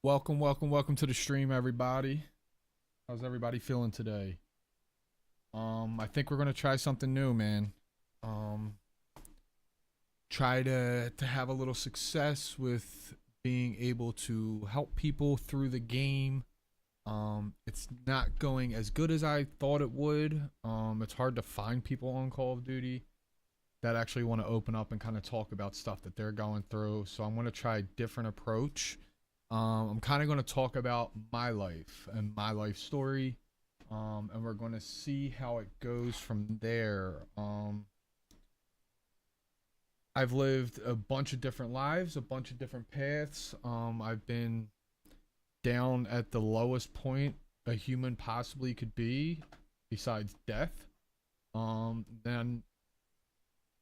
Welcome to the stream, everybody. How's everybody feeling today? I think we're gonna try something new, man. Um, try to have a little success with being able to help people through the game. It's not going as good as I thought it would. It's hard to find people on Call of Duty that actually want to open up and kind of talk about stuff that they're going through. So I'm gonna try a different approach. I'm kind of going to talk about my life and my life story, and we're going to see how it goes from there. I've lived a bunch of different lives, a bunch of different paths. I've been down at the lowest point a human possibly could be, besides death. Then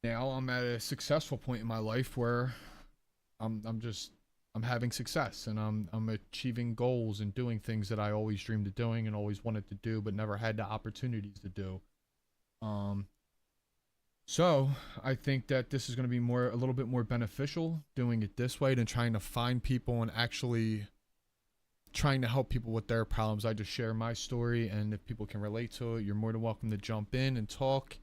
now I'm at a successful point in my life where I'm having success and I'm achieving goals and doing things that I always dreamed of doing and always wanted to do but never had the opportunities to do. Um so I think that this is going to be a little bit more beneficial doing it this way than trying to find people and actually trying to help people with their problems. I just share my story, and if people can relate to it, you're more than welcome to jump in and talk,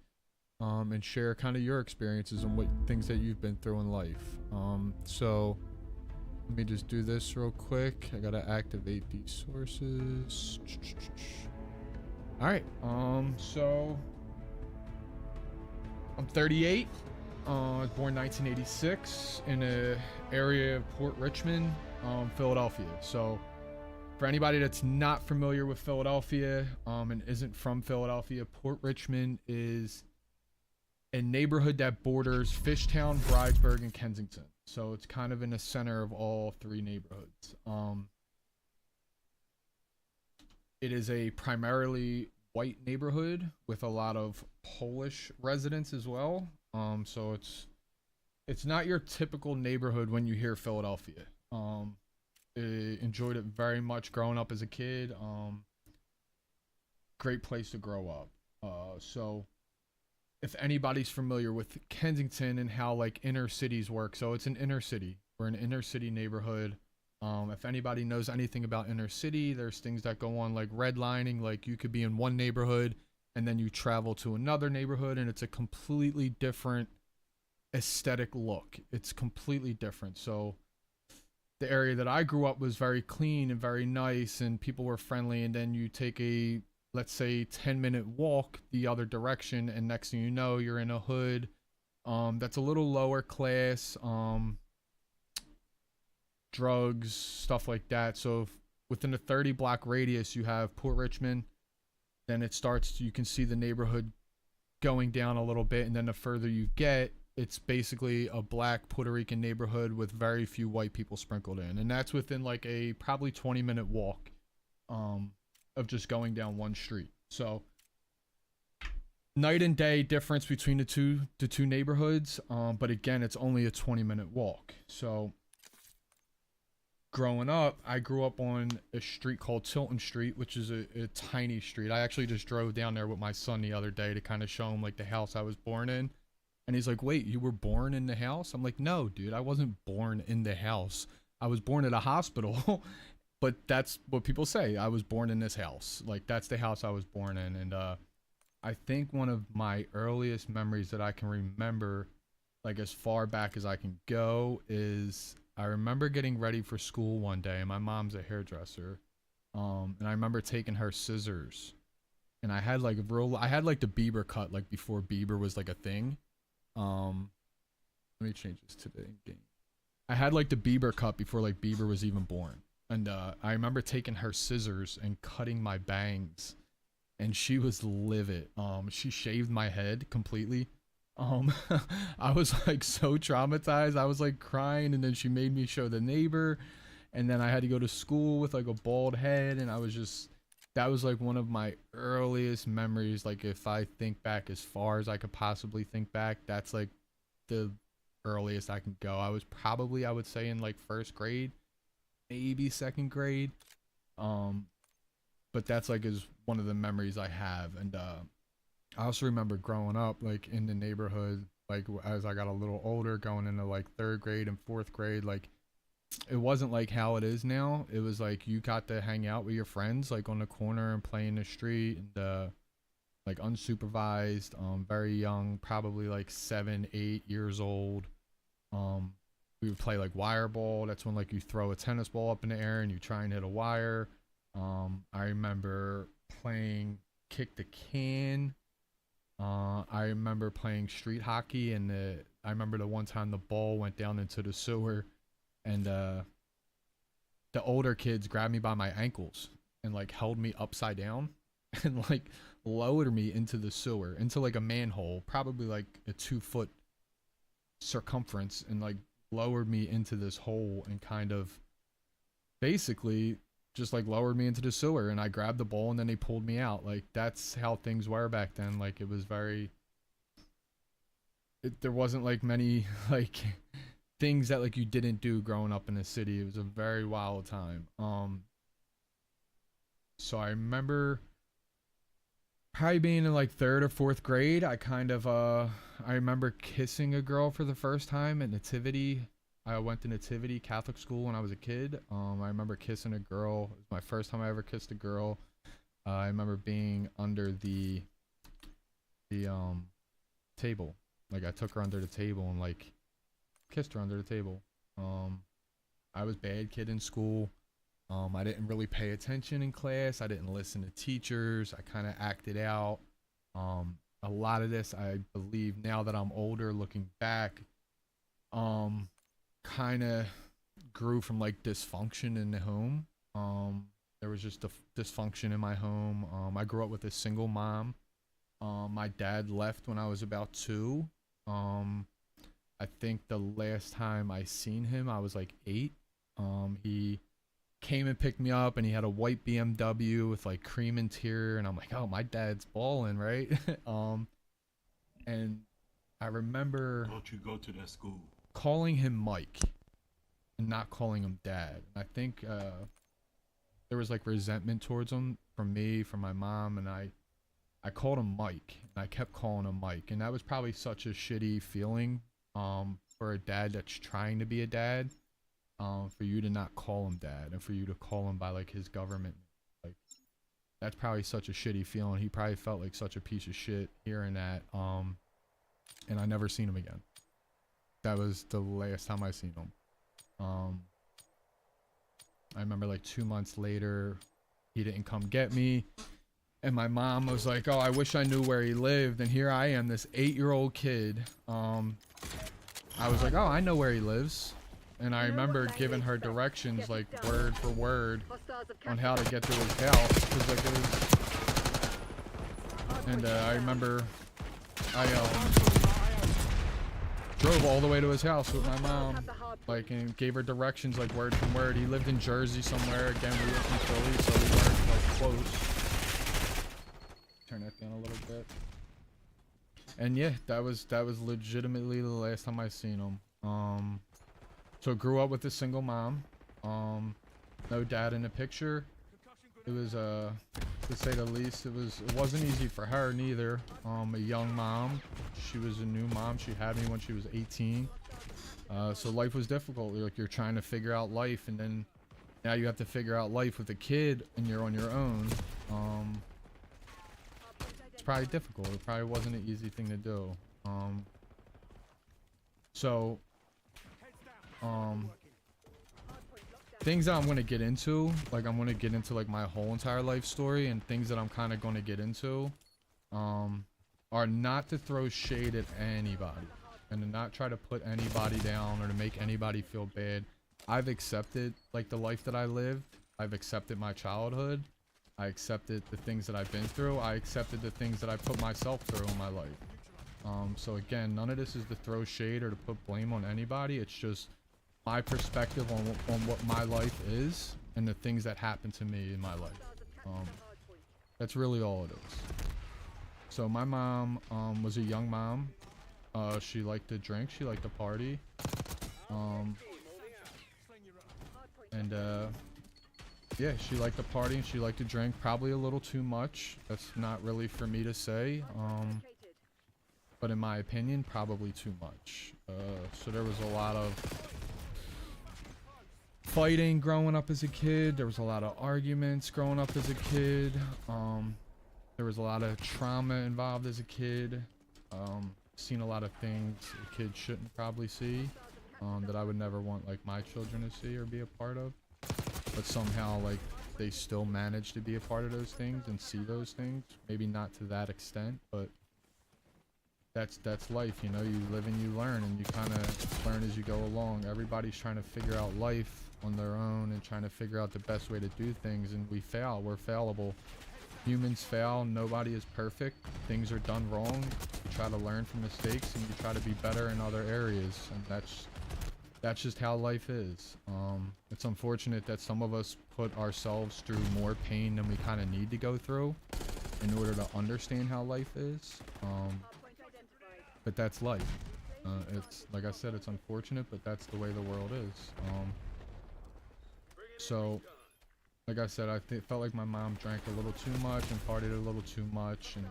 and share kind of your experiences and what things that you've been through in life. So let me just do this real quick. I gotta activate these sources. All right. So I'm 38. I was born 1986 in a area of Port Richmond, Philadelphia. So for anybody that's not familiar with Philadelphia, and isn't from Philadelphia, Port Richmond is a neighborhood that borders Fishtown, Bridesburg, and Kensington. So it's kind of in the center of all three neighborhoods. It is a primarily white neighborhood with a lot of Polish residents as well. So it's not your typical neighborhood when you hear Philadelphia. I enjoyed it very much growing up as a kid. Great place to grow up. So if anybody's familiar with Kensington and how like inner cities work, so it's an inner city. We're an inner city neighborhood. If anybody knows anything about inner city, there's things that go on like redlining. Like you could be in one neighborhood and then you travel to another neighborhood, and it's a completely different aesthetic look. It's completely different. So the area that I grew up was very clean and very nice, and people were friendly. And then you take a, let's say, 10-minute walk the other direction, and next thing you know, you're in a hood that's a little lower class, drugs, stuff like that. So within a 30 block radius, you have Port Richmond. Then it starts, you can see the neighborhood going down a little bit, and then the further you get, it's basically a black Puerto Rican neighborhood with very few white people sprinkled in, and that's within like a probably 20-minute walk of just going down one street. So night and day difference between the two neighborhoods, but again, it's only a 20-minute walk. So growing up, I grew up on a street called Tilton Street, which is a tiny street. I actually just drove down there with my son the other day to kind of show him like the house I was born in. And he's like, "Wait, you were born in the house?" I'm like, "No, dude, I wasn't born in the house. I was born at a hospital." But that's what people say. I was born in this house. Like that's the house I was born in. And I think one of my earliest memories that I can remember, like as far back as I can go, is I remember getting ready for school one day, and my mom's a hairdresser. And I remember taking her scissors, and I had like the Bieber cut, like before Bieber was like a thing. Um, Let me change this to the game. I had like the Bieber cut before like Bieber was even born. And I remember taking her scissors and cutting my bangs, and she was livid. She shaved my head completely. Um, I was like so traumatized. I was like crying, and then she made me show the neighbor, and then I had to go to school with like a bald head, and I was just, that was like one of my earliest memories. Like if I think back as far as I could possibly think back, that's like the earliest I can go. I was probably, I would say, in like first grade, maybe second grade. Um, but that's like is one of the memories I have. And I also remember growing up like in the neighborhood, like as I got a little older, going into like third grade and fourth grade, like it wasn't like how it is now. It was like you got to hang out with your friends like on the corner and play in the street, and like unsupervised, very young, probably like 7, 8 years old. um we would play like wire ball. That's when like you throw a tennis ball up in the air and you try and hit a wire. I remember playing kick the can. I remember playing street hockey, and I remember the one time the ball went down into the sewer, and the older kids grabbed me by my ankles and like held me upside down and like lowered me into the sewer, into like a manhole, probably like a 2 foot circumference, and like lowered me into this hole and kind of basically just like lowered me into the sewer, and I grabbed the ball and then they pulled me out. Like that's how things were back then. Like it was very there wasn't like many like things that like you didn't do growing up in the city. It was a very wild time. So I remember probably being in like third or fourth grade. I remember kissing a girl for the first time at Nativity. I went to Nativity Catholic school when I was a kid. I remember kissing a girl. It was my first time I ever kissed a girl. I remember being under the table. Like I took her under the table and like kissed her under the table. I was bad kid in school. I didn't really pay attention in class. I didn't listen to teachers. I kind of acted out. A lot of this, I believe, now that I'm older, looking back, kind of grew from like dysfunction in the home. There was just dysfunction in my home. I grew up with a single mom. My dad left when I was about 2. I think the last time I seen him, I was like 8. He came and picked me up, and he had a white BMW with like cream interior, and I'm like, oh, my dad's balling, right? And I remember Don't you go to that school? calling him Mike and not calling him Dad. And I think there was like resentment towards him from me, from my mom, and I called him Mike, and I kept calling him Mike, and that was probably such a shitty feeling for a dad that's trying to be a dad. For you to not call him Dad, and for you to call him by like his government, like that's probably such a shitty feeling. He probably felt like such a piece of shit hearing that. And I never seen him again. That was the last time I seen him. I remember like 2 months later, he didn't come get me, and my mom was like, "Oh, I wish I knew where he lived." And here I am, this 8-year-old kid. I was like, "Oh, I know where he lives." And I remember giving her directions, like word for word, on how to get to his house, cause like it was. And I remember I drove all the way to his house with my mom, like, and gave her directions, like word from word. He lived in Jersey somewhere. Again, we were from Philly, so we weren't like close. Turn that down a little bit. And yeah, that was legitimately the last time I seen him. So grew up with a single mom, no dad in the picture. It was to say the least, it wasn't easy for her neither. A young mom, she was a new mom. She had me when she was 18. So life was difficult. Like you're trying to figure out life, and then now you have to figure out life with a kid, and you're on your own. It's probably difficult. It probably wasn't an easy thing to do. So things that I'm going to get into, like I'm going to get into like my whole entire life story, and things that I'm kind of going to get into are not to throw shade at anybody and to not try to put anybody down or to make anybody feel bad. I've accepted like the life that I lived. I've accepted my childhood. I accepted the things that I've been through. I accepted the things that I put myself through in my life. So again, none of this is to throw shade or to put blame on anybody. It's just my perspective on what my life is and the things that happened to me in my life. That's really all it is. So my mom was a young mom. She liked to drink. She liked to party. And yeah, she liked to party and she liked to drink, probably a little too much. That's not really for me to say. But in my opinion, probably too much. So there was a lot of fighting growing up as a kid. There was a lot of arguments growing up as a kid. There was a lot of trauma involved as a kid. Seen a lot of things a kid shouldn't probably see, that I would never want like my children to see or be a part of. But somehow like they still manage to be a part of those things and see those things. Maybe not to that extent, but that's life, you know. You live and you learn, and you kind of learn as you go along. Everybody's trying to figure out life on their own and trying to figure out the best way to do things, and we fail. We're fallible. Humans fail. Nobody is perfect. Things are done wrong. You try to learn from mistakes and you try to be better in other areas, and that's just how life is. It's unfortunate that some of us put ourselves through more pain than we kind of need to go through in order to understand how life is. But that's life. It's like I said, it's unfortunate, but that's the way the world is. So like I said, I felt like my mom drank a little too much and partied a little too much, and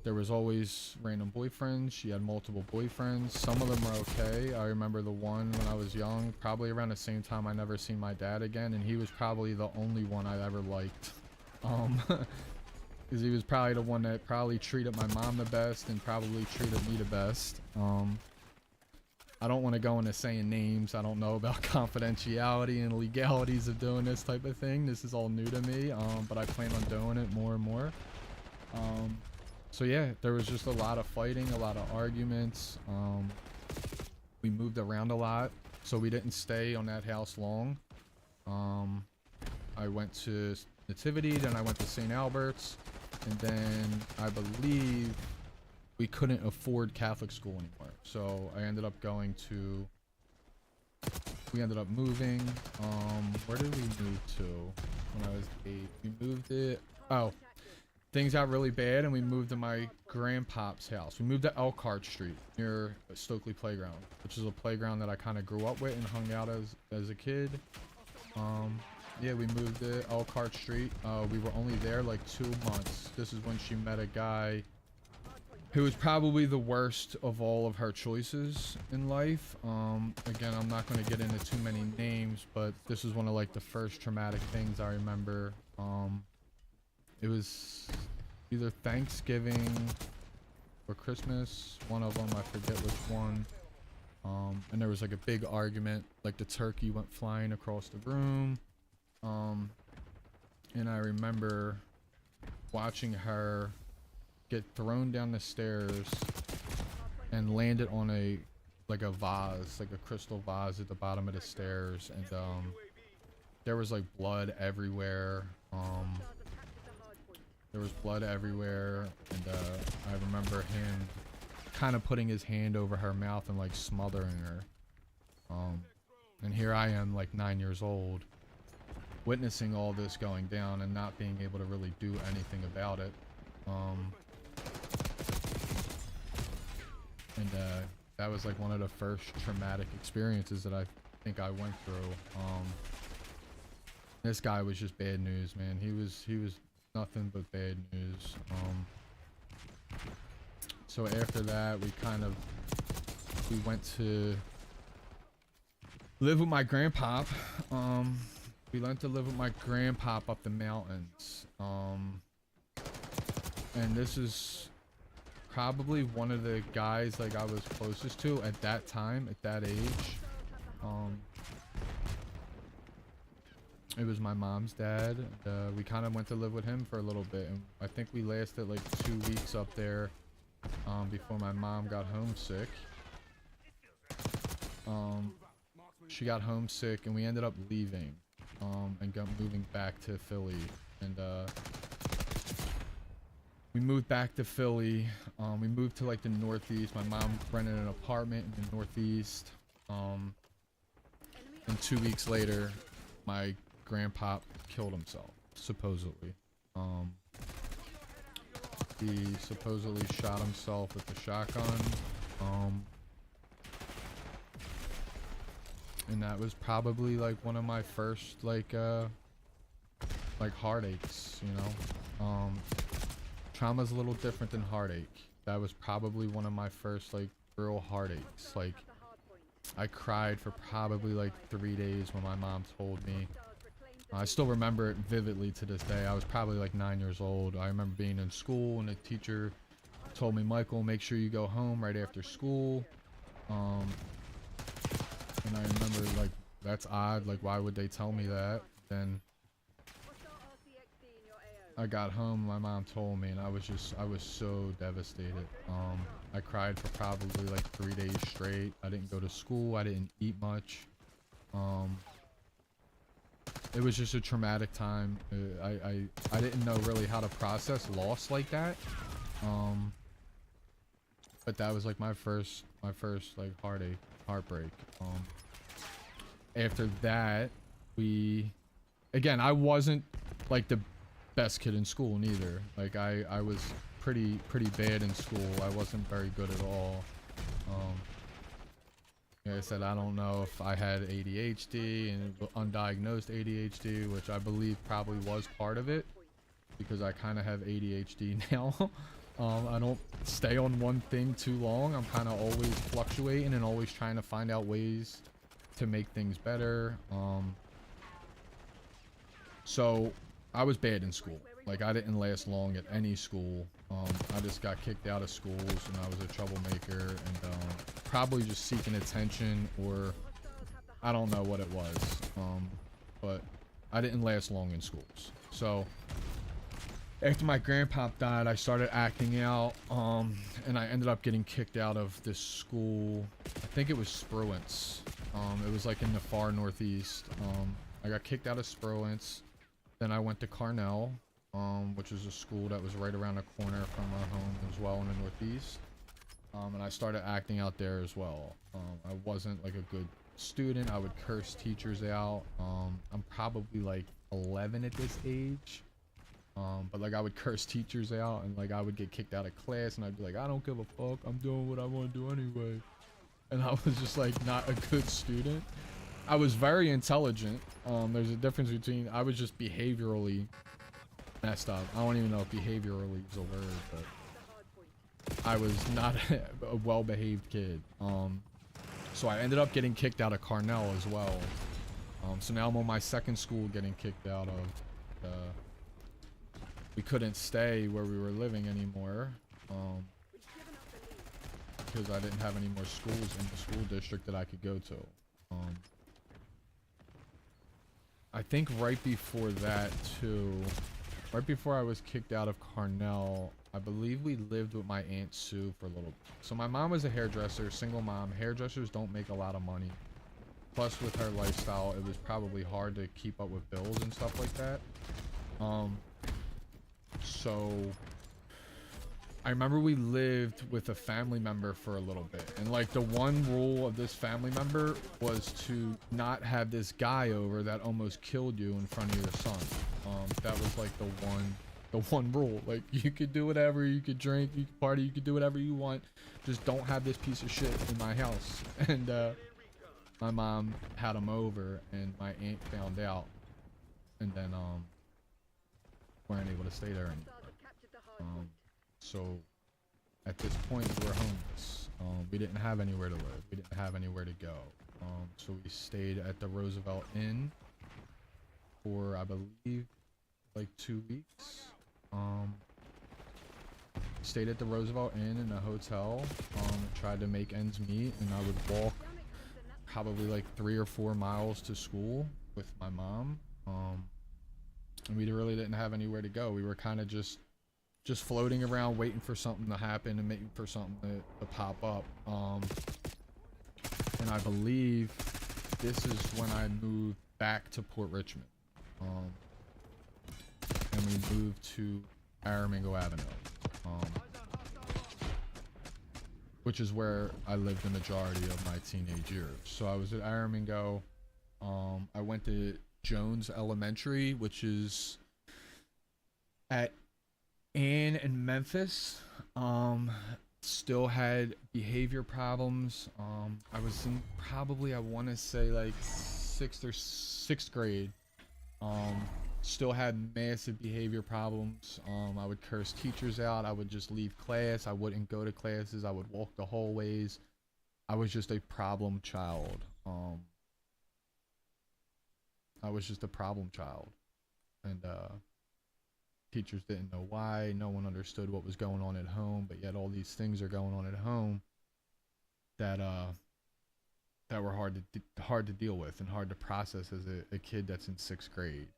there was always random boyfriends. She had multiple boyfriends. Some of them were okay. I remember the one when I was young, probably around the same time I never seen my dad again, and he was probably the only one I ever liked. Because he was probably the one that probably treated my mom the best and probably treated me the best. I don't want to go into saying names. I don't know about confidentiality and legalities of doing this type of thing. This is all new to me, but I plan on doing it more and more. So yeah, there was just a lot of fighting, a lot of arguments. We moved around a lot, so we didn't stay on that house long. I went to Nativity, then I went to St. Albert's, and then I believe we couldn't afford Catholic school anymore, so I ended up we ended up moving. Where did we move to when I was 8? We moved it, things got really bad and we moved to my grandpop's house. We moved to Elkhart Street near Stokely Playground, which is a playground that I kind of grew up with and hung out as a kid. Yeah, we moved to Elkhart Street. We were only there like 2 months. This is when she met a guy who was probably the worst of all of her choices in life. Again, I'm not going to get into too many names, but this is one of like the first traumatic things I remember. It was either Thanksgiving or Christmas, one of them, I forget which one. And there was like a big argument, like the turkey went flying across the room. And I remember watching her get thrown down the stairs and landed on a vase, like a crystal vase at the bottom of the stairs, and there was like blood everywhere. There was blood everywhere, and I remember him kind of putting his hand over her mouth and like smothering her. And here I am, like 9 years old, witnessing all this going down and not being able to really do anything about it. And that was like one of the first traumatic experiences that I think I went through. This guy was just bad news, man. He was nothing but bad news. So after that, we went to live with my grandpop. We went to live with my grandpop up the mountains. And this is probably one of the guys like I was closest to at that time, at that age. It was my mom's dad. We kind of went to live with him for a little bit, and I think we lasted like 2 weeks up there before my mom got homesick. She got homesick and we ended up leaving and moving back to Philly. And we moved back to Philly. We moved to like the Northeast. My mom rented an apartment in the Northeast. And 2 weeks later, my grandpa killed himself, supposedly. He supposedly shot himself with a shotgun. And that was probably like one of my first like heartaches, you know. Trauma's a little different than heartache. That was probably one of my first like real heartaches. Like I cried for probably like 3 days when my mom told me. I still remember it vividly to this day. I was probably like 9 years old. I remember being in school and the teacher told me, Michael, make sure you go home right after school. And I remember, like, that's odd. Like, why would they tell me that? Then I got home, my mom told me, and I was so devastated. I cried for probably like 3 days straight. I didn't go to school. I didn't eat much. It was just a traumatic time. I didn't know really how to process loss like that. But that was like my first like heartbreak. After that, again, I wasn't like the best kid in school neither. Like I was pretty bad in school. I wasn't very good at all. Like I said, I don't know if I had ADHD and undiagnosed ADHD, which I believe probably was part of it, because I kind of have ADHD now. I don't stay on one thing too long. I'm kind of always fluctuating and always trying to find out ways to make things better. So I was bad in school. Like, I didn't last long at any school. I just got kicked out of schools, and I was a troublemaker, and probably just seeking attention, or I don't know what it was. But I didn't last long in schools. So after my grandpa died, I started acting out, and I ended up getting kicked out of this school. I think it was Spruance. It was like in the far northeast. I got kicked out of Spruance. Then I went to Carnell, which is a school that was right around the corner from our home as well in the northeast. And I started acting out there as well. I wasn't like a good student. I would curse teachers out. I'm probably like 11 at this age. But like I would curse teachers out, and like I would get kicked out of class, and I'd be like, I don't give a fuck, I'm doing what I want to do anyway. And I was just like not a good student. I was very intelligent. There's a difference between, I was just behaviorally messed up. I don't even know if behaviorally is a word, but I was not a well-behaved kid. So I ended up getting kicked out of Carnell as well. So now I'm on my second school getting kicked out of. We couldn't stay where we were living anymore, because I didn't have any more schools in the school district that I could go to. I think right before that too, right before I was kicked out of Carnell, I believe we lived with my Aunt Sue for a little bit. So my mom was a hairdresser, single mom. Hairdressers don't make a lot of money. Plus with her lifestyle, it was probably hard to keep up with bills and stuff like that. So I remember we lived with a family member for a little bit, and like the one rule of this family member was to not have this guy over that almost killed you in front of your son. That was like the one rule. Like, you could do whatever, you could drink, you could party, you could do whatever you want, just don't have this piece of shit in my house. And my mom had him over, and my aunt found out, and then weren't able to stay there anymore. So at this point we were homeless. We didn't have anywhere to live. We didn't have anywhere to go. So we stayed at the Roosevelt Inn for, I believe, like 2 weeks. Stayed at the Roosevelt Inn in a hotel. Tried to make ends meet, and I would walk probably like 3 or 4 miles to school with my mom. And we really didn't have anywhere to go. We were kind of just floating around, waiting for something to happen and waiting for something to pop up. And I believe this is when I moved back to Port Richmond. And we moved to Aramingo Avenue, which is where I lived the majority of my teenage years. So I was at Aramingo. I went to Jones Elementary, which is at Ann and Memphis. Still had behavior problems. I was in probably, I want to say like 6th grade. Still had massive behavior problems. I would curse teachers out. I would just leave class. I wouldn't go to classes. I would walk the hallways. I was just a problem child. I was just a problem child, and teachers didn't know why. No one understood what was going on at home, but yet all these things are going on at home that that were hard to deal with and hard to process as a kid that's in 6th grade.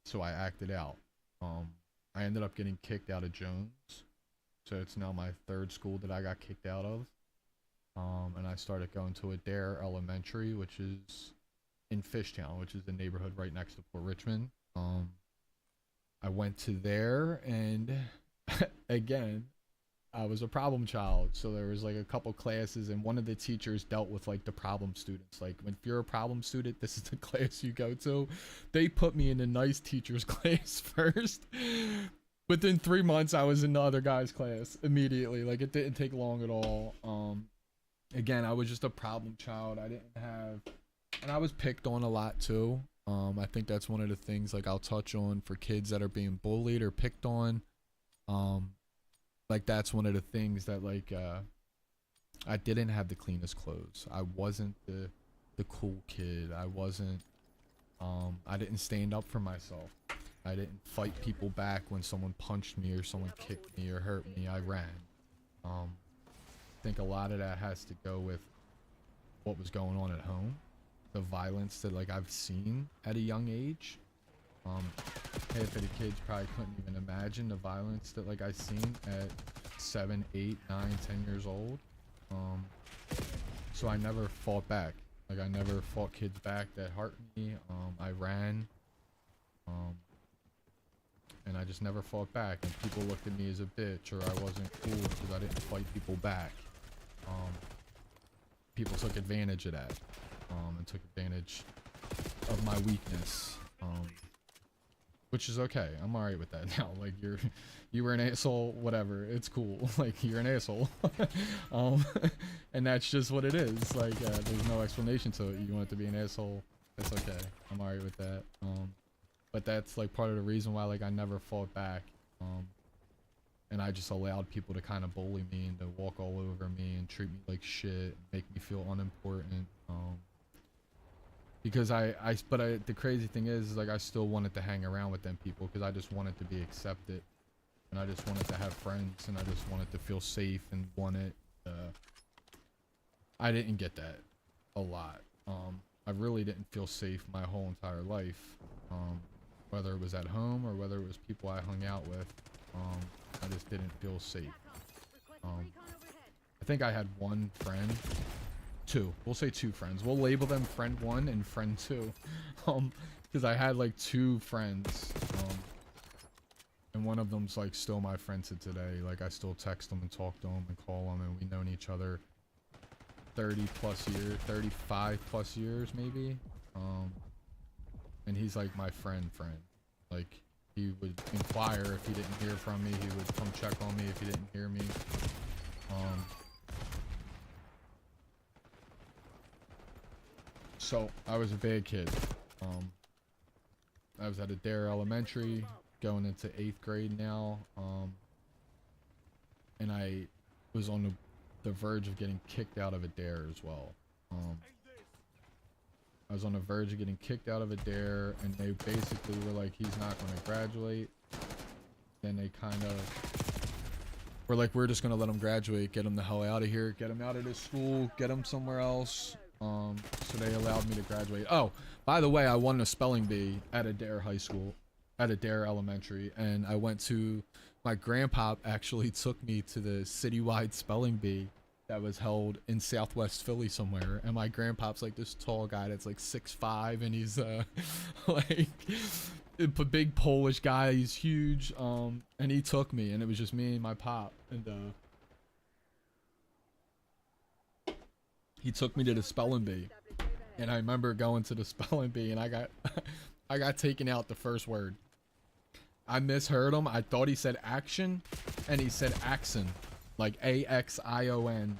So I acted out. I ended up getting kicked out of Jones, so it's now my 3rd school that I got kicked out of. And I started going to Adair Elementary, which is in Fishtown, which is the neighborhood right next to Port Richmond. I went to there, and again, I was a problem child. So there was like a couple classes, and one of the teachers dealt with like the problem students. Like, if you're a problem student, this is the class you go to. They put me in the nice teacher's class first. Within 3 months, I was in the other guy's class immediately. Like, it didn't take long at all. Again, I was just a problem child. I didn't have, and I was picked on a lot too. I think that's one of the things like I'll touch on for kids that are being bullied or picked on. Like, that's one of the things that like I didn't have the cleanest clothes. I wasn't the cool kid. I wasn't I didn't stand up for myself. I didn't fight people back when someone punched me or someone kicked me or hurt me. I ran. I think a lot of that has to go with what was going on at home, the violence that like I've seen at a young age. Half of the kids probably couldn't even imagine the violence that like I seen at 7, 8, 9, 10 years old. So I never fought back. Like, I never fought kids back that hurt me. I ran. And I just never fought back, and people looked at me as a bitch, or I wasn't cool because I didn't fight people back. People took advantage of that, and took advantage of my weakness, which is okay. I'm alright with that now. Like, you were an asshole, whatever, it's cool. Like, you're an asshole. And that's just what it is. Like, there's no explanation to it. You want it to be an asshole, that's okay. I'm alright with that. But that's like part of the reason why like I never fought back. And I just allowed people to kind of bully me and to walk all over me and treat me like shit and make me feel unimportant. Because the crazy thing is like I still wanted to hang around with them people because I just wanted to be accepted, and I just wanted to have friends, and I just wanted to feel safe and wanted. I didn't get that a lot. I really didn't feel safe my whole entire life. Whether it was at home or whether it was people I hung out with, I just didn't feel safe. I think I had one friend, we'll say 2 friends. We'll label them friend 1 and friend 2, because I had like 2 friends, and one of them's like still my friend to today. Like, I still text them and talk to them and call them, and we've known each other 30 plus years, 35 plus years maybe. And he's like my friend. Like, he would inquire if he didn't hear from me. He would come check on me if he didn't hear me. So I was a bad kid. I was at Adair Elementary, going into 8th grade now. And I was on the verge of getting kicked out of Adair as well. I was on the verge of getting kicked out of Adair, and they basically were like, he's not going to graduate. Then they kind of were like, we're just going to let him graduate, get him the hell out of here, get him out of this school, get him somewhere else. So they allowed me to graduate. Oh, by the way, I won a spelling bee at Adair High School, at Adair Elementary, and I went to, my grandpa actually took me to the citywide spelling bee that was held in Southwest Philly somewhere, and my grandpa's like this tall guy that's like 6'5", and he's like a big Polish guy. He's huge, and he took me, and it was just me and my pop, and he took me to the spelling bee, and I remember going to the spelling bee, and I got taken out the first word. I misheard him. I thought he said action, and he said Axon. Like AXION,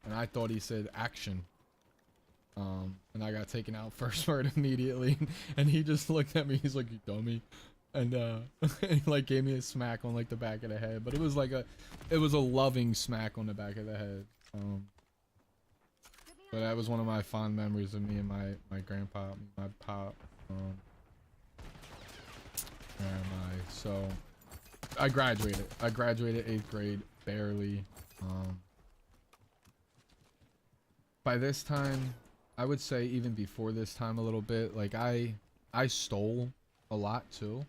and I thought he said action, and I got taken out first word immediately, and he just looked at me, he's like, you dummy, and he like gave me a smack on like the back of the head, but it was like it was a loving smack on the back of the head. Um, but that was one of my fond memories of me and my grandpa, my pop. Where am I? So I graduated. I graduated 8th grade, barely. By this time, I would say even before this time a little bit, like I stole a lot too.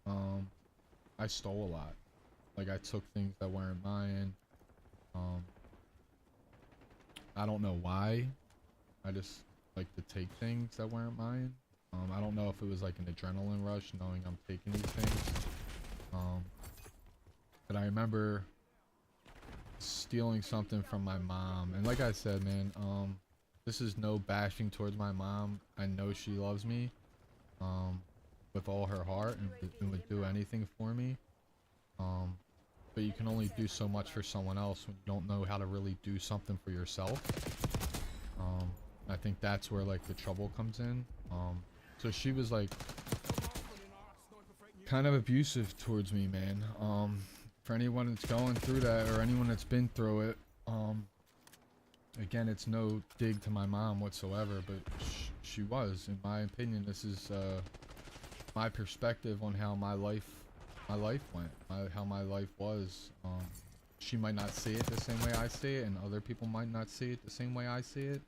I stole a lot. Like I took things that weren't mine. Um, I don't know why. I just like to take things that weren't mine. I don't know if it was like an adrenaline rush knowing I'm taking these things. But I remember stealing something from my mom. And like I said, man, this is no bashing towards my mom. I know she loves me, with all her heart and would do anything for me. But you can only do so much for someone else when you don't know how to really do something for yourself. I think that's where like the trouble comes in. So she was like kind of abusive towards me, man. For anyone that's going through that or anyone that's been through it, again, it's no dig to my mom whatsoever, but she was, in my opinion. This is my perspective on how my life went, how my life was. She might not see it the same way I see it, and other people might not see it the same way I see it,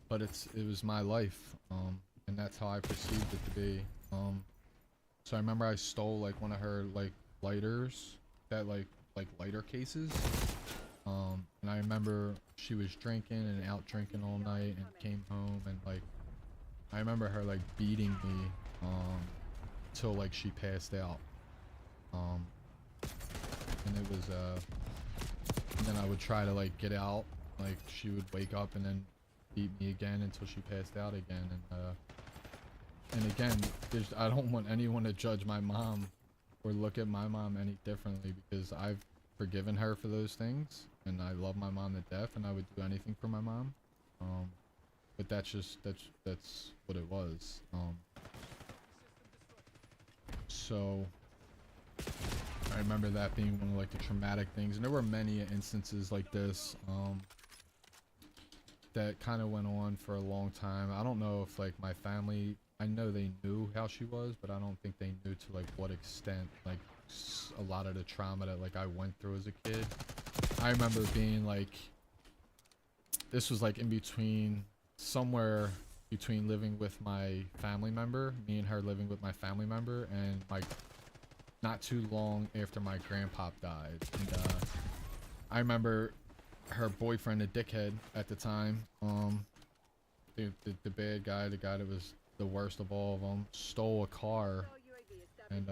but it was my life, and that's how I perceived it to be. So I remember I stole like one of her like lighters, that like lighter cases. And I remember she was drinking and out drinking all night and came home, and like I remember her like beating me till like she passed out. And it was and then I would try to like get out, like she would wake up and then beat me again until she passed out again. And again, I don't want anyone to judge my mom or look at my mom any differently, because I've forgiven her for those things, and I love my mom to death, and I would do anything for my mom. But that's what it was. So I remember that being one of like the traumatic things, and there were many instances like this that kind of went on for a long time. I don't know if like my family, I know they knew how she was, but I don't think they knew to like what extent, like a lot of the trauma that like I went through as a kid. I remember being like, this was like in between, somewhere between living with my family member, me and her living with my family member, and like not too long after my grandpa died. And I remember her boyfriend, a dickhead at the time, the bad guy, the guy that was the worst of all of them, stole a car and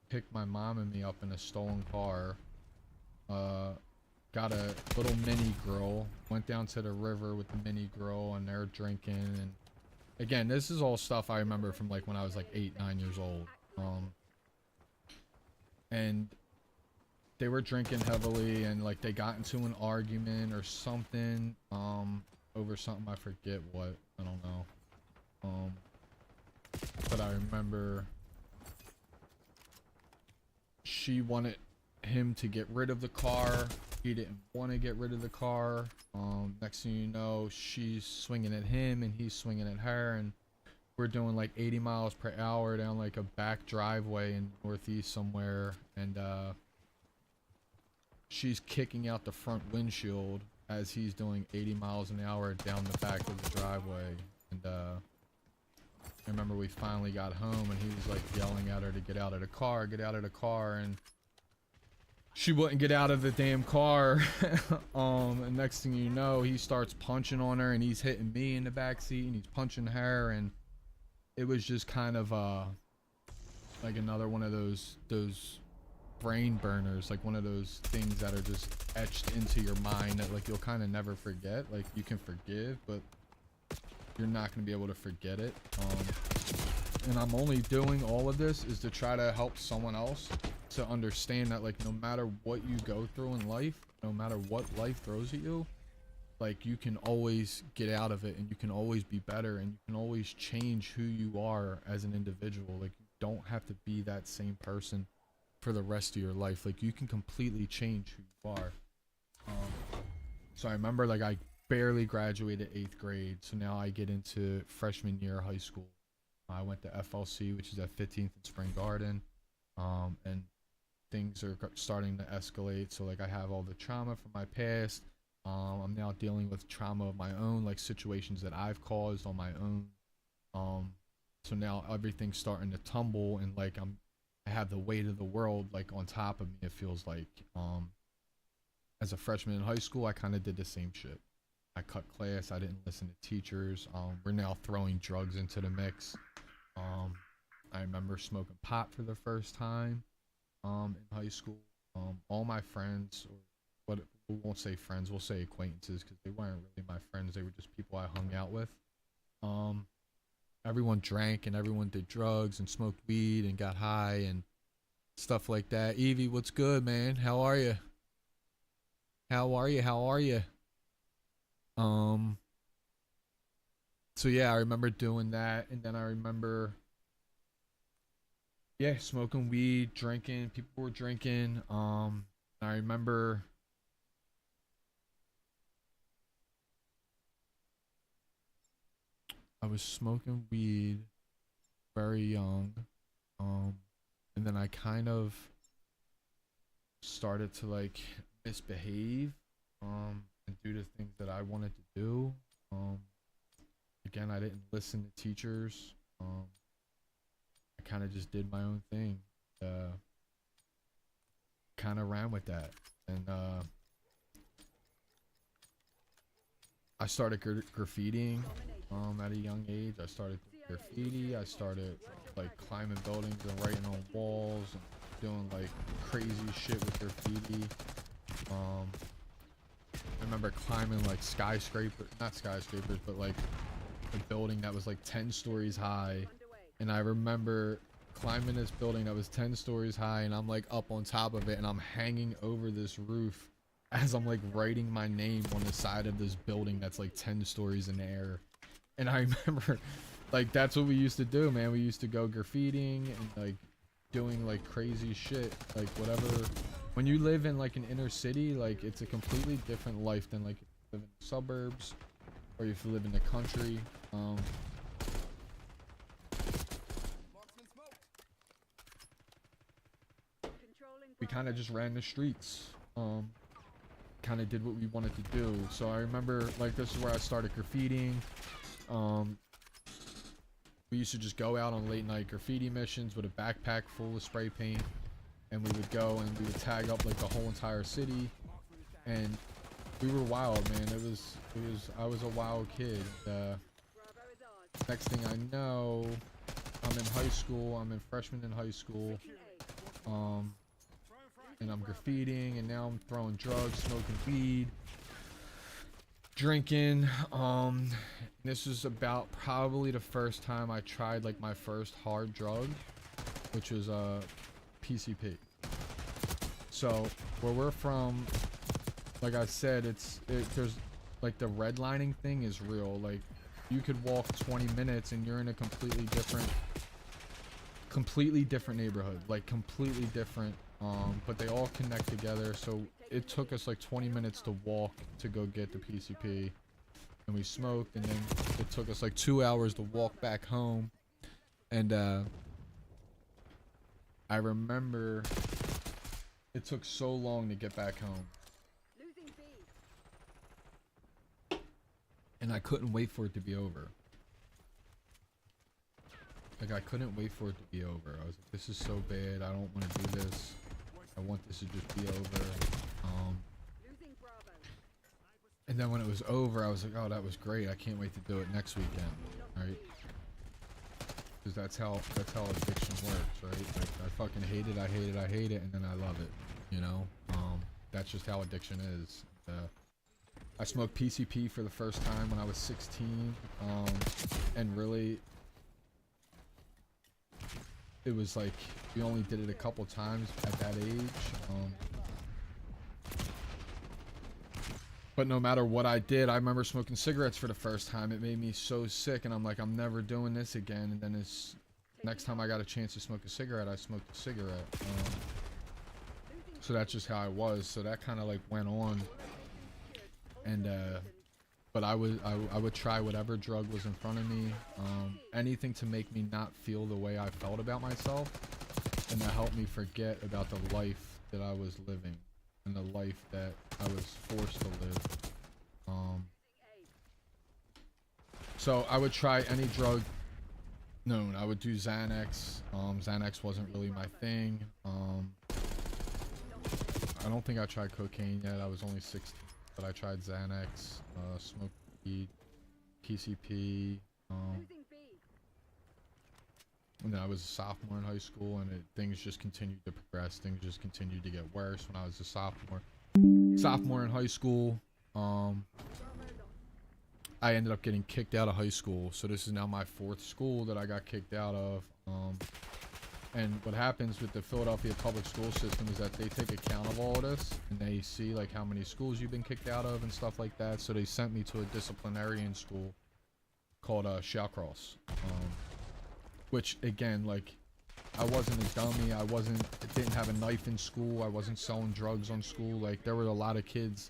picked my mom and me up in a stolen car. Got a little mini girl, went down to the river with the mini girl, and they're drinking. And again, this is all stuff I remember from like when I was like 8, 9 years old. And they were drinking heavily, and like they got into an argument or something, over something, I forget what, I don't know. But I remember she wanted him to get rid of the car. He didn't want to get rid of the car. Next thing you know, she's swinging at him and he's swinging at her, and we're doing like 80 miles per hour down like a back driveway in Northeast somewhere, and she's kicking out the front windshield as he's doing 80 miles an hour down the back of the driveway. And I remember we finally got home, and he was like yelling at her to get out of the car, and she wouldn't get out of the damn car. And next thing you know, he starts punching on her, and he's hitting me in the back seat, and he's punching her, and it was just kind of like another one of those brain burners, like one of those things that are just etched into your mind that like you'll kind of never forget. Like you can forgive, but you're not going to be able to forget it. And I'm only doing all of this is to try to help someone else to understand that like no matter what you go through in life, no matter what life throws at you, like you can always get out of it, and you can always be better, and you can always change who you are as an individual. Like you don't have to be that same person for the rest of your life. Like you can completely change who you are. So I remember like I barely graduated 8th grade, so now I get into freshman year of high school. I went to FLC, which is at 15th and Spring Garden, and things are starting to escalate. So like I have all the trauma from my past. I'm now dealing with trauma of my own, like situations that I've caused on my own. Um, so now everything's starting to tumble, and like I have the weight of the world like on top of me. It feels like. As a freshman in high school, I kind of did the same shit. I cut class. I didn't listen to teachers. We're now throwing drugs into the mix. Um, I remember smoking pot for the first time in high school. All my friends, or what we won't say friends, we'll say acquaintances because they weren't really my friends. They were just people I hung out with. Um, Everyone drank and everyone did drugs and smoked weed and got high and stuff like that. Evie, what's good, man? How are you? How are you? How are you? Um, so yeah, I remember doing that, and then I remember, yeah, smoking weed, drinking. People were drinking. I remember I was smoking weed very young. Um, and then I kind of started to like misbehave, and do the things that I wanted to do. Um, Again, I didn't listen to teachers. I kind of just did my own thing. Uh, kind of ran with that, and I started graffitiing at a young age. I started graffiti. I started like climbing buildings and writing on walls and doing like crazy shit with graffiti. I remember climbing like skyscraper, not skyscrapers, but like a building that was like 10 stories high. And I remember climbing this building that was 10 stories high, and I'm like up on top of it, and I'm hanging over this roof as I'm like writing my name on the side of this building that's like 10 stories in the air. And I remember like that's what we used to do, man. We used to go graffitiing and like doing like crazy shit, like whatever. When you live in like an inner city, like it's a completely different life than like if you live in the suburbs or if you live in the country. We kind of just ran the streets. Kind of did what we wanted to do. So I remember like this is where I started graffitiing. We used to just go out on late night graffiti missions with a backpack full of spray paint, and we would go and we would tag up like the whole entire city, and we were wild, man. I was a wild kid. Next thing I know, I'm in high school. I'm in freshman in high school. And I'm graffitiing, and now I'm throwing drugs, smoking weed, drinking. This is about probably the first time I tried like my first hard drug, which was PCP. So where we're from, like I said, there's like the redlining thing is real. Like you could walk 20 minutes and you're in a completely different neighborhood, like completely different. But they all connect together. So it took us like 20 minutes to walk to go get the PCP, and we smoked, and then it took us like 2 hours to walk back home. And I remember it took so long to get back home, and I couldn't wait for it to be over. Like I couldn't wait for it to be over. I was like, this is so bad. I don't want to do this. I want this to just be over. And then when it was over, I was like, oh, that was great. I can't wait to do it next weekend, right? Because that's how addiction works, right? Like I fucking hate it, and then I love it, you know? That's just how addiction is. I smoked PCP for the first time when I was 16, and really, it was like we only did it a couple times at that age. But no matter what I did, I remember smoking cigarettes for the first time. It made me so sick, and I'm like, I'm never doing this again. And then it's next time I got a chance to smoke a cigarette, I smoked a cigarette. So that's just how I was. So that kind of like went on, And but I would try whatever drug was in front of me, anything to make me not feel the way I felt about myself, and to help me forget about the life that I was living and the life that I was forced to live. So I would try any drug known. I would do Xanax. Xanax wasn't really my thing. I don't think I tried cocaine yet. I was only 16, but I tried Xanax, smoked weed, PCP, and then I was a sophomore in high school, and things just continued to progress. Things just continued to get worse when I was a sophomore. Sophomore in high school, I ended up getting kicked out of high school. So this is now my 4th school that I got kicked out of. And what happens with the Philadelphia public school system is that they take account of all of this, and they see like how many schools you've been kicked out of and stuff like that. So they sent me to a disciplinarian school called Shallcross, which again, like, I wasn't a dummy. I didn't have a knife in school. I wasn't selling drugs on school. Like, there were a lot of kids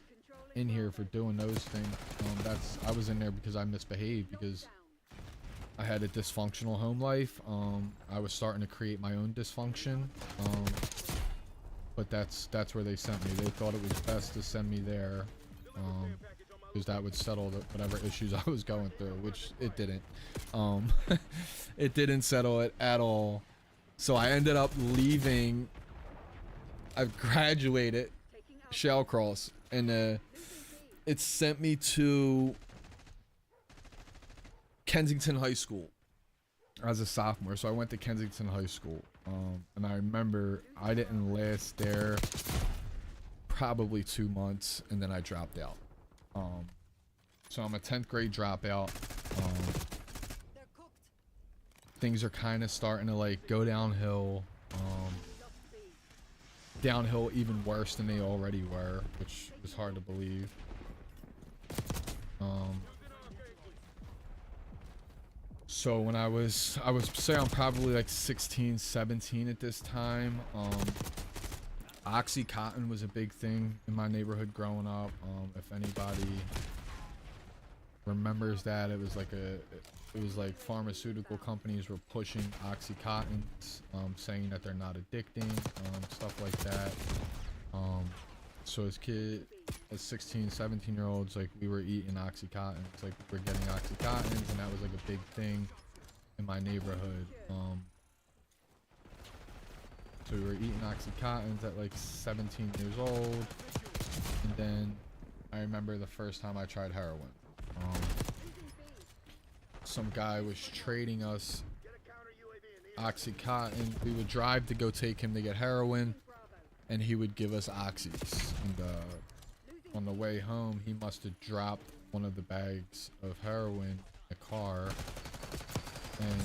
in here for doing those things. I was in there because I misbehaved, because I had a dysfunctional home life. I was starting to create my own dysfunction. But that's where they sent me. They thought it was best to send me there, because that would settle whatever issues I was going through, which it didn't. It didn't settle it at all. So I ended up leaving. I graduated Shallcross, and it sent me to Kensington High School as a sophomore. So I went to Kensington High School, and I remember I didn't last there probably 2 months, and then I dropped out. So I'm a 10th grade dropout. Things are kind of starting to like go downhill. Downhill even worse than they already were, which was hard to believe. So when I would say I'm probably like 16, 17 at this time. Oxycontin was a big thing in my neighborhood growing up. If anybody remembers that, it was like pharmaceutical companies were pushing Oxycontins, saying that they're not addicting, stuff like that. So as 16, 17-year-olds, like, we were eating Oxycontins, like, we were getting Oxycontins, and that was like a big thing in my neighborhood. So we were eating Oxycontins at like 17 years old, and then I remember the first time I tried heroin. Some guy was trading us Oxycontin. We would drive to go take him to get heroin, and he would give us oxys. And on the way home, he must have dropped one of the bags of heroin in the car, and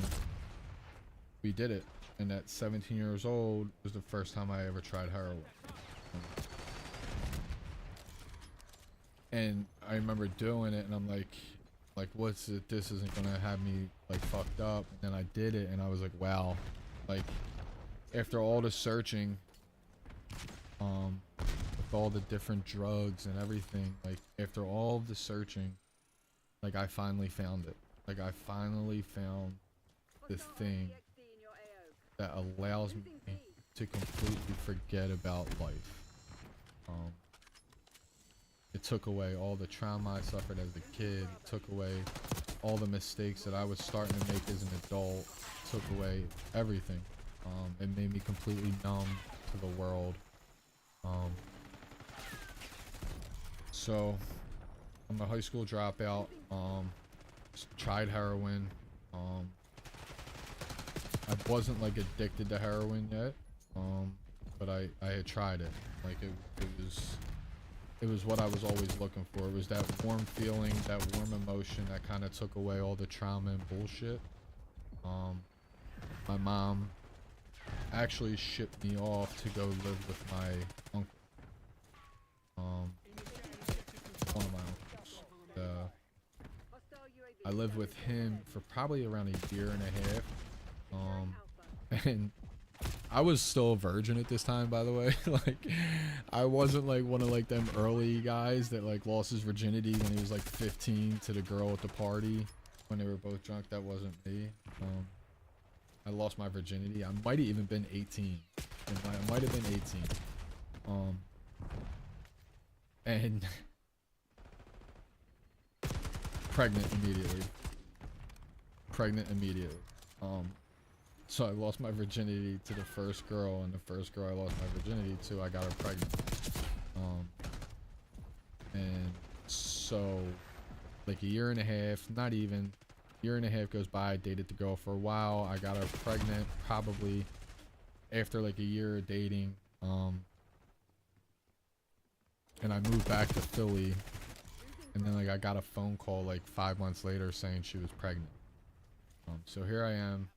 we did it. And at 17 years old was the first time I ever tried heroin. And I remember doing it, and I'm like, what's it? This isn't gonna have me like fucked up. And then I did it, and I was like, wow. Like, after all the searching, with all the different drugs and everything, like, after all of the searching, like, I finally found it. Like, I finally found the thing that allows me to completely forget about life. It took away all the trauma I suffered as a kid. It took away all the mistakes that I was starting to make as an adult. It took away everything. It made me completely numb to the world. So I'm a high school dropout. Tried heroin. I wasn't like addicted to heroin yet, but I had tried it. Like, it was what I was always looking for. It was that warm feeling, that warm emotion that kind of took away all the trauma and bullshit. My mom actually shipped me off to go live with my uncle. One of my uncles. I lived with him for probably around a year and a half. And I was still a virgin at this time, by the way. Like, I wasn't like one of like them early guys that like lost his virginity when he was like 15 to the girl at the party when they were both drunk. That wasn't me. I lost my virginity. I might have even been 18. I might have been 18. And pregnant immediately. Pregnant immediately. So I lost my virginity to the first girl, and the first girl I lost my virginity to, I got her pregnant. And so like a year and a half, not even, year and a half goes by. I dated the girl for a while. I got her pregnant probably after like a year of dating. And I moved back to Philly, and then like I got a phone call like 5 months later saying she was pregnant. So here I am.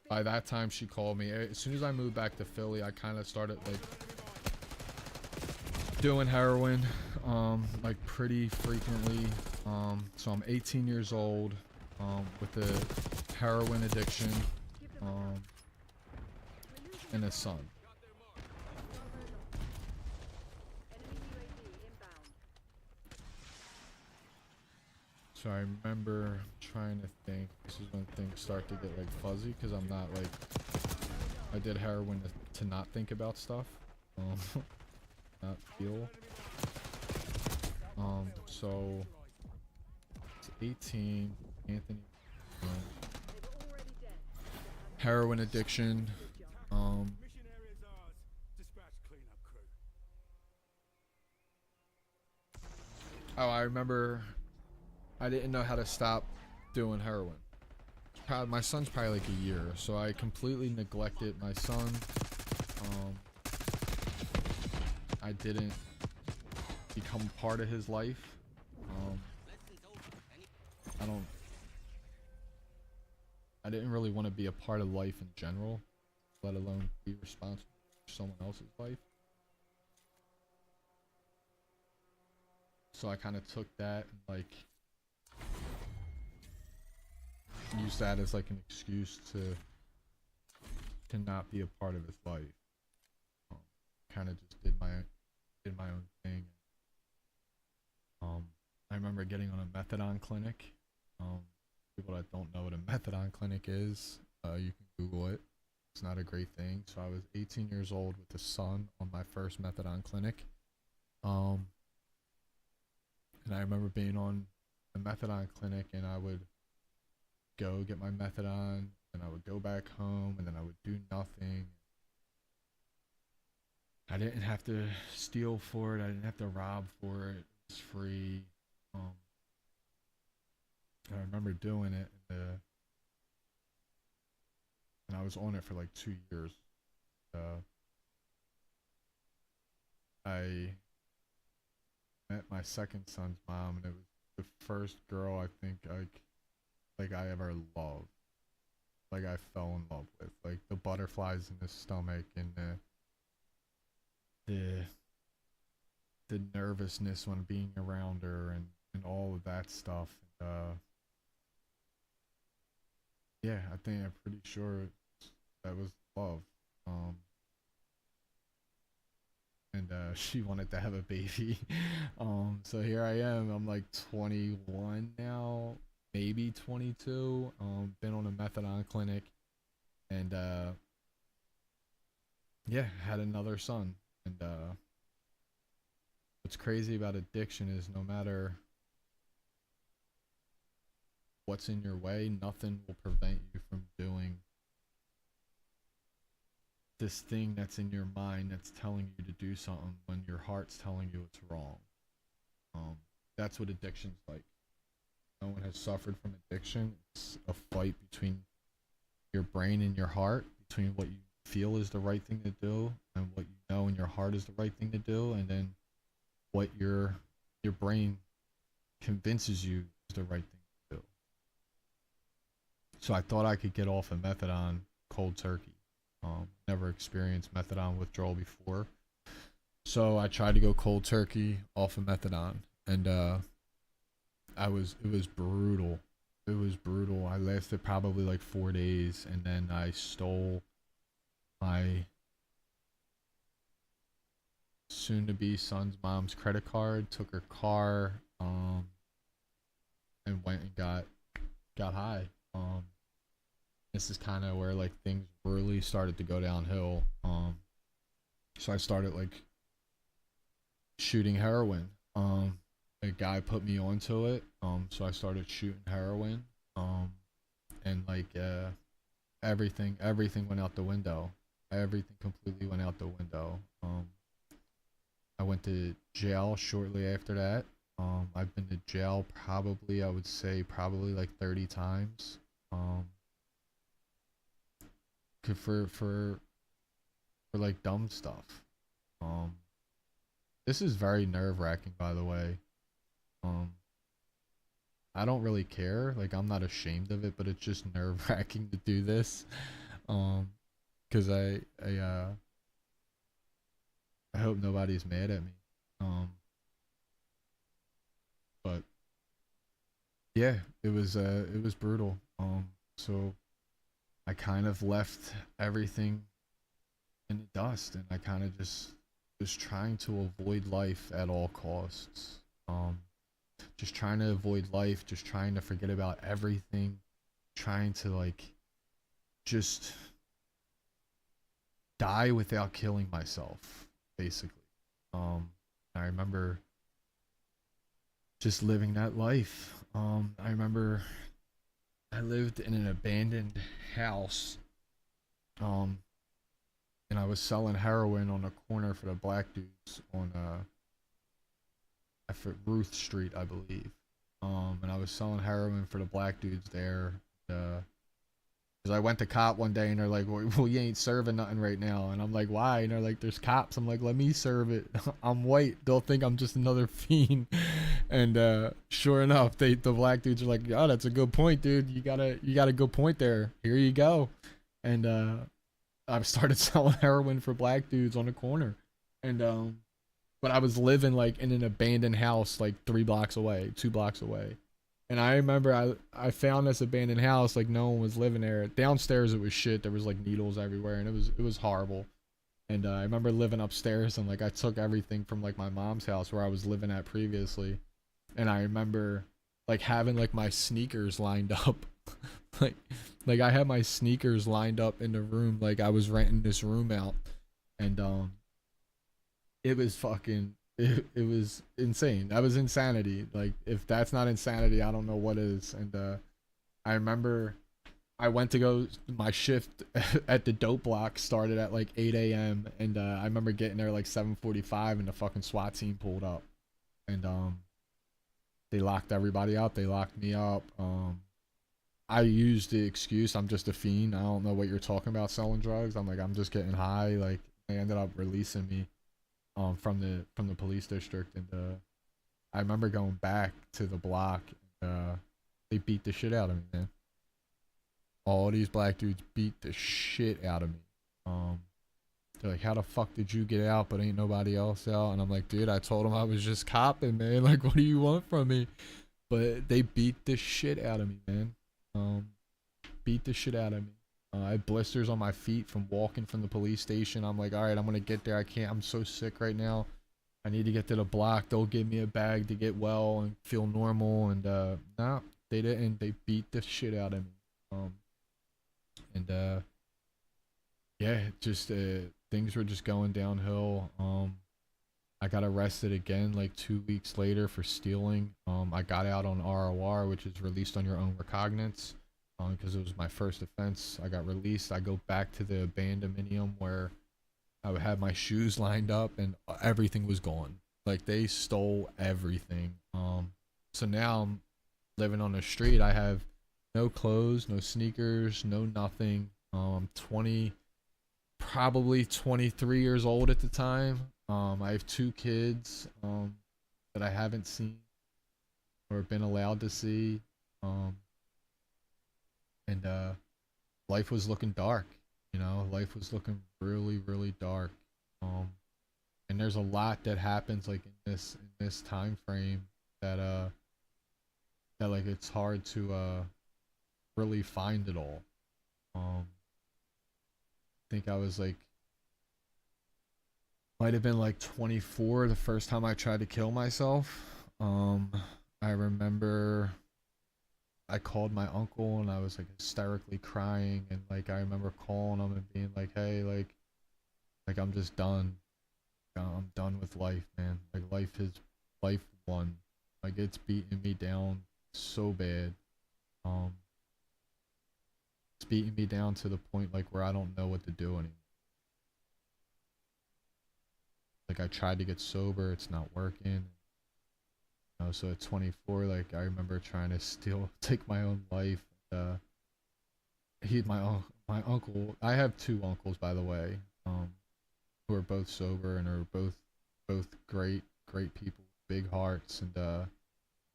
By that time she called me. As soon as I moved back to Philly, I kind of started like doing heroin like pretty frequently. So I'm 18 years old with a heroin addiction and a son. So I remember trying to think. This is when things start to get like fuzzy, because I'm not like, I did heroin to not think about stuff, not feel. So it's 18, Anthony, heroin addiction. Oh, I remember I didn't know how to stop doing heroin. My son's probably like a year, so I completely neglected my son. I didn't become part of his life. I didn't really want to be a part of life in general, let alone be responsible for someone else's life. So I kind of took that and like used that as like an excuse to not be a part of his life. Kind of just did my own thing. I remember getting on a methadone clinic. People that don't know what a methadone clinic is, you can Google it. It's not a great thing. So I was 18 years old with a son on my first methadone clinic. And I remember being on a methadone clinic, and I would go get my methadone, and I would go back home, and then I would do nothing. I didn't have to steal for it. I didn't have to rob for it. It was free. I remember doing it, and I was on it for like 2 years. I met my second son's mom, and it was the first girl I think like I ever loved. Like I fell in love with, like the butterflies in the stomach, and the nervousness when being around her, and all of that stuff. Yeah, I think I'm pretty sure that was love. And she wanted to have a baby. So here I am. I'm like 21 now, maybe 22. Been on a methadone clinic, and yeah, had another son. And what's crazy about addiction is no matter what's in your way, nothing will prevent you from doing this thing that's in your mind that's telling you to do something when your heart's telling you it's wrong. That's what addiction's like. No one has suffered from addiction. It's a fight between your brain and your heart, between what you feel is the right thing to do and what you know in your heart is the right thing to do, and then what your brain convinces you is the right thing to do. So I thought I could get off of methadone cold turkey. Never experienced methadone withdrawal before, so I tried to go cold turkey off of methadone, and it was brutal. It was brutal. I lasted probably like 4 days, and then I stole my soon to be son's mom's credit card, took her car, and went and got high. This is kind of where like things really started to go downhill. So I started like shooting heroin. A guy put me onto it. So I started shooting heroin. And like everything went out the window. Everything completely went out the window. I went to jail shortly after that. I've been to jail probably, I would say probably like 30 times. For like dumb stuff. Um, this is very nerve wracking, by the way. Um, I don't really care. Like I'm not ashamed of it, but it's just nerve wracking to do this. Um, cause I hope nobody's mad at me. Um, but yeah, it was brutal. So I kind of left everything in the dust, and I kind of just was trying to avoid life at all costs. Um, just trying to avoid life, just trying to forget about everything, trying to like just die without killing myself, basically. I remember just living that life. I remember I lived in an abandoned house. Um, and I was selling heroin on the corner for the black dudes on Ruth Street, I believe. And I was selling heroin for the black dudes there. Because I went to cop one day and they're like, well, you ain't serving nothing right now. And I'm like, why? And they're like, there's cops. I'm like, let me serve it. I'm white. They'll think I'm just another fiend. And sure enough, the black dudes are like, oh, that's a good point, dude. You got a good point there. Here you go. And I started selling heroin for black dudes on the corner. And but I was living like in an abandoned house like 3 blocks away, 2 blocks away. And I remember I found this abandoned house, like no one was living there. Downstairs it was shit. There was like needles everywhere and it was horrible. And I remember living upstairs and like I took everything from like my mom's house where I was living at previously. And I remember like having like my sneakers lined up. like like I had my sneakers lined up in the room, like I was renting this room out. And it was fucking it was insane. That was insanity. Like if that's not insanity, I don't know what is. And I remember I went to go, my shift at the dope block started at like 8 a.m. and I remember getting there like 7:45 and the fucking SWAT team pulled up. And they locked everybody out. They locked me up. I used the excuse I'm just a fiend. I don't know what you're talking about selling drugs. I'm like I'm just getting high. Like they ended up releasing me from the police district. And I remember going back to the block. And, they beat the shit out of me, man. All these black dudes beat the shit out of me. They're like, how the fuck did you get out but ain't nobody else out? And I'm like, dude, I told them I was just copping, man. Like, what do you want from me? But they beat the shit out of me, man. Beat the shit out of me. I had blisters on my feet from walking from the police station. I'm like, all right, I'm gonna get there. I can't. I'm so sick right now. I need to get to the block. They'll give me a bag to get well and feel normal. And nah, they didn't. They beat the shit out of me. And yeah, just things were just going downhill. I got arrested again like 2 weeks later for stealing. I got out on ROR, which is released on your own recognizance. Because it was my first offense. I got released. I go back to the abandonmenium where I would have my shoes lined up and everything was gone. Like they stole everything. So now I'm living on the street. I have no clothes, no sneakers, no nothing. I'm 20, probably 23 years old at the time. I have 2 kids that I haven't seen or been allowed to see. And life was looking dark. Life was looking really, really dark. And there's a lot that happens like in this time frame that like it's hard to really find it all. think I was like, might have been like 24 the first time I tried to kill myself. Um, I remember I called my uncle and I was like hysterically crying, and like I remember calling him and being like, "Hey, like I'm just done. I'm done with life, man. Like life won. Like it's beating me down so bad. Um, it's beating me down to the point like where I don't know what to do anymore. Like I tried to get sober, it's not working. You know, so at 24, like I remember trying to still take my own life. Uh, my uncle. I have two uncles, by the way, who are both sober and are both great people, big hearts, and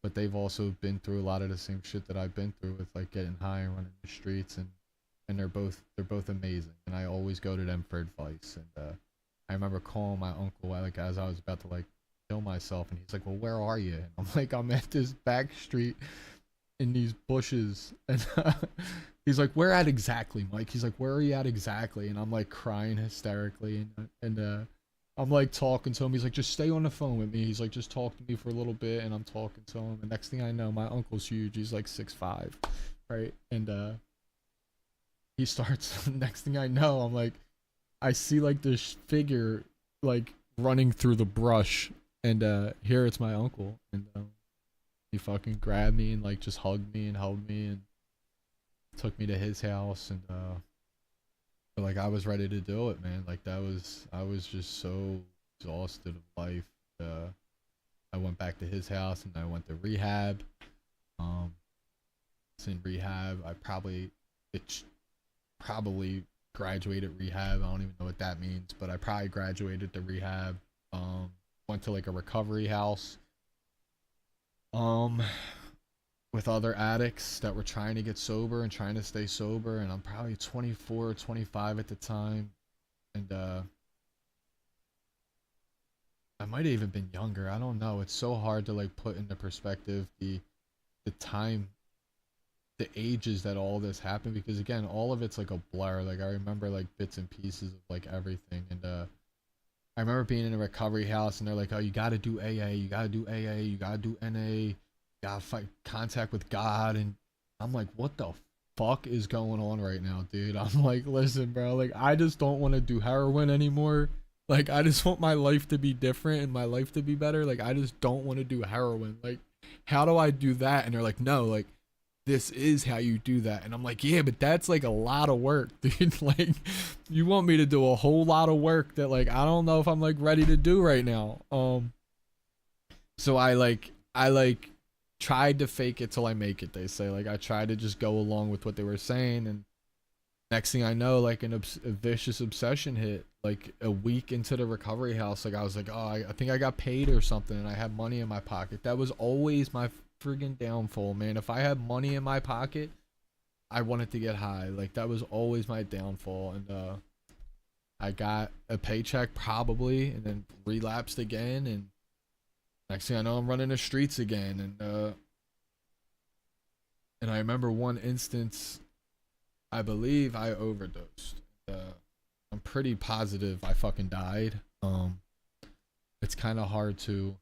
but they've also been through a lot of the same shit that I've been through with like getting high and running the streets, and they're both amazing, and I always go to them for advice. And I remember calling my uncle like as I was about to like kill myself, and he's like, "Well, where are you?" And I'm like, "I'm at this back street in these bushes," and he's like, "Where at exactly, Mike?" He's like, "Where are you at exactly?" And I'm like crying hysterically, and I'm like talking to him. He's like, "Just stay on the phone with me." He's like, "Just talk to me for a little bit," and I'm talking to him. And next thing I know, my uncle's huge. He's like 6'5", right? And he starts. Next thing I know, I'm like, I see like this figure like running through the brush, and here it's my uncle, and he fucking grabbed me and like just hugged me and held me and took me to his house, and like I was ready to do it, man. Like I was just so exhausted of life. I went back to his house and I went to rehab. Um, it's in rehab. It probably graduated rehab. I don't even know what that means, but I probably graduated the rehab. Went to like a recovery house. Um, with other addicts that were trying to get sober and trying to stay sober, and I'm probably 24 or 25 at the time, and I might have even been younger. I don't know. It's so hard to like put into perspective the time, the ages that all this happened, because again, all of it's like a blur. Like I remember like bits and pieces of like everything, and I remember being in a recovery house and they're like, "Oh, you got to do AA, you got to do AA, you got to do NA, you got to fight contact with God." And I'm like, "What the fuck is going on right now, dude?" I'm like, "Listen, bro, like I just don't want to do heroin anymore. Like I just want my life to be different and my life to be better. Like I just don't want to do heroin. Like how do I do that?" And they're like, "No, like this is how you do that." And I'm like, "Yeah, but that's like a lot of work, dude. Like you want me to do a whole lot of work that like I don't know if I'm like ready to do right now." So I tried to fake it till I make it, they say. Like I tried to just go along with what they were saying, and next thing I know, like a vicious obsession hit. Like a week into the recovery house, like I was like, "Oh, I think I got paid or something, and I had money in my pocket." That was always my friggin' downfall, man. If I had money in my pocket, I wanted to get high. Like that was always my downfall. And I got a paycheck probably, and then relapsed again. And next thing I know, I'm running the streets again. And I remember one instance, I believe I overdosed. I'm pretty positive I fucking died. It's kind of hard to.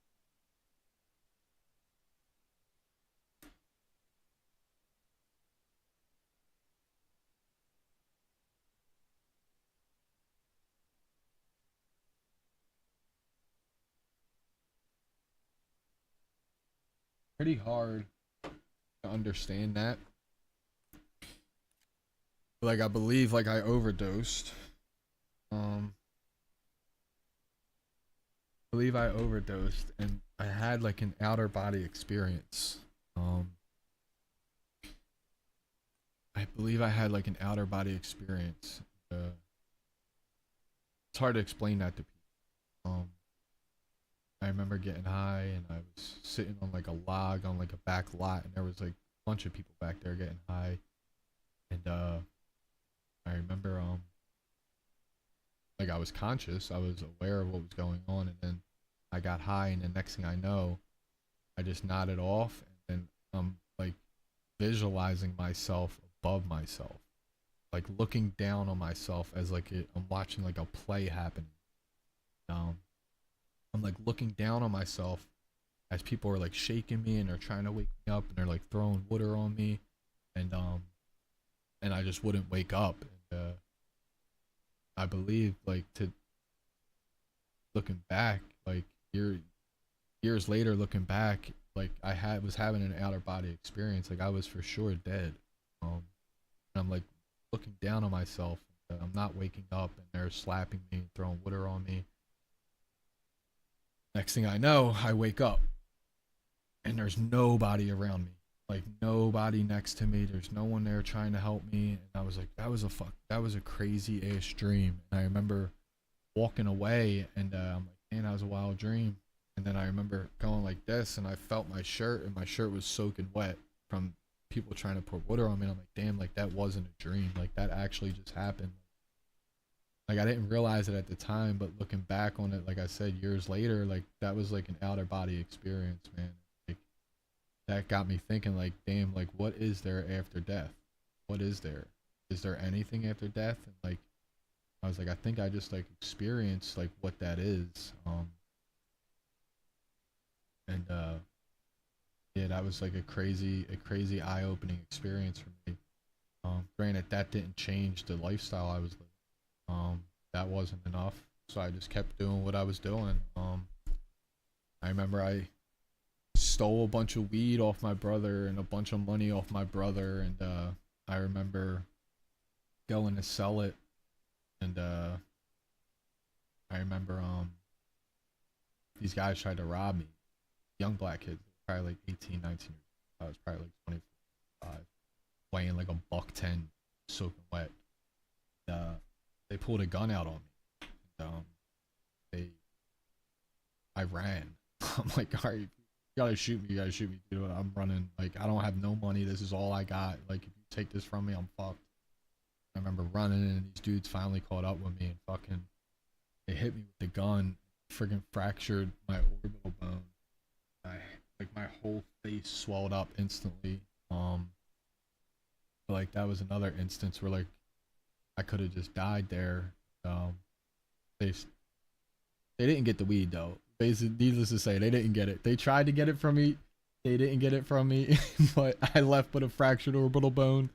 Pretty hard to understand that. Like I believe like I overdosed. Um, I believe I overdosed and I had like an outer body experience. Um, I believe I had like an outer body experience. It's hard to explain that to people. I remember getting high and I was sitting on like a log on like a back lot, and there was like a bunch of people back there getting high. And I remember like I was conscious, I was aware of what was going on, and then I got high, and the next thing I know, I just nodded off, and then I'm like visualizing myself above myself. like looking down on myself as like I'm watching like a play happen. Um, I'm like looking down on myself as people are like shaking me and they're trying to wake me up and they're like throwing water on me, and I just wouldn't wake up. And I believe like to looking back, like years later, looking back, like was having an outer body experience. Like I was for sure dead. And I'm like looking down on myself. I'm not waking up, and they're slapping me, throwing water on me. Next thing I know, I wake up, and there's nobody around me. Like nobody next to me. There's no one there trying to help me. And I was like, that was a crazy ass dream. And I remember walking away, and I'm like, man, that was a wild dream. And then I remember going like this, and I felt my shirt, and my shirt was soaking wet from people trying to pour water on me. And I'm like, damn, like that wasn't a dream. Like that actually just happened. Like I didn't realize it at the time, but looking back on it, like I said, years later, like that was like an outer body experience, man. Like that got me thinking, like, damn, like what is there after death? What is there? Is there anything after death? And like I was like, I think I just like experienced like what that is. And yeah, that was like a crazy eye-opening experience for me. Granted, that didn't change the lifestyle I was living. That wasn't enough, so I just kept doing what I was doing. I remember I stole a bunch of weed off my brother and a bunch of money off my brother, and I remember going to sell it, and I remember these guys tried to rob me. Young black kids, probably like 18, 19 years old. I was probably like 25, weighing like a buck 10, soaking wet. They pulled a gun out on me. And, I ran. I'm like, all right, you gotta shoot me. You gotta shoot me, dude. I'm running. Like, I don't have no money. This is all I got. Like, if you take this from me, I'm fucked. I remember running, and these dudes finally caught up with me and fucking, they hit me with the gun, friggin' fractured my orbital bone. Like my whole face swelled up instantly. But like that was another instance where like I could have just died there. They didn't get the weed though. Basically, needless to say, they didn't get it. They tried to get it from me. They didn't get it from me, but I left with a fractured orbital bone.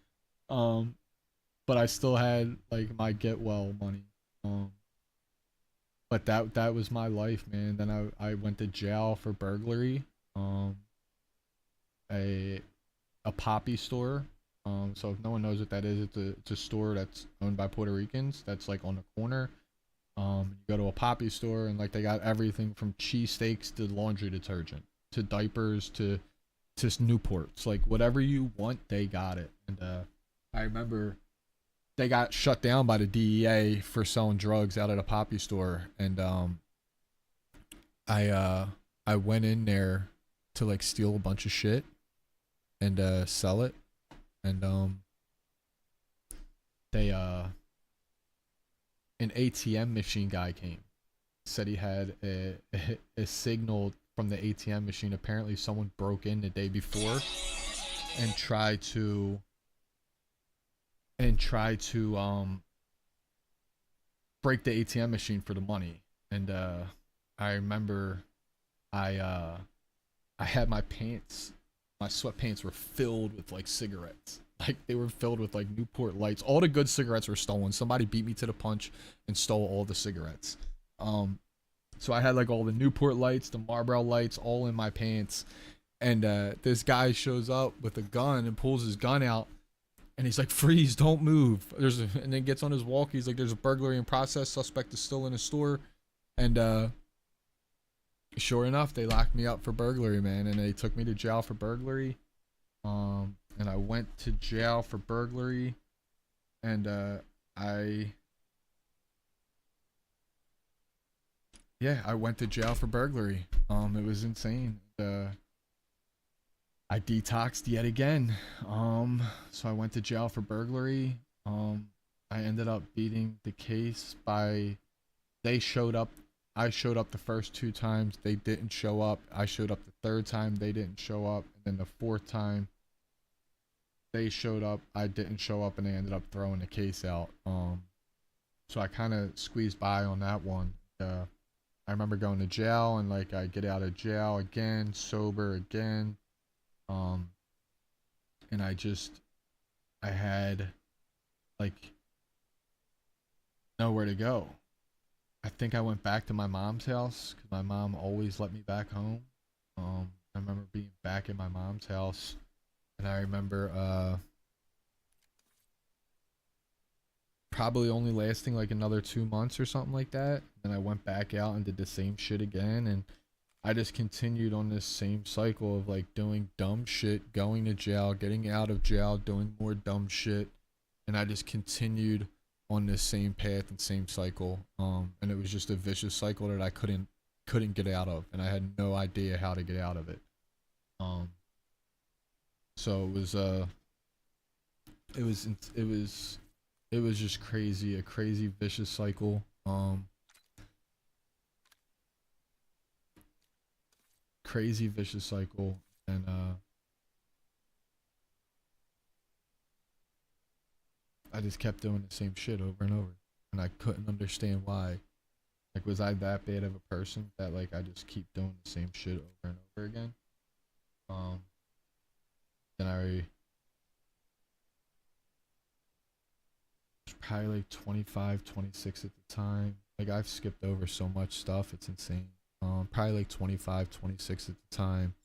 But I still had like my get well money. But that was my life, man. Then I went to jail for burglary. A poppy store. So if no one knows what that is, it's a store that's owned by Puerto Ricans. That's like on the corner. You go to a poppy store, and like they got everything from cheesesteaks to laundry detergent to diapers to Newports. Like whatever you want, they got it. And I remember they got shut down by the DEA for selling drugs out at a poppy store, and I went in there to like steal a bunch of shit and sell it, and they an ATM machine guy came, said he had a signal from the ATM machine. Apparently someone broke in the day before and tried to break the ATM machine for the money. And I remember I had my sweatpants were filled with like cigarettes. Like they were filled with like Newport Lights. All the good cigarettes were stolen. Somebody beat me to the punch and stole all the cigarettes. So I had like all the Newport Lights, the Marlboro Lights, all in my pants. And this guy shows up with a gun and pulls his gun out, and he's like, "Freeze! Don't move." And then gets on his walkie. He's like, "There's a burglary in process. Suspect is still in the store." And sure enough, they locked me up for burglary, man, and they took me to jail for burglary. And I went to jail for burglary, and I went to jail for burglary. It was insane. I detoxed yet again. So I went to jail for burglary. I ended up beating the case by, they showed up. I showed up the first 2 times. They didn't show up. I showed up the 3rd time. They didn't show up. And then the 4th time, they showed up, I didn't show up, and they ended up throwing the case out. So I kind of squeezed by on that one. I remember going to jail, and like I get out of jail again, sober again. And I had like nowhere to go. I think I went back to my mom's house because my mom always let me back home. I remember being back at my mom's house, and I remember probably only lasting like another 2 months or something like that. Then I went back out and did the same shit again, and I just continued on this same cycle of like doing dumb shit, going to jail, getting out of jail, doing more dumb shit, and I just continued on this same path and same cycle. And it was just a vicious cycle that I couldn't get out of, and I had no idea how to get out of it. So it was just crazy, a crazy vicious cycle. Crazy vicious cycle, and I just kept doing the same shit over and over, and I couldn't understand why. Like, was I that bad of a person that like I just keep doing the same shit over and over again? Then I was probably like 25, 26 at the time. Like, I've skipped over so much stuff, it's insane. Probably like 25, 26 at the time.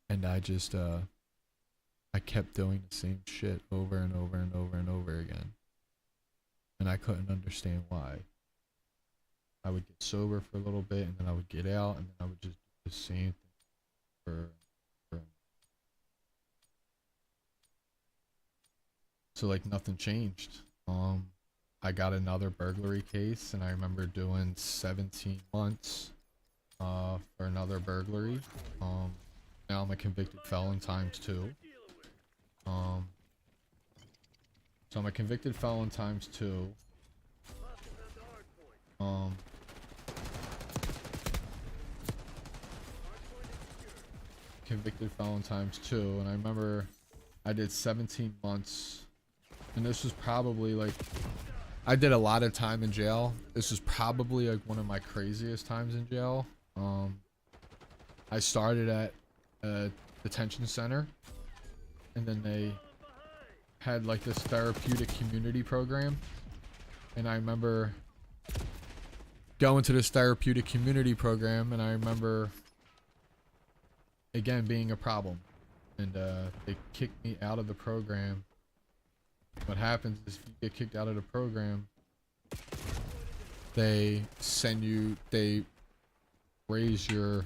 And I kept doing the same shit over and over and over and over again. And I couldn't understand why. I would get sober for a little bit, and then I would get out, and then I would just do the same thing for so like nothing changed. I got another burglary case, and I remember doing 17 months for another burglary. Now I'm a convicted felon ×2. So I'm a convicted felon ×2. Convicted felon ×2, and I remember I did 17 months, and this was probably like, I did a lot of time in jail. This was probably like one of my craziest times in jail. I started at a detention center, and then they had like this therapeutic community program, and I remember going to this therapeutic community program, and I remember again being a problem, and they kicked me out of the program. What happens is if you get kicked out of the program, they raise your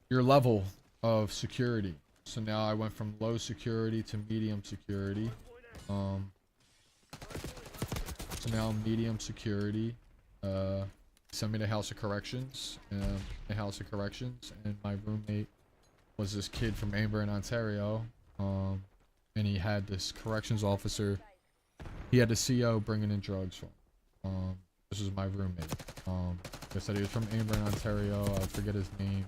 level of security. So now I went from low security to medium security. So now I'm medium security. Sent me to House of Corrections. The House of Corrections, and my roommate was this kid from Amber, Ontario. And he had this corrections officer. He had the CO bringing in drugs for him. This was my roommate. Like I said, he was from Amber, Ontario. I forget his name.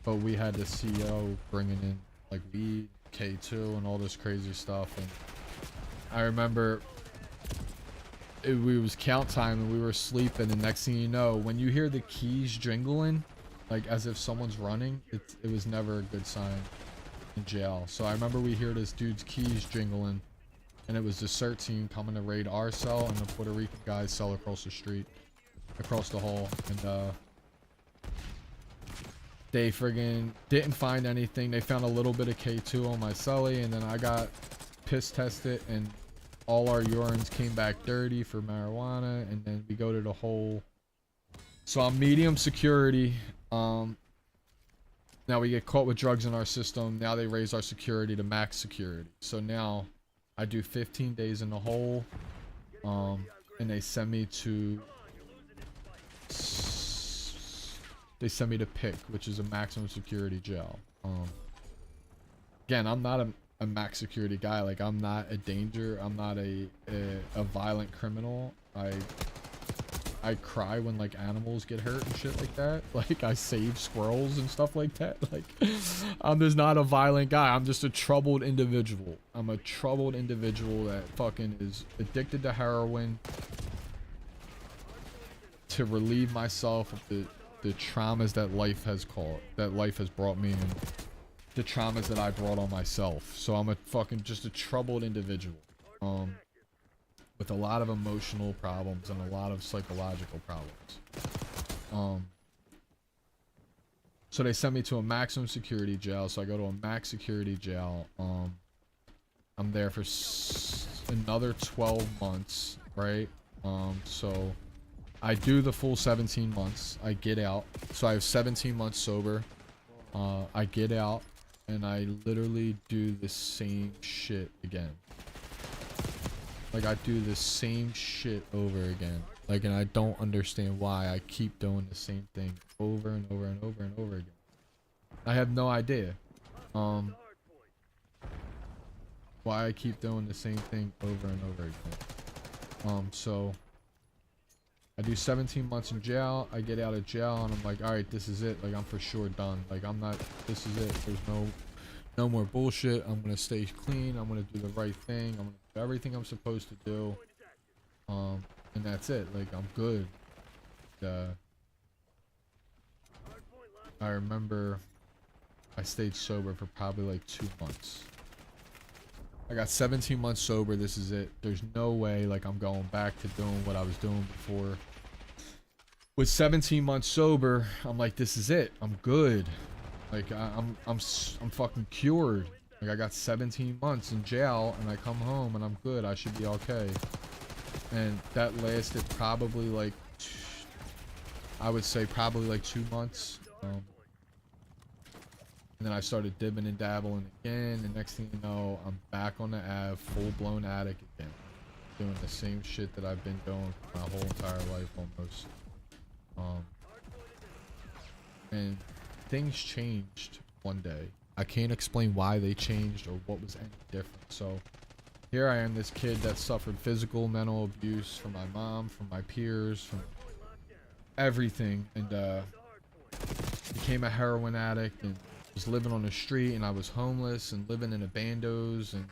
But we had the CO bringing in like weed, K2, and all this crazy stuff. And I remember it was count time, and we were sleeping. And next thing you know, when you hear the keys jingling, like as if someone's running, it was never a good sign in jail. So I remember we hear this dude's keys jingling, and it was the CERT team coming to raid our cell and the Puerto Rican guy's cell across the street, across the hall. And they friggin' didn't find anything. They found a little bit of K2 on my celly, and then I got piss tested, and all our urines came back dirty for marijuana. And then we go to the whole, so I'm medium security. Now we get caught with drugs in our system. Now they raise our security to max security. So now I do 15 days in the hole, and they send me to PIC, which is a maximum security jail. Again, I'm not a max security guy. Like, I'm not a danger. I'm not a violent criminal. I cry when like animals get hurt and shit like that. Like I save squirrels and stuff like that. Like I'm just not a violent guy. I'm just a troubled individual. I'm a troubled individual that fucking is addicted to heroin to relieve myself of the traumas that life has brought me, and the traumas that I brought on myself. So I'm a fucking just a troubled individual. With a lot of emotional problems and a lot of psychological problems. So they sent me to a maximum security jail. So I go to a max security jail. I'm there for another 12 months, right? So I do the full 17 months. I get out. So I have 17 months sober. I get out and I literally do the same shit again. Like I do the same shit over again. Like, and I don't understand why I keep doing the same thing over and over and over and over again. I have no idea. Why I keep doing the same thing over and over again. So I do 17 months in jail. I get out of jail and I'm like, all right, this is it. Like I'm for sure done. Like I'm not, this is it. There's no more bullshit. I'm gonna stay clean. I'm gonna do the right thing. I'm gonna do everything I'm supposed to do. And that's it. Like I'm good. I remember I stayed sober for probably like 2 months. I got 17 months sober. This is it. There's no way like I'm going back to doing what I was doing before. With 17 months sober, I'm like, this is it. I'm good. Like I'm fucking cured. Like I got 17 months in jail and I come home and I'm good. I should be okay. And that lasted probably like, I would say probably like 2 months. And then I started dibbing and dabbling again. And next thing you know, I'm back on the Ave, full-blown addict again. Doing the same shit that I've been doing for my whole entire life almost. And things changed one day. I can't explain why they changed or what was any different. So here I am, this kid that suffered physical, mental abuse from my mom, from my peers, from everything. And became a heroin addict and was living on the street, and I was homeless and living in abandos and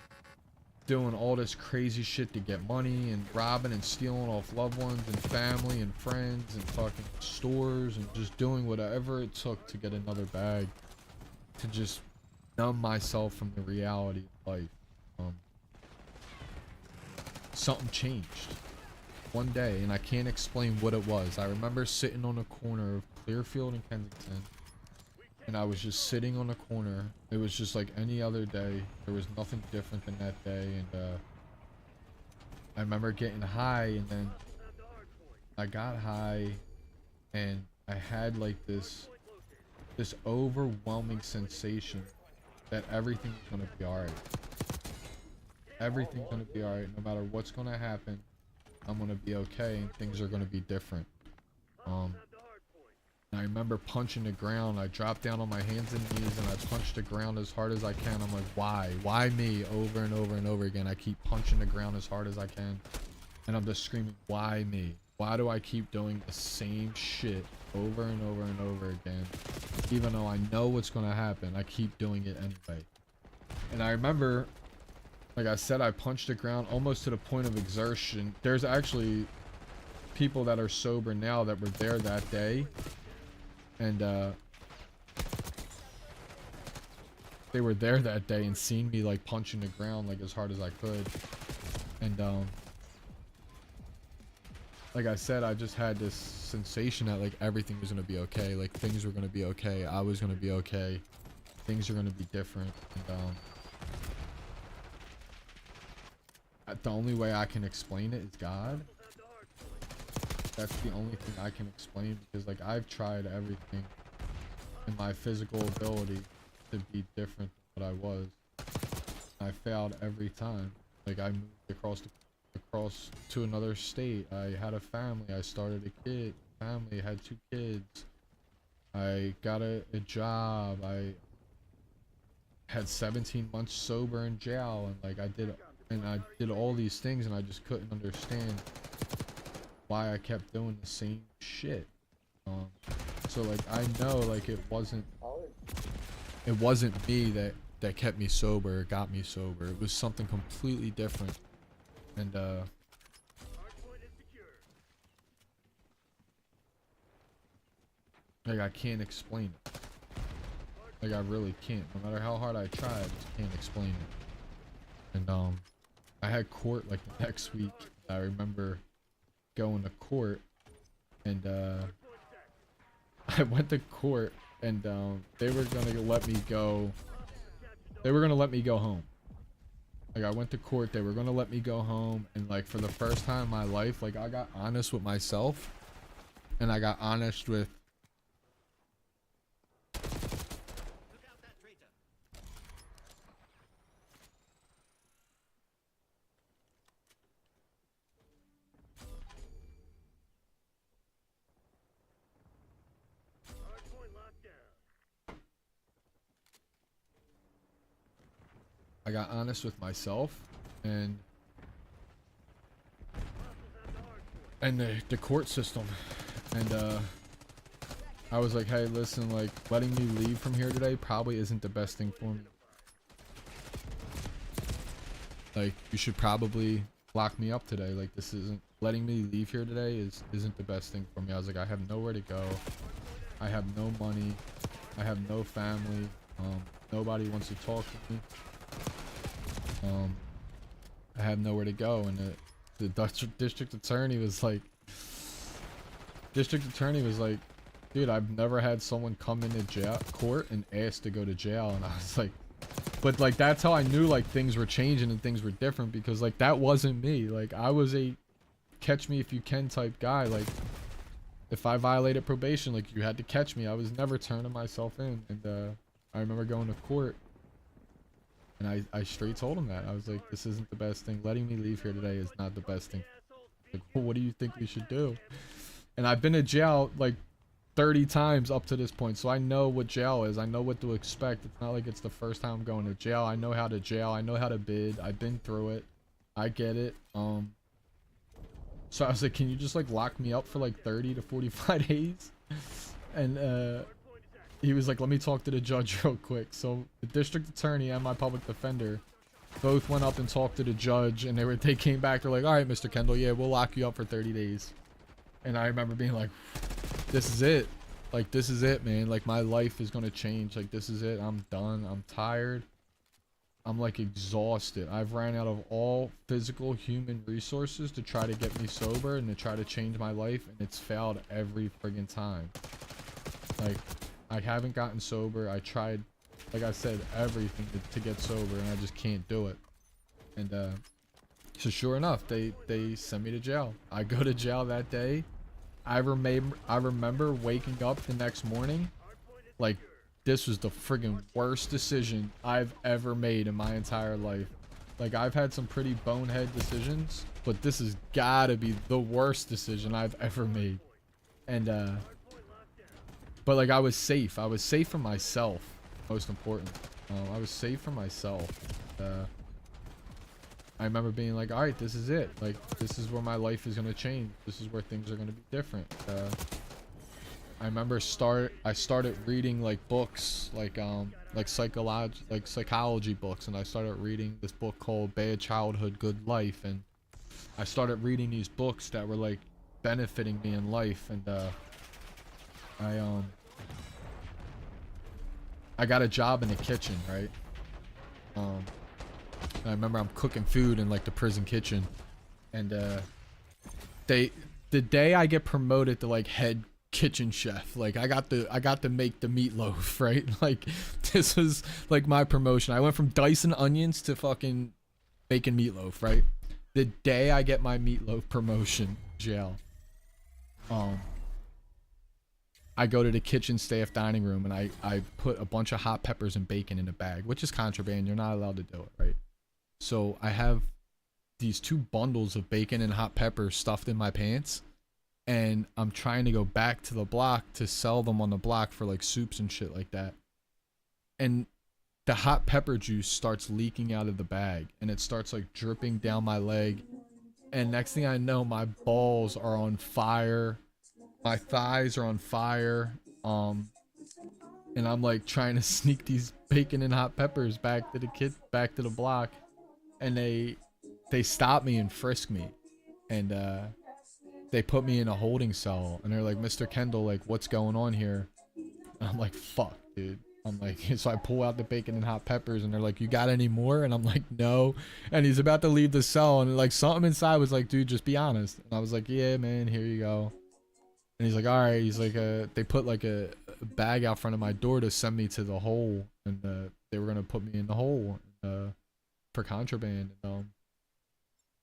doing all this crazy shit to get money and robbing and stealing off loved ones and family and friends and fucking stores and just doing whatever it took to get another bag to just numb myself from the reality of life. Something changed one day and I can't explain what it was. I remember sitting on the corner of Clearfield and Kensington, and I was just sitting on the corner. It was just like any other day. There was nothing different than that day. And I remember getting high, and then I got high and I had like this overwhelming sensation that everything's gonna be alright. Everything's gonna be alright. No matter what's gonna happen, I'm gonna be okay and things are gonna be different. I remember punching the ground. I dropped down on my hands and knees and I punched the ground as hard as I can. I'm like, why? Why me? Over and over and over again. I keep punching the ground as hard as I can. And I'm just screaming, why me? Why do I keep doing the same shit over and over and over again? Even though I know what's going to happen, I keep doing it anyway. And I remember, like I said, I punched the ground almost to the point of exertion. There's actually people that are sober now that were there that day. And they were there that day and seen me like punching the ground like as hard as I could. And like I said, I just had this sensation that like everything was gonna be okay. Like things were gonna be okay. I was gonna be okay. Things are gonna be different. And the only way I can explain it is God. That's the only thing I can explain, because like I've tried everything in my physical ability to be different than what I was. I failed every time. Like I moved across to another state. I had a family. I started a family. Had 2 kids. I got a job. I had 17 months sober in jail, and like I did all these things, and I just couldn't understand why I kept doing the same shit. So like I know like it wasn't me that kept me sober or got me sober. It was something completely different. And like I can't explain it. Like I really can't. No matter how hard I try, I just can't explain it. And I had court like the next week. I remember going to court and I went to court and they were gonna let me go. They were gonna let me go home. Like I went to court, they were gonna let me go home, and like for the first time in my life, like I got honest with myself, and I got honest with myself and the court system, and I was like, hey, listen, like letting me leave from here today probably isn't the best thing for me. Like you should probably lock me up today. Like this isn't letting me leave here today isn't the best thing for me. I was like, I have nowhere to go. I have no money. I have no family. Nobody wants to talk to me. I have nowhere to go, and the district attorney was like, dude, I've never had someone come into court and ask to go to jail. And I was like, but like that's how I knew like things were changing and things were different, because like that wasn't me. Like I was a catch me if you can type guy. Like if I violated probation, like you had to catch me. I was never turning myself in. And I remember going to court and I straight told him that. I was like, this isn't the best thing. Letting me leave here today is not the best thing. Like, well, what do you think we should do? And I've been to jail like 30 times up to this point, so I know what jail is. I know what to expect. It's not like it's the first time I'm going to jail. I know how to jail. I know how to bid. I've been through it. I get it. So I was like, can you just like lock me up for like 30 to 45 days? And he was like, let me talk to the judge real quick. So the district attorney and my public defender both went up and talked to the judge, and they came back. They're like, all right, Mr. Kendall, yeah, we'll lock you up for 30 days. And I remember being like, this is it. Like, this is it, man. Like, my life is gonna change. Like, this is it. I'm done. I'm tired. I'm like exhausted. I've ran out of all physical human resources to try to get me sober and to try to change my life, and it's failed every friggin' time. Like, I haven't gotten sober. I tried, like I said, everything to get sober, and I just can't do it. And so sure enough, they sent me to jail. I go to jail that day. I remember waking up the next morning like this was the friggin' worst decision I've ever made in my entire life. Like, I've had some pretty bonehead decisions, but this has gotta be the worst decision I've ever made. And but like, I was safe. I was safe for myself, most important. I was safe for myself. I remember being like, all right, this is it. Like, this is where my life is going to change. This is where things are going to be different. I remember I started reading like books, like psychology books. And I started reading this book called Bad Childhood, Good Life. And I started reading these books that were like benefiting me in life. And I got a job in the kitchen, right? I remember I'm cooking food in like the prison kitchen, and the day I get promoted to like head kitchen chef, like I got to make the meatloaf, right? Like, this was like my promotion. I went from dicing onions to fucking making meatloaf, right? The day I get my meatloaf promotion, jail. I go to the kitchen staff dining room, and I put a bunch of hot peppers and bacon in a bag, which is contraband. You're not allowed to do it, right? So I have these 2 bundles of bacon and hot peppers stuffed in my pants, and I'm trying to go back to the block to sell them on the block for like soups and shit like that. And the hot pepper juice starts leaking out of the bag, and it starts like dripping down my leg, And next thing I know, my balls are on fire. My thighs are on fire. Um, and I'm like trying to sneak these bacon and hot peppers back to the back to the block. And they stop me and frisk me. And they put me in a holding cell. And they're like, Mr. Kendall, like, what's going on here? And I'm like, fuck, dude. I'm like, so I pull out the bacon and hot peppers, and they're like, you got any more? And I'm like, no. And he's about to leave the cell, and like something inside was like, dude, just be honest. And I was like, yeah, man, here you go. And he's like, all right. He's like, they put like a bag out front of my door to send me to the hole, and they were gonna put me in the hole for contraband. And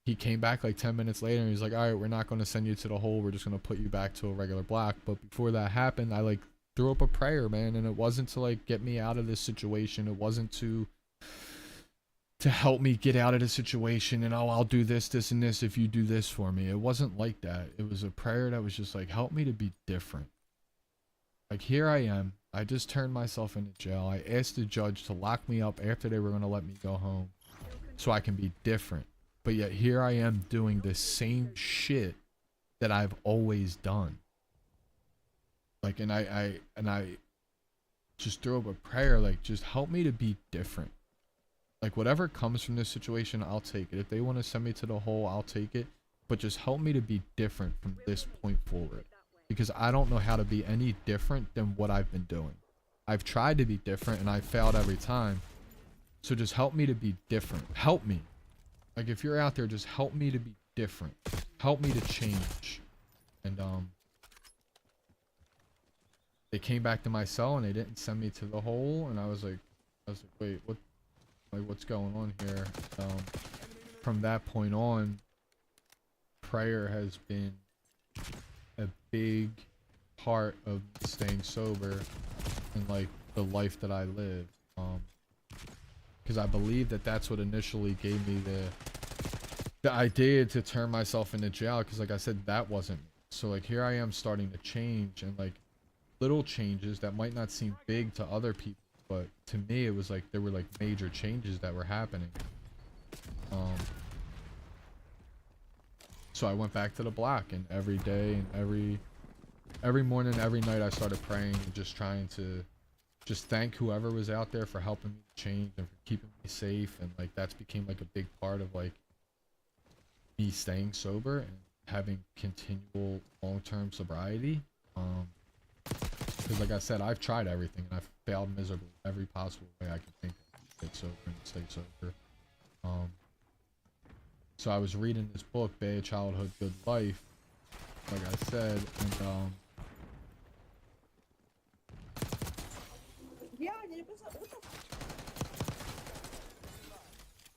he came back like 10 minutes later, and he's like, all right, we're not gonna send you to the hole. We're just gonna put you back to a regular block. But before that happened, I like threw up a prayer, man, and it wasn't to like get me out of this situation. It wasn't to help me get out of the situation and, oh, I'll do this, this, and this if you do this for me. It wasn't like that. It was a prayer that was just like, help me to be different. Like, here I am. I just turned myself into jail. I asked the judge to lock me up after they were going to let me go home so I can be different. But yet here I am doing the same shit that I've always done. Like, and I just threw up a prayer, like, just help me to be different. Like, whatever comes from this situation, I'll take it. If they want to send me to the hole, I'll take it. But just help me to be different from this point forward. Because I don't know how to be any different than what I've been doing. I've tried to be different and I failed every time. So just help me to be different. Help me. Like, if you're out there, just help me to be different. Help me to change. And they came back to my cell and they didn't send me to the hole. And I was like, wait, what? Like, what's going on here? From that point on, prayer has been a big part of staying sober and like the life that I live. Because I believe that that's what initially gave me the idea to turn myself into jail. Because like I said, that wasn't me. So like here I am starting to change, and like little changes that might not seem big to other people, but to me it was like there were like major changes that were happening. So I went back to the block, and every day and every morning, every night I started praying and just trying to just thank whoever was out there for helping me change and for keeping me safe. And like that's became like a big part of like me staying sober and having continual long-term sobriety. Because like I said, I've tried everything and I've failed miserably every possible way I could think of to get sober and stay sober. So I was reading this book, Bad Childhood, Good Life, like I said,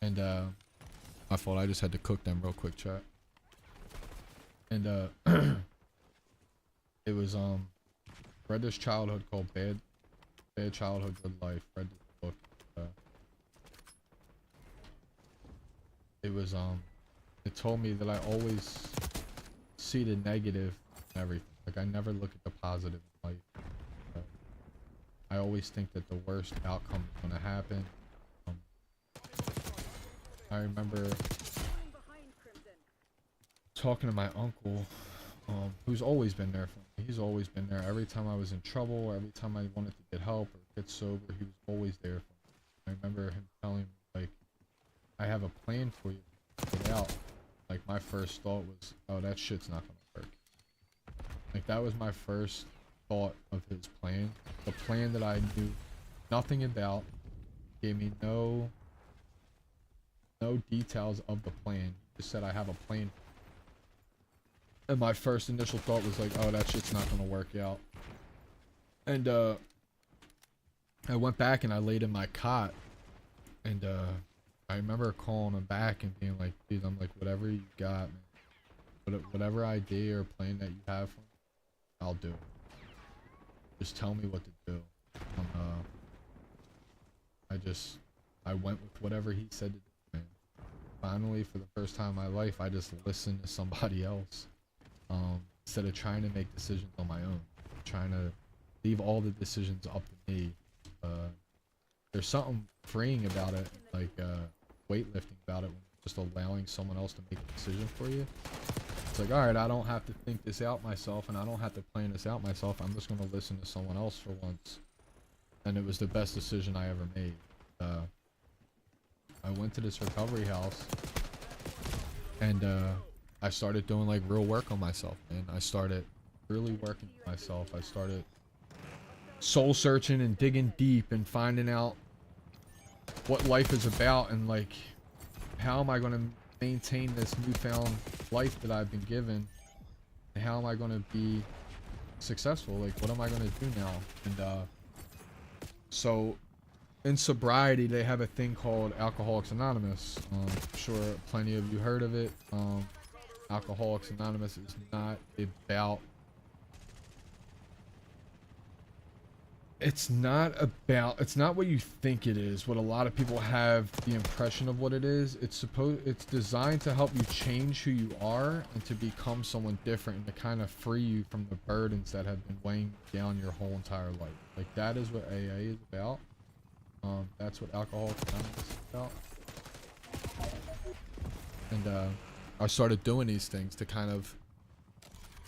and my fault, I just had to cook them real quick, chat. And it was read this childhood called Bad Childhood, Good Life. Read this book. It was it told me that I always see the negative in everything. Like I never look at the positive in life. I always think that the worst outcome is going to happen. I remember talking to my uncle, who's always been there for me. He's always been there. Every time I was in trouble, or every time I wanted to get help or get sober, he was always there for me. I remember him telling me, like, I have a plan for you. Get out. Like, my first thought was, oh, that shit's not gonna work. Like, that was my first thought of his plan. The plan that I knew nothing about. Gave me no details of the plan. He just said, I have a plan. And my first initial thought was like, oh, that shit's not gonna work out. And I went back and I laid in my cot, and I remember calling him back and being like, dude, I'm like, whatever you got, man. Whatever idea or plan that you have for me, I'll do it. Just tell me what to do. I went with whatever he said to do, man. Finally, for the first time in my life, I just listened to somebody else. Instead of trying to make decisions on my own. Trying to leave all the decisions up to me. There's something freeing about it, like weightlifting about it, when just allowing someone else to make a decision for you. It's like, all right, I don't have to think this out myself, and I don't have to plan this out myself. I'm just going to listen to someone else for once. And it was the best decision I ever made. I went to this recovery house, and I started doing like real work on myself, man. I started really working on myself. I started soul searching and digging deep and finding out what life is about, and like, how am I going to maintain this newfound life that I've been given, and how am I going to be successful? Like, what am I going to do now? And so in sobriety, they have a thing called Alcoholics Anonymous. I'm sure plenty of you heard of it. Alcoholics Anonymous is not about, it's not what you think it is, what a lot of people have the impression of what it is. It's designed to help you change who you are and to become someone different, and to kind of free you from the burdens that have been weighing down your whole entire life. Like, that is what AA is about. That's what Alcoholics Anonymous is about. And I started doing these things to kind of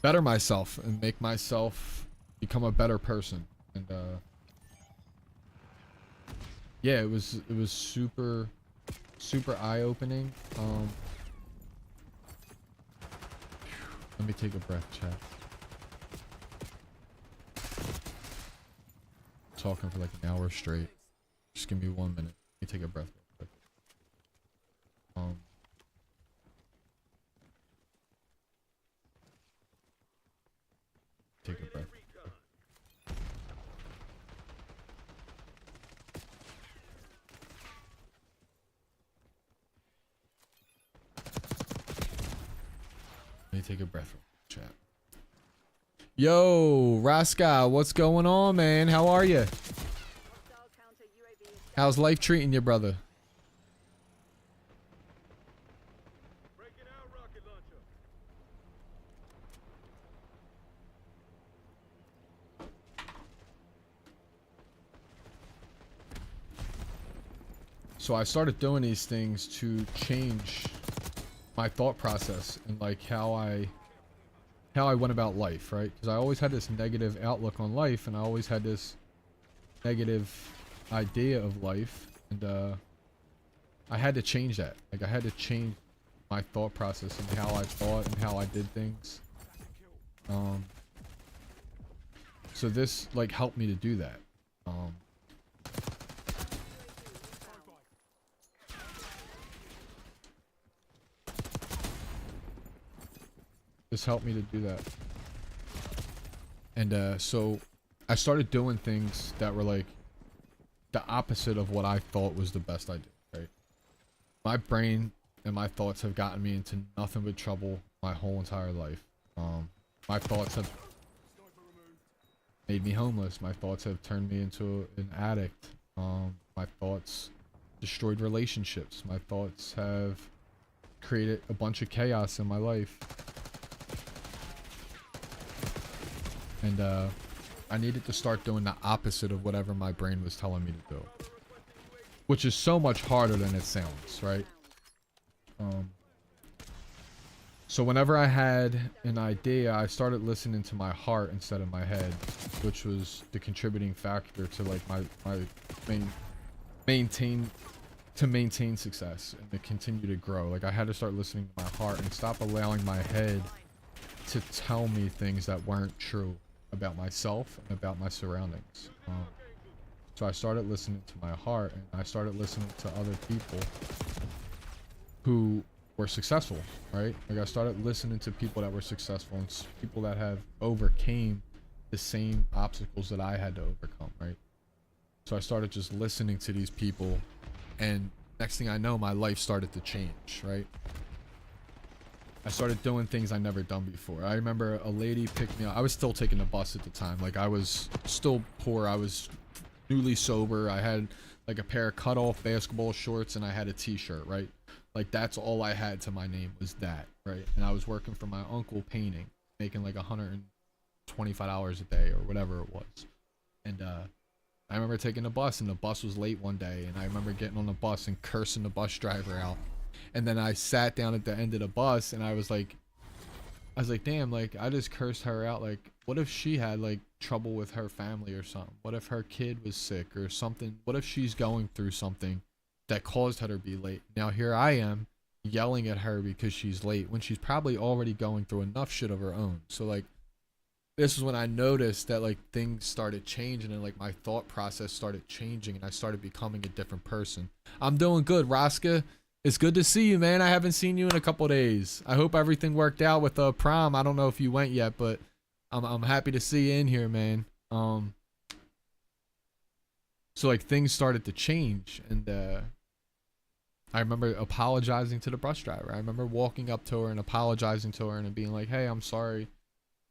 better myself and make myself become a better person. And yeah, it was super eye-opening. Let me take a breath, chat. Talking for like an hour straight. Just give me 1 minute. Let me take a breath real quick. Take a breath. Let me take a breath, chat. Yo, Raska, what's going on, man? How are you? How's life treating you, brother? So I started doing these things to change my thought process and like how I went about life, right? Because I always had this negative outlook on life, and I always had this negative idea of life, and I had to change that. Like, I had to change my thought process and how I thought and how I did things. So this like helped me to do that. This helped me to do that. And so I started doing things that were like the opposite of what I thought was the best idea, right? My brain and my thoughts have gotten me into nothing but trouble my whole entire life. My thoughts have made me homeless. My thoughts have turned me into an addict. My thoughts destroyed relationships. My thoughts have created a bunch of chaos in my life. And I needed to start doing the opposite of whatever my brain was telling me to do, which is so much harder than it sounds, right? So whenever I had an idea, I started listening to my heart instead of my head, which was the contributing factor to like my maintain success and to continue to grow. Like, I had to start listening to my heart and stop allowing my head to tell me things that weren't true about myself and about my surroundings. So I started listening to my heart, and I started listening to other people who were successful, right? Like, I started listening to people that were successful and people that have overcame the same obstacles that I had to overcome, right? So I started just listening to these people, and next thing I know, my life started to change, right? I started doing things I never done before. I remember a lady picked me up. I was still taking the bus at the time. Like, I was still poor. I was newly sober. I had like a pair of cut off basketball shorts, and I had a t-shirt, right? Like, that's all I had to my name was that, right? And I was working for my uncle painting, making like $125 a day or whatever it was. And I remember taking the bus, and the bus was late one day, and I remember getting on the bus and cursing the bus driver out. And then I sat down at the end of the bus and I was like, damn, like I just cursed her out. Like, what if she had like trouble with her family or something? What if her kid was sick or something? What if she's going through something that caused her to be late? Now here I am yelling at her because she's late when she's probably already going through enough shit of her own. So like, this is when I noticed that like things started changing and like my thought process started changing and I started becoming a different person. I'm doing good, Raska. It's good to see you, man. I haven't seen you in a couple days. I hope everything worked out with prom. I don't know if you went yet, but I'm happy to see you in here, man. So like things started to change, and I remember apologizing to the bus driver. I remember walking up to her and apologizing to her and being like, "Hey, I'm sorry.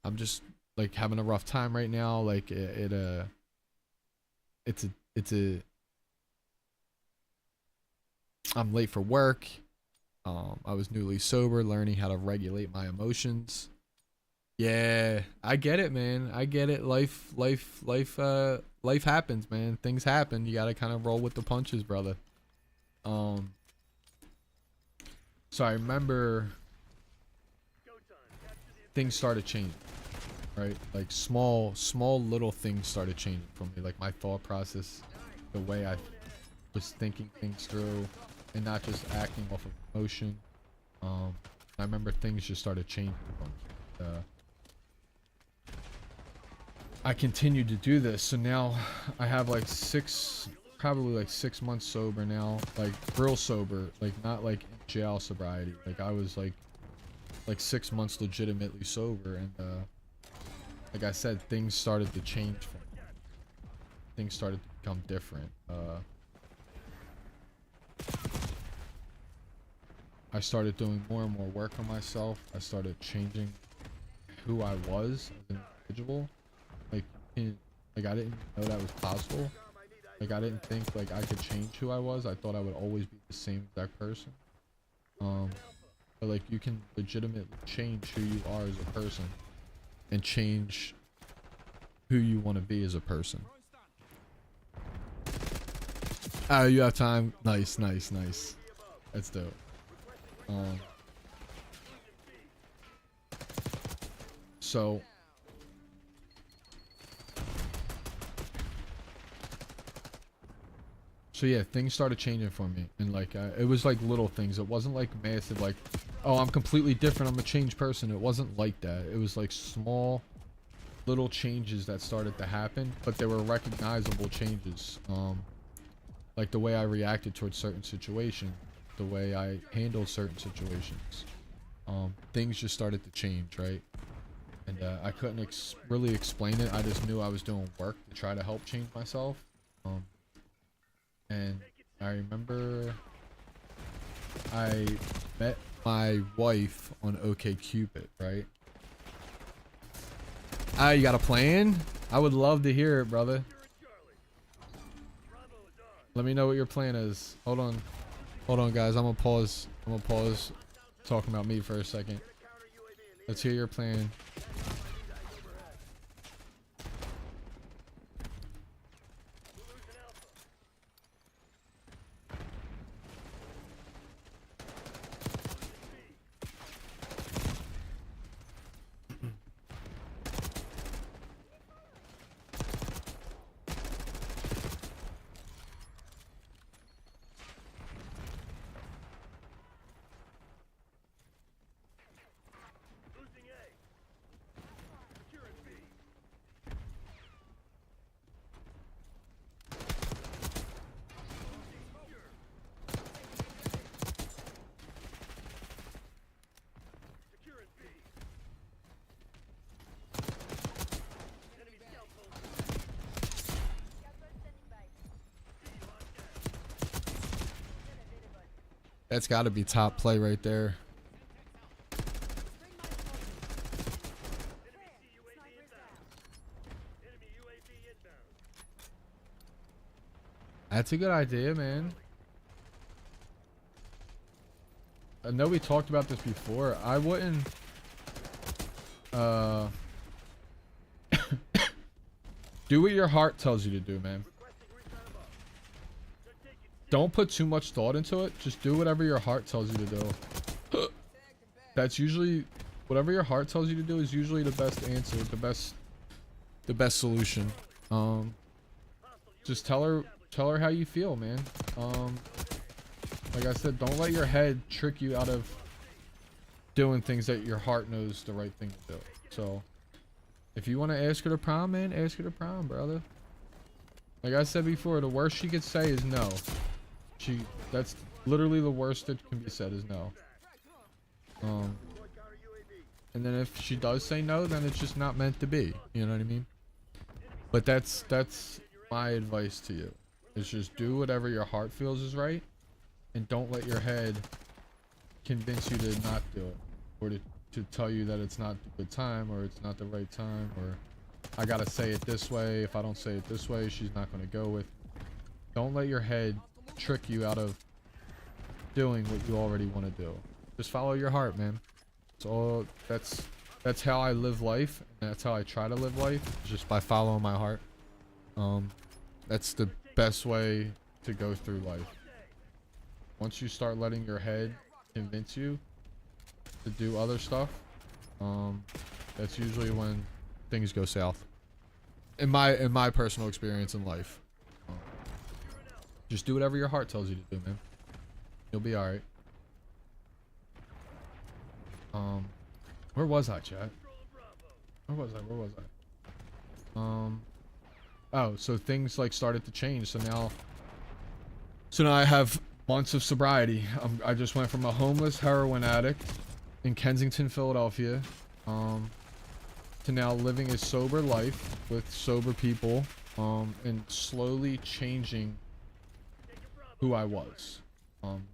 I'm just like having a rough time right now. Like I'm late for work. I was newly sober, learning how to regulate my emotions." Yeah, I get it, man. I get it. Life happens, man. Things happen. You gotta kind of roll with the punches, brother. So I remember things started changing, right? Like small little things started changing for me. Like my thought process, the way I was thinking things through, and not just acting off of emotion. I remember things just started changing. I continued to do this, so now I have like probably like 6 months sober now, like real sober, like not like in jail sobriety. Like I was like 6 months legitimately sober, and like I said, things started to change for me. Things started to become different. I started doing more and more work on myself. I started changing who I was as an individual. Like I didn't know that was possible. Like I didn't think like I could change who I was. I thought I would always be the same exact person. But like you can legitimately change who you are as a person and change who you want to be as a person. Oh, you have time? Nice. That's dope. So yeah, things started changing for me, and like it was like little things. It wasn't like massive, like, oh, I'm completely different, I'm a changed person. It wasn't like that. It was like small little changes that started to happen, but they were recognizable changes. Like the way I reacted towards certain situations, the way I handled certain situations. Things just started to change, right? And I couldn't really explain it. I just knew I was doing work to try to help change myself. And I remember I met my wife on OkCupid, right? Ah, you got a plan? I would love to hear it, brother. Let me know what your plan is. Hold on, guys. I'm gonna pause talking about me for a second. Let's hear your plan. That's got to be top play right there. That's a good idea, man. I know we talked about this before. I wouldn't do what your heart tells you to do, man. don't put too much thought into it. Just do whatever your heart tells you to do. That's usually, whatever your heart tells you to do is usually the best answer, the best solution. Just tell her how you feel, man. Like I said, don't let your head trick you out of doing things that your heart knows the right thing to do. So if you want to ask her to prom, man, ask her to prom, brother. Like I said before, the worst she could say is no. That's literally the worst that can be said is no. And then if she does say no, then it's just not meant to be. You know what I mean? But that's my advice to you. Is just do whatever your heart feels is right, and don't let your head convince you to not do it, or to tell you that it's not the time, or it's not the right time, or I gotta say it this way. If I don't say it this way, she's not gonna go with. Don't let your head trick you out of doing what you already want to do. Just follow your heart, man. So that's how I live life, and that's how I try to live life, just by following my heart. That's the best way to go through life. Once you start letting your head convince you to do other stuff, that's usually when things go south. In my personal experience in life. Just do whatever your heart tells you to do, man. You'll be alright. Where was I, chat? Where was I? Oh, so things like started to change. So now I have months of sobriety. I just went from a homeless heroin addict in Kensington, Philadelphia, to now living a sober life with sober people, and slowly changing who I was.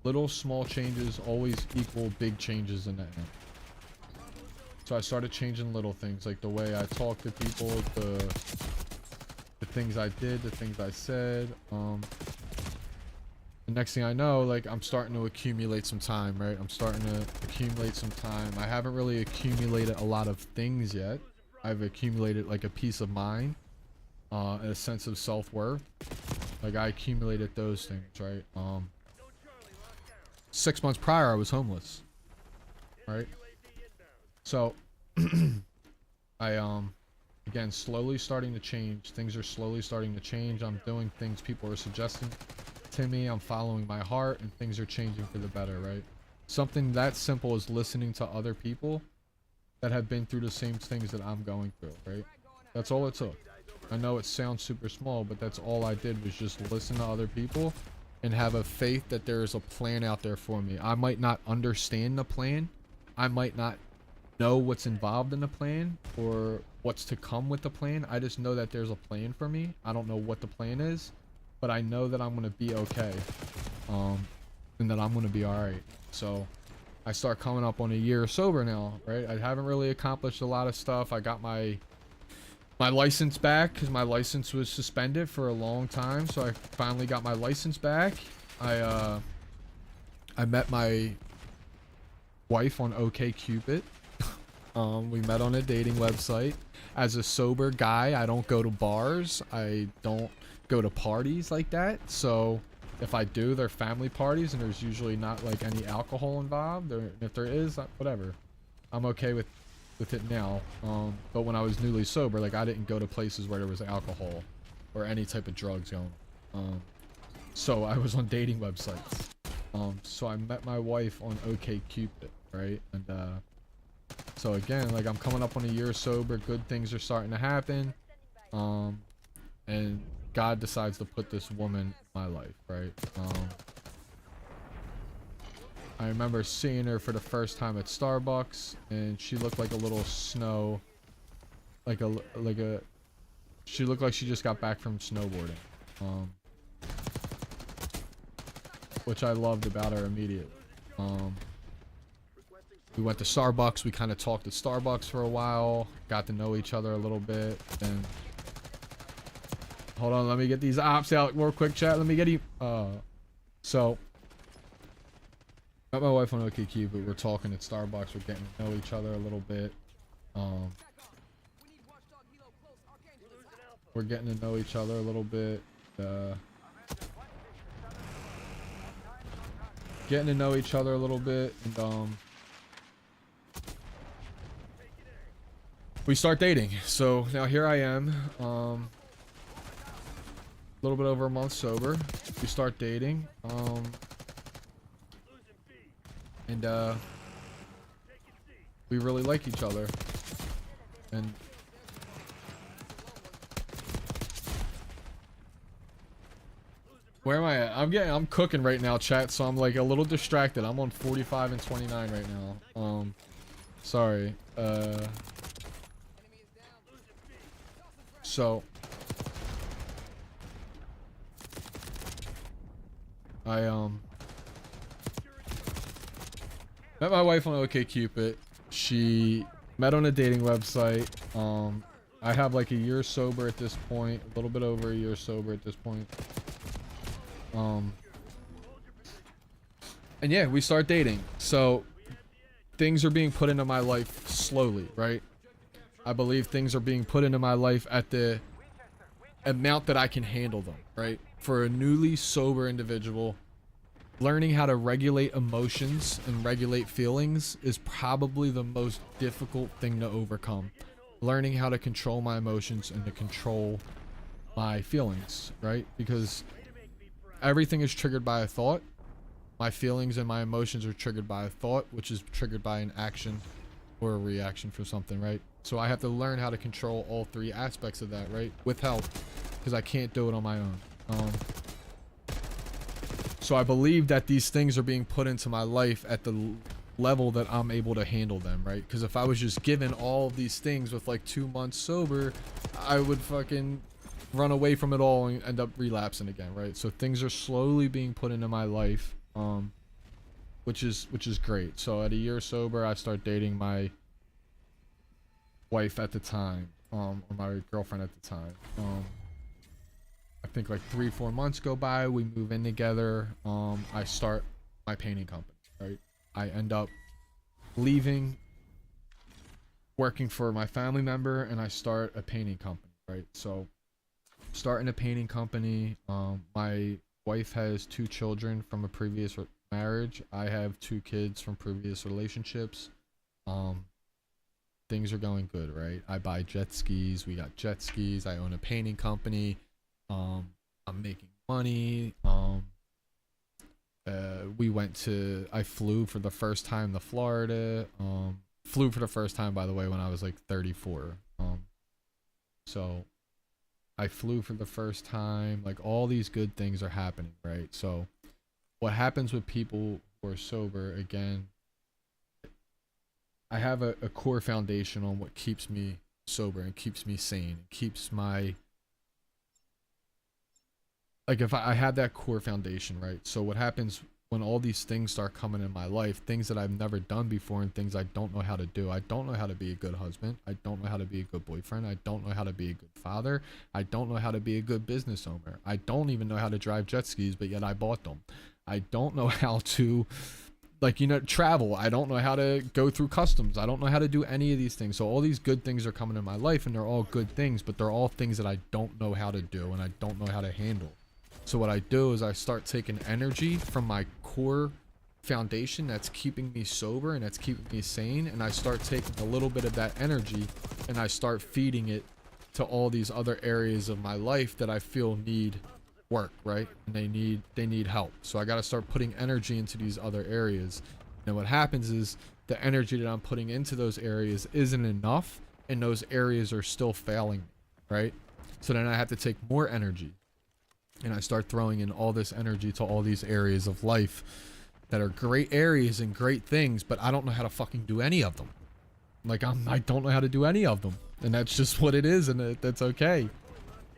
Little small changes always equal big changes in that end. So I started changing little things, like the way I talk to people, the things I did, the things I said. The next thing I know, like, I'm starting to accumulate some time, right? I'm starting to accumulate some time. I haven't really accumulated a lot of things yet. I've accumulated like a peace of mind, a sense of self-worth. Like, I accumulated those things, right? 6 months prior, I was homeless, right? So again, slowly starting to change. Things are slowly starting to change. I'm doing things people are suggesting to me. I'm following my heart, and things are changing for the better, right? Something that simple as listening to other people that have been through the same things that I'm going through, right? That's all it took. I know it sounds super small, but that's all I did, was just listen to other people and have a faith that there is a plan out there for me. I might not understand the plan. I might not know what's involved in the plan or what's to come with the plan. I just know that there's a plan for me. I don't know what the plan is, but I know that I'm going to be okay. And that I'm going to be all right. So I start coming up on a year sober now, right? I haven't really accomplished a lot of stuff. I got my license back because my license was suspended for a long time. So I finally got my license back. I met my wife on OkCupid. We met on a dating website. As a sober guy, I don't go to bars. I don't go to parties like that. So if I do, they're family parties, and there's usually not like any alcohol involved. Or if there is, whatever. I'm okay with it now. But when I was newly sober, like, I didn't go to places where there was alcohol or any type of drugs going. So I was on dating websites. So I met my wife on OkCupid, right? And so again, like, I'm coming up on a year sober. Good things are starting to happen. And God decides to put this woman in my life, right? I remember seeing her for the first time at Starbucks, and she looked like a little snow, she looked like she just got back from snowboarding, which I loved about her immediately. We went to Starbucks. We kind of talked at Starbucks for a while, got to know each other a little bit. Then, hold on, let me get these ops out real quick, chat. Let me get you. So, met my wife on OkCupid. We're talking at Starbucks. We're getting to know each other a little bit. We're getting to know each other a little bit. getting to know each other a little bit, and we start dating. So now here I am, a little bit over a month sober. We start dating, and we really like each other, and where am I at? I'm cooking right now, chat, so I'm like a little distracted. I'm on 45 and 29 right now. Sorry. So I met my wife on OkCupid. She met on a dating website. I have like a year sober at this point, a little bit over a year sober at this point. And yeah, we start dating. So things are being put into my life slowly, right? I believe things are being put into my life at the amount that I can handle them, right? For a newly sober individual, learning how to regulate emotions and regulate feelings is probably the most difficult thing to overcome. Learning how to control my emotions and to control my feelings, right? Because everything is triggered by a thought. My feelings and my emotions are triggered by a thought, which is triggered by an action or a reaction for something, right? So I have to learn how to control all three aspects of that, right? With help, because I can't do it on my own. So I believe that these things are being put into my life at the level that I'm able to handle them, right? Because if I was just given all of these things with like 2 months sober, I would fucking run away from it all and end up relapsing again, right? So things are slowly being put into my life, which is great. So at a year sober, I start dating my wife at the time, or my girlfriend at the time. I think like 3-4 months go by, we move in together. I start my painting company, right? I end up leaving, working for my family member, and I start a painting company, right? So starting a painting company. My wife has 2 children from a previous marriage. I have 2 kids from previous relationships. Things are going good, right? I buy jet skis. We got jet skis. I own a painting company. I'm making money. I flew for the first time to Florida. Flew for the first time, by the way, when I was like 34. So I flew for the first time. Like, all these good things are happening, right? So what happens with people who are sober, again, I have a core foundation on what keeps me sober and keeps me sane, keeps my, like, if I have that core foundation, right? So what happens when all these things start coming in my life, things that I've never done before and things I don't know how to do. I don't know how to be a good husband. I don't know how to be a good boyfriend. I don't know how to be a good father. I don't know how to be a good business owner. I don't even know how to drive jet skis, but yet I bought them. I don't know how to, like, travel. I don't know how to go through customs. I don't know how to do any of these things. So all these good things are coming in my life, and they're all good things, but they're all things that I don't know how to do and I don't know how to handle. So what I do is I start taking energy from my core foundation that's keeping me sober and that's keeping me sane, and I start taking a little bit of that energy and I start feeding it to all these other areas of my life that I feel need work, right? And they need help. So I got to start putting energy into these other areas. And what happens is the energy that I'm putting into those areas isn't enough, and those areas are still failing me, right? So then I have to take more energy, and I start throwing in all this energy to all these areas of life that are great areas and great things, but I don't know how to fucking do any of them. Like, I don't know how to do any of them, and that's just what it is, and that's okay.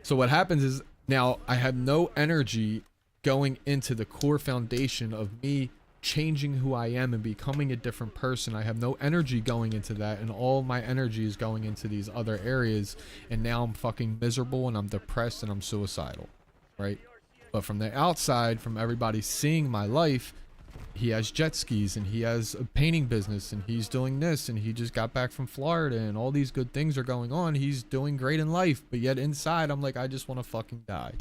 So what happens is, now I have no energy going into the core foundation of me changing who I am and becoming a different person. I have no energy going into that, and all my energy is going into these other areas, and now I'm fucking miserable and I'm depressed and I'm suicidal, right? But from the outside, from everybody seeing my life, he has jet skis and he has a painting business and he's doing this and he just got back from Florida and all these good things are going on. He's doing great in life, but yet inside I'm like, I just want to fucking die.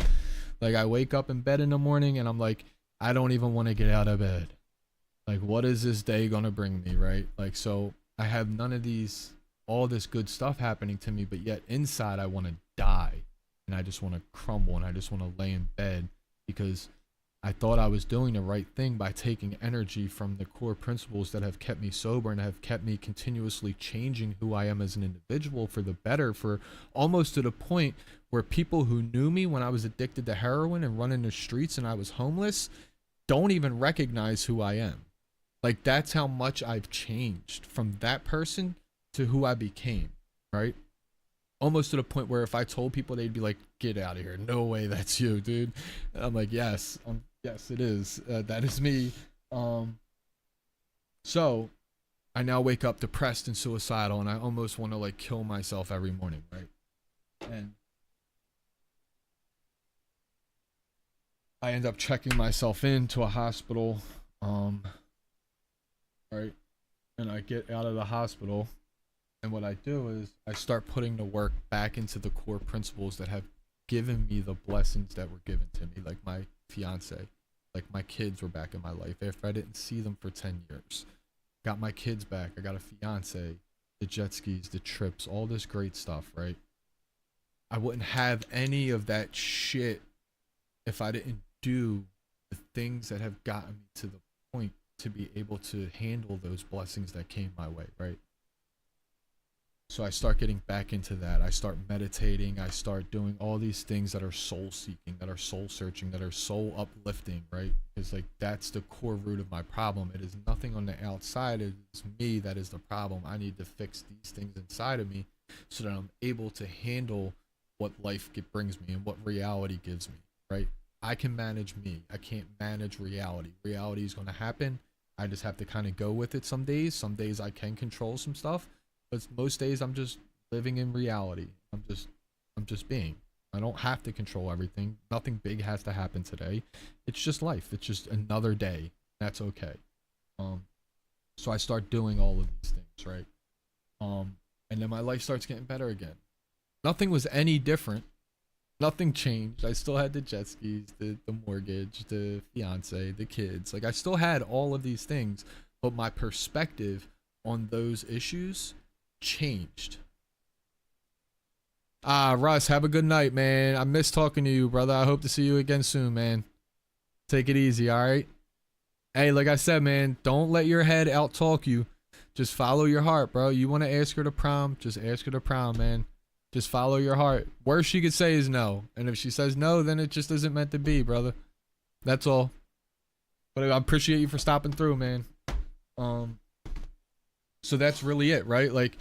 Like, I wake up in bed in the morning and I'm like, I don't even want to get out of bed. Like, what is this day gonna bring me, right? Like, so I have none of these, all this good stuff happening to me, but yet inside I want to die, and I just want to crumble, and I just want to lay in bed because I thought I was doing the right thing by taking energy from the core principles that have kept me sober and have kept me continuously changing who I am as an individual for the better, for almost to the point where people who knew me when I was addicted to heroin and running the streets and I was homeless don't even recognize who I am. Like, that's how much I've changed from that person to who I became, right? Almost to the point where if I told people, they'd be like, get out of here. No way that's you, dude. And I'm like, yes, yes, it is. That is me. So I now wake up depressed and suicidal, and I almost want to like kill myself every morning, right? And I end up checking myself into a hospital, right? And I get out of the hospital, and what I do is I start putting the work back into the core principles that have given me the blessings that were given to me, like my fiance, like my kids were back in my life after I didn't see them for 10 years. Got my kids back. I got a fiance, the jet skis, the trips, all this great stuff, right? I wouldn't have any of that shit if I didn't do the things that have gotten me to the point to be able to handle those blessings that came my way, right? So I start getting back into that. I start meditating. I start doing all these things that are soul seeking, that are soul searching, that are soul uplifting, right? Because like that's the core root of my problem. It is nothing on the outside. It is me that is the problem. I need to fix these things inside of me so that I'm able to handle what life brings me and what reality gives me, right? I can manage me. I can't manage reality. Reality is going to happen. I just have to kind of go with it some days. Some days I can control some stuff. But most days I'm just living in reality. I'm just being. I don't have to control everything. Nothing big has to happen today. It's just life. It's just another day. That's okay. So I start doing all of these things, right? And then my life starts getting better again. Nothing was any different. Nothing changed. I still had the jet skis, the mortgage, the fiance, the kids. Like I still had all of these things, but my perspective on those issues changed. Russ, have a good night, man. I miss talking to you, brother. I hope to see you again soon, man. Take it easy, all right? Hey, like I said, man, don't let your head out talk you. Just follow your heart, bro. You want to ask her to prom, just ask her to prom, man. Just follow your heart. Worst she could say is no. And if she says no, then it just isn't meant to be, brother. That's all. But I appreciate you for stopping through, man. So that's really it, right? Like,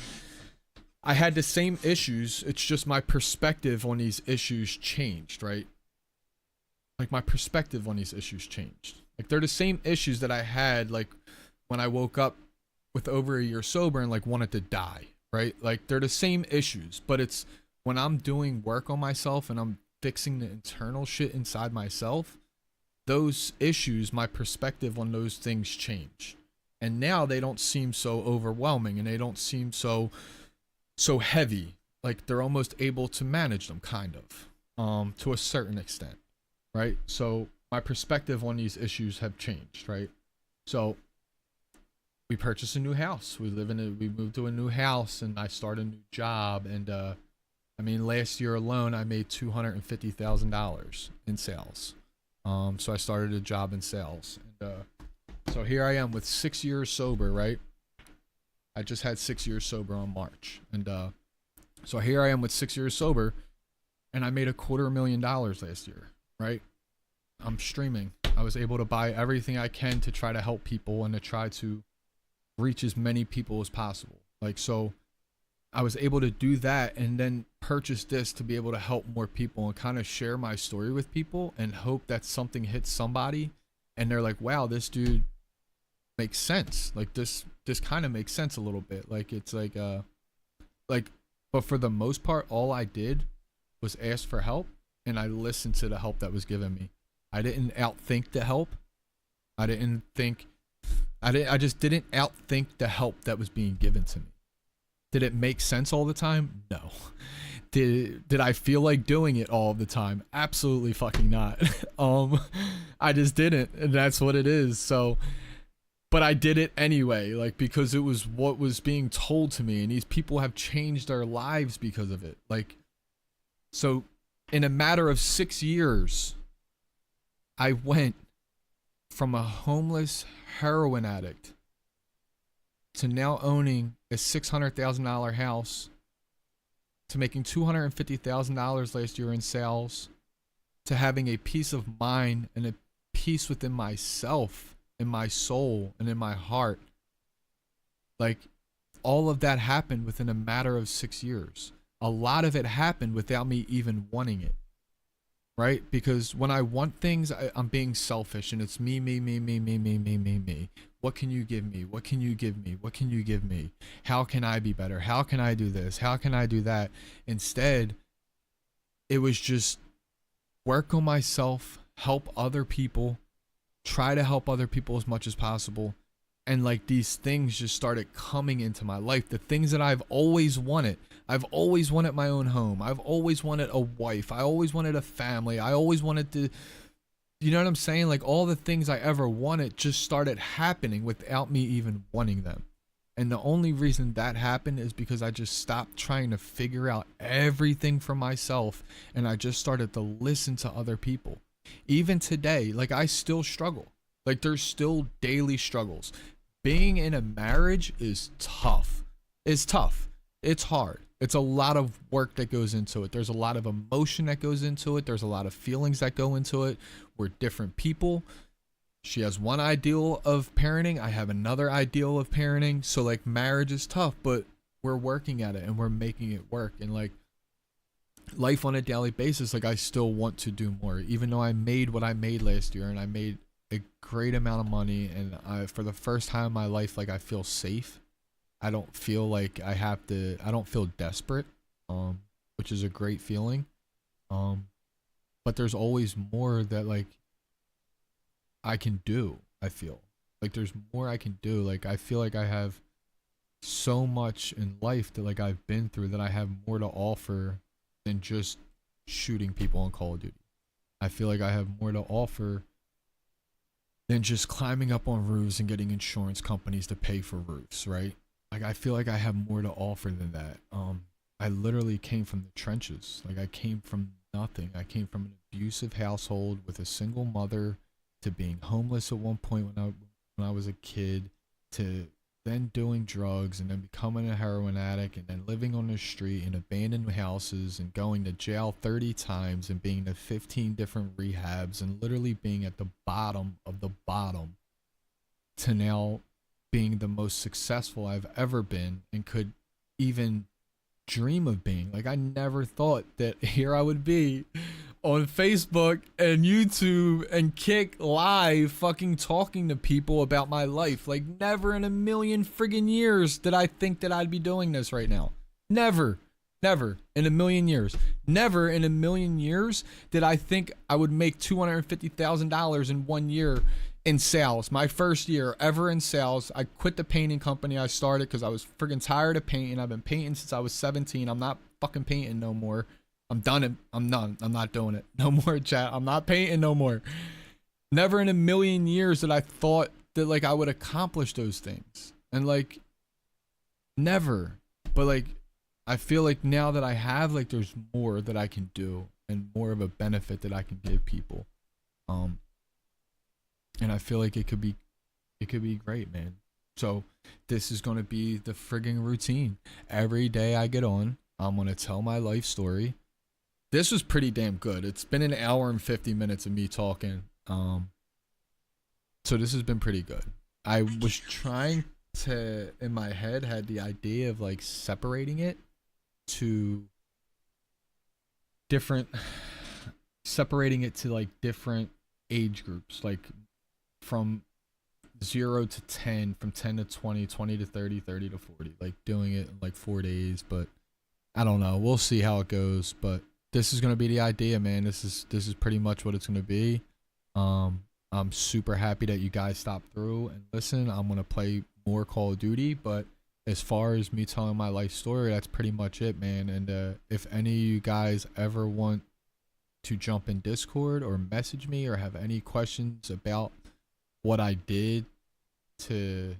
I had the same issues. It's just my perspective on these issues changed, right? Like, my perspective on these issues changed. Like, they're the same issues that I had, like, when I woke up with over a year sober and, like, wanted to die, right? Like, they're the same issues, but it's when I'm doing work on myself and I'm fixing the internal shit inside myself, those issues, my perspective on those things change. And now they don't seem so overwhelming and they don't seem so heavy. Like they're almost able to manage them, kind of, to a certain extent, right? So my perspective on these issues have changed, right? So we purchased a new house. We moved to a new house, and I started a new job. And I mean, last year alone, I made $250,000 in sales. So I started a job in sales, and so here I am with 6 years sober, right? I just had 6 years sober on March. And so here I am with 6 years sober, and I made $250,000 last year, right? I'm streaming. I was able to buy everything I can to try to help people and to try to reach as many people as possible. Like, so I was able to do that and then purchase this to be able to help more people and kind of share my story with people and hope that something hits somebody and they're like, wow, this dude makes sense. Like this kind of makes sense a little bit. Like it's like but for the most part, all I did was ask for help and I listened to the help that was given me. I didn't outthink the help. I just didn't outthink the help that was being given to me. Did it make sense all the time? No. Did I feel like doing it all the time? Absolutely fucking not. I just didn't, and that's what it is. So but I did it anyway, like, because it was what was being told to me, and these people have changed their lives because of it. Like, so in a matter of 6 years, I went from a homeless heroin addict to now owning a $600,000 house, to making $250,000 last year in sales, to having a peace of mind and a peace within myself, in my soul, and in my heart. Like, all of that happened within a matter of 6 years. A lot of it happened without me even wanting it, right? Because when I want things, I'm being selfish, and it's me, me, me, me, me, me, me, me, me. What can you give me? What can you give me? What can you give me? How can I be better? How can I do this? How can I do that? Instead, it was just work on myself, help other people, try to help other people as much as possible. And like, these things just started coming into my life. The things that I've always wanted. I've always wanted my own home. I've always wanted a wife. I always wanted a family. I always wanted to, you know what I'm saying? Like, all the things I ever wanted just started happening without me even wanting them. And the only reason that happened is because I just stopped trying to figure out everything for myself, and I just started to listen to other people. Even today, like, I still struggle. Like, there's still daily struggles. Being in a marriage is tough. It's tough. It's hard. It's a lot of work that goes into it. There's a lot of emotion that goes into it. There's a lot of feelings that go into it. We're different people. She has one ideal of parenting. I have another ideal of parenting. So, like, marriage is tough, but we're working at it and we're making it work. And, like, life on a daily basis, like, I still want to do more. Even though I made what I made last year, and I made a great amount of money, and for the first time in my life, like, I feel safe. I don't feel like I don't feel desperate, which is a great feeling. But there's always more that, like, I can do. I feel like there's more I can do. Like, I feel like I have so much in life that, like, I've been through, that I have more to offer than just shooting people on Call of Duty. I feel like I have more to offer than just climbing up on roofs and getting insurance companies to pay for roofs, right? Like, I feel like I have more to offer than that. I literally came from the trenches. Like, I came from nothing. I came from an abusive household with a single mother, to being homeless at one point when I was a kid, to then doing drugs, and then becoming a heroin addict, and then living on the street in abandoned houses, and going to jail 30 times, and being to 15 different rehabs, and literally being at the bottom of the bottom, to now being the most successful I've ever been and could even dream of being. Like, I never thought that here I would be on Facebook and YouTube and Kick live, fucking talking to people about my life. Like, never in a million friggin' years did I think that I'd be doing this right now. Never in a million years. Never in a million years did I think I would make $250,000 in 1 year in sales. My first year ever in sales. I quit the painting company I started because I was friggin' tired of painting. I've been painting since I was 17. I'm not fucking painting no more. I'm done. I'm not doing it. No more, chat. I'm not painting no more. Never in a million years did I thought that, like, I would accomplish those things. And, like, never. But, like, I feel like now that I have, like, there's more that I can do, and more of a benefit that I can give people. And I feel like it could be great, man. So this is going to be the frigging routine. Every day I get on, I'm going to tell my life story. This was pretty damn good. It's been an hour and 50 minutes of me talking. So this has been pretty good. I was trying to, in my head, had the idea of, like, separating it to like different age groups, like from 0 to 10, from 10 to 20, 20 to 30, 30 to 40, like doing it in like 4 days. But I don't know. We'll see how it goes. But this is going to be the idea, man. This is pretty much what it's going to be. I'm super happy that you guys stopped through and listen. I'm going to play more Call of Duty, but as far as me telling my life story, that's pretty much it, man. And if any of you guys ever want to jump in Discord or message me or have any questions about what I did to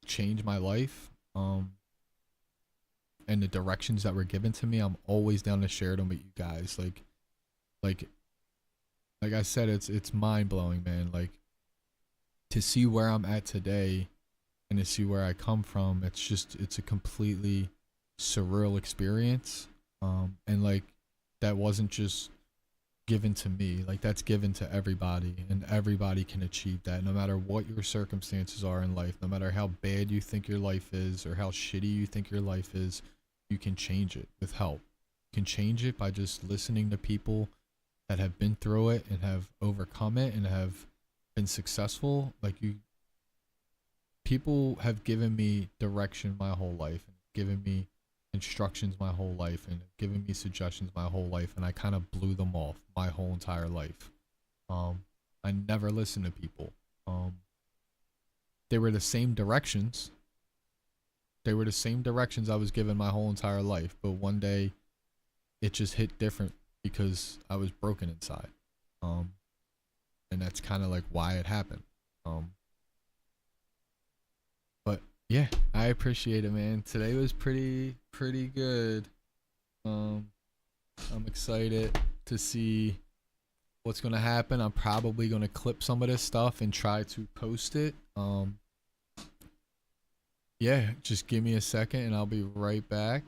change my life, and the directions that were given to me, I'm always down to share them with you guys. Like like I said, it's mind blowing, man. Like to see where I'm at today and to see where I come from, it's a completely surreal experience. And like that wasn't just given to me. Like that's given to everybody, and everybody can achieve that no matter what your circumstances are in life, no matter how bad you think your life is or how shitty you think your life is. You can change it with help. You can change it by just listening to people that have been through it and have overcome it and have been successful. Like you, people have given me direction my whole life, and given me instructions my whole life, and given me suggestions my whole life, and I kind of blew them off my whole entire life. um I never listened to people. um they were the same directions. They were the same directions I was given my whole entire life, but one day it just hit different because I was broken inside. um and that's kind of like why it happened. um but yeah, I appreciate it, man. Today was pretty good. um I'm excited to see what's gonna happen. I'm probably gonna clip some of this stuff and try to post it. Yeah, just give me a second and I'll be right back.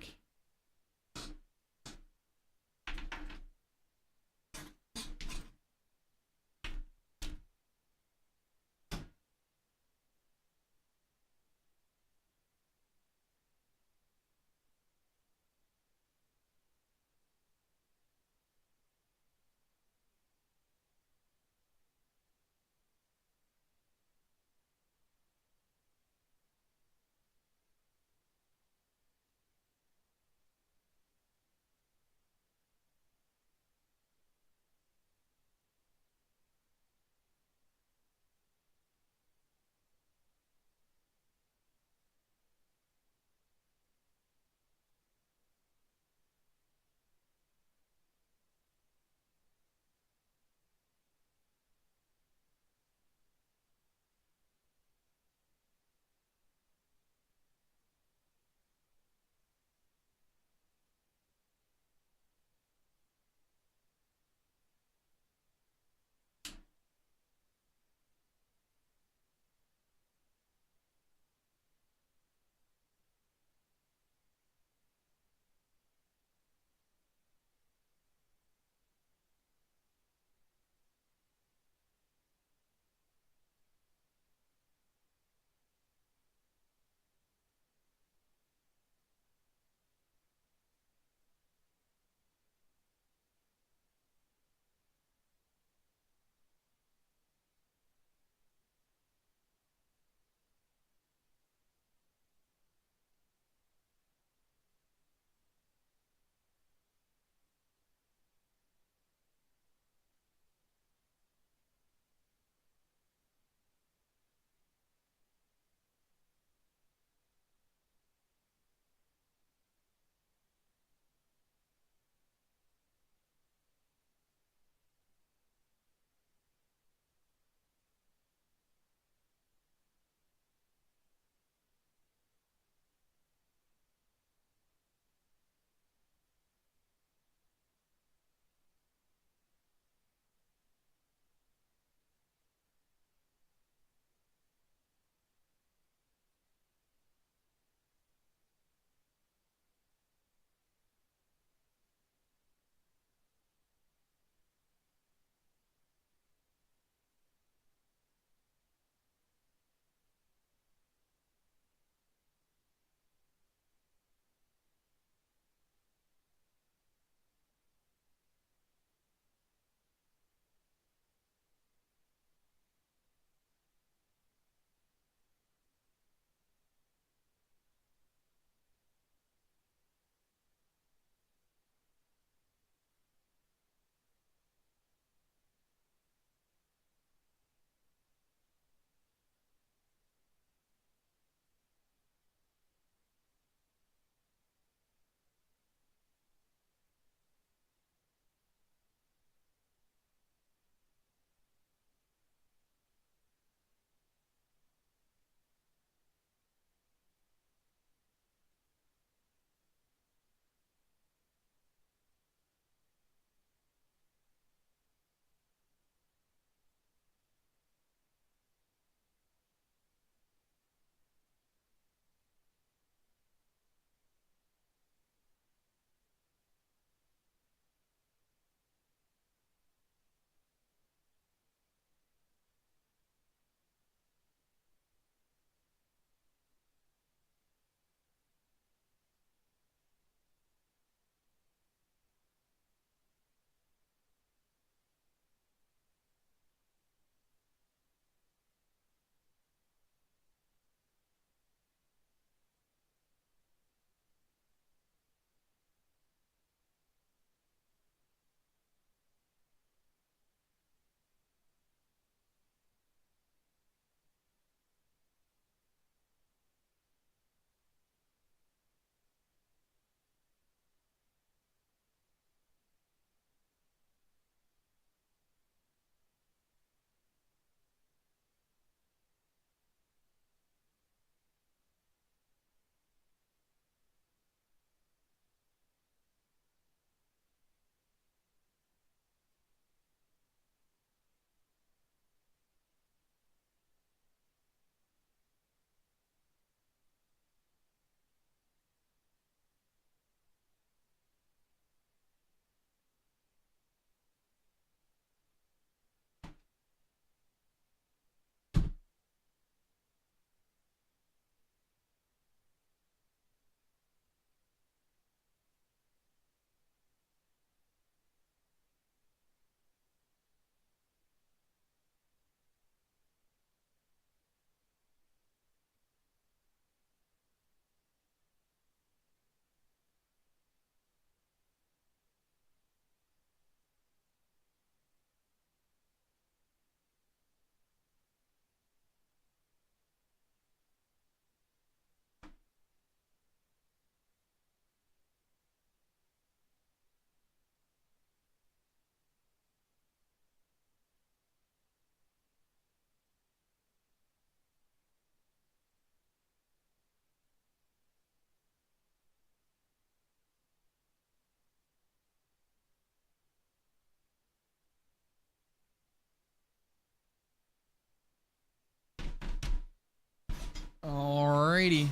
Alrighty.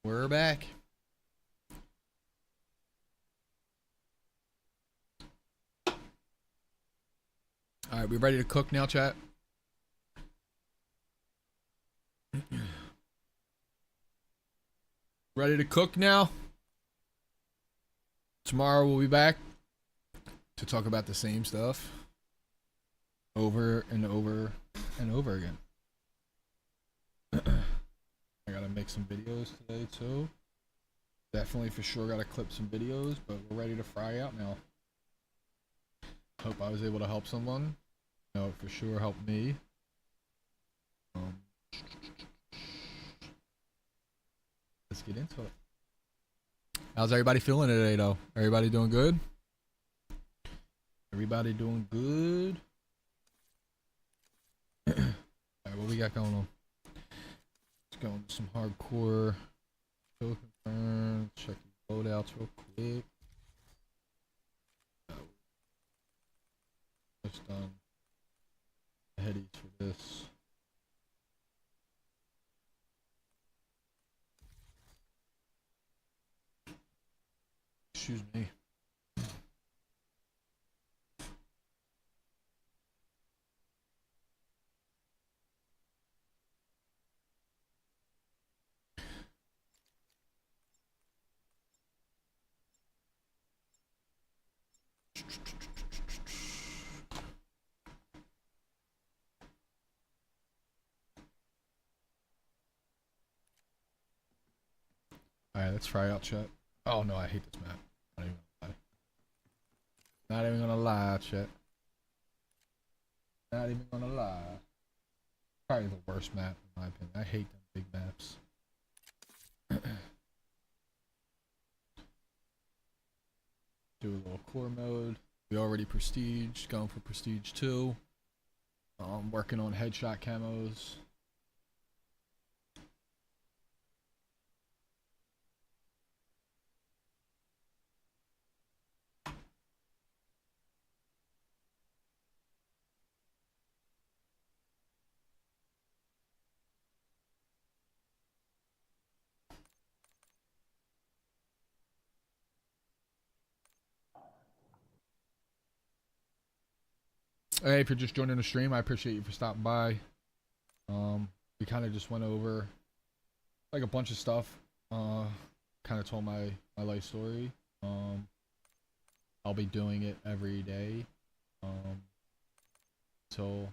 We're back. Alright, we ready to cook now, chat? Ready to cook now? Tomorrow we'll be back to talk about the same stuff over and over and over again. I gotta make some videos today too. Definitely for sure gotta clip some videos, but we're ready to fry out now. Hope I was able to help someone. No, for sure helped me. Let's get into it. How's everybody feeling today though? Everybody doing good? Everybody doing good? Alright, what we got going on? Let's go into some hardcore. Show confirm. Check the loadouts real quick. Just done. Headies for this. Excuse me. Alright, let's try out chat. Oh no, I hate this map. Not even gonna lie. Not even gonna lie, chat. Not even gonna lie. Probably the worst map in my opinion. I hate them big maps. Do a little core mode. We already prestige, going for prestige 2. Working on headshot camos. Hey, if you're just joining the stream, I appreciate you for stopping by. We kind of just went over like a bunch of stuff. Kind of told my life story. I'll be doing it every day till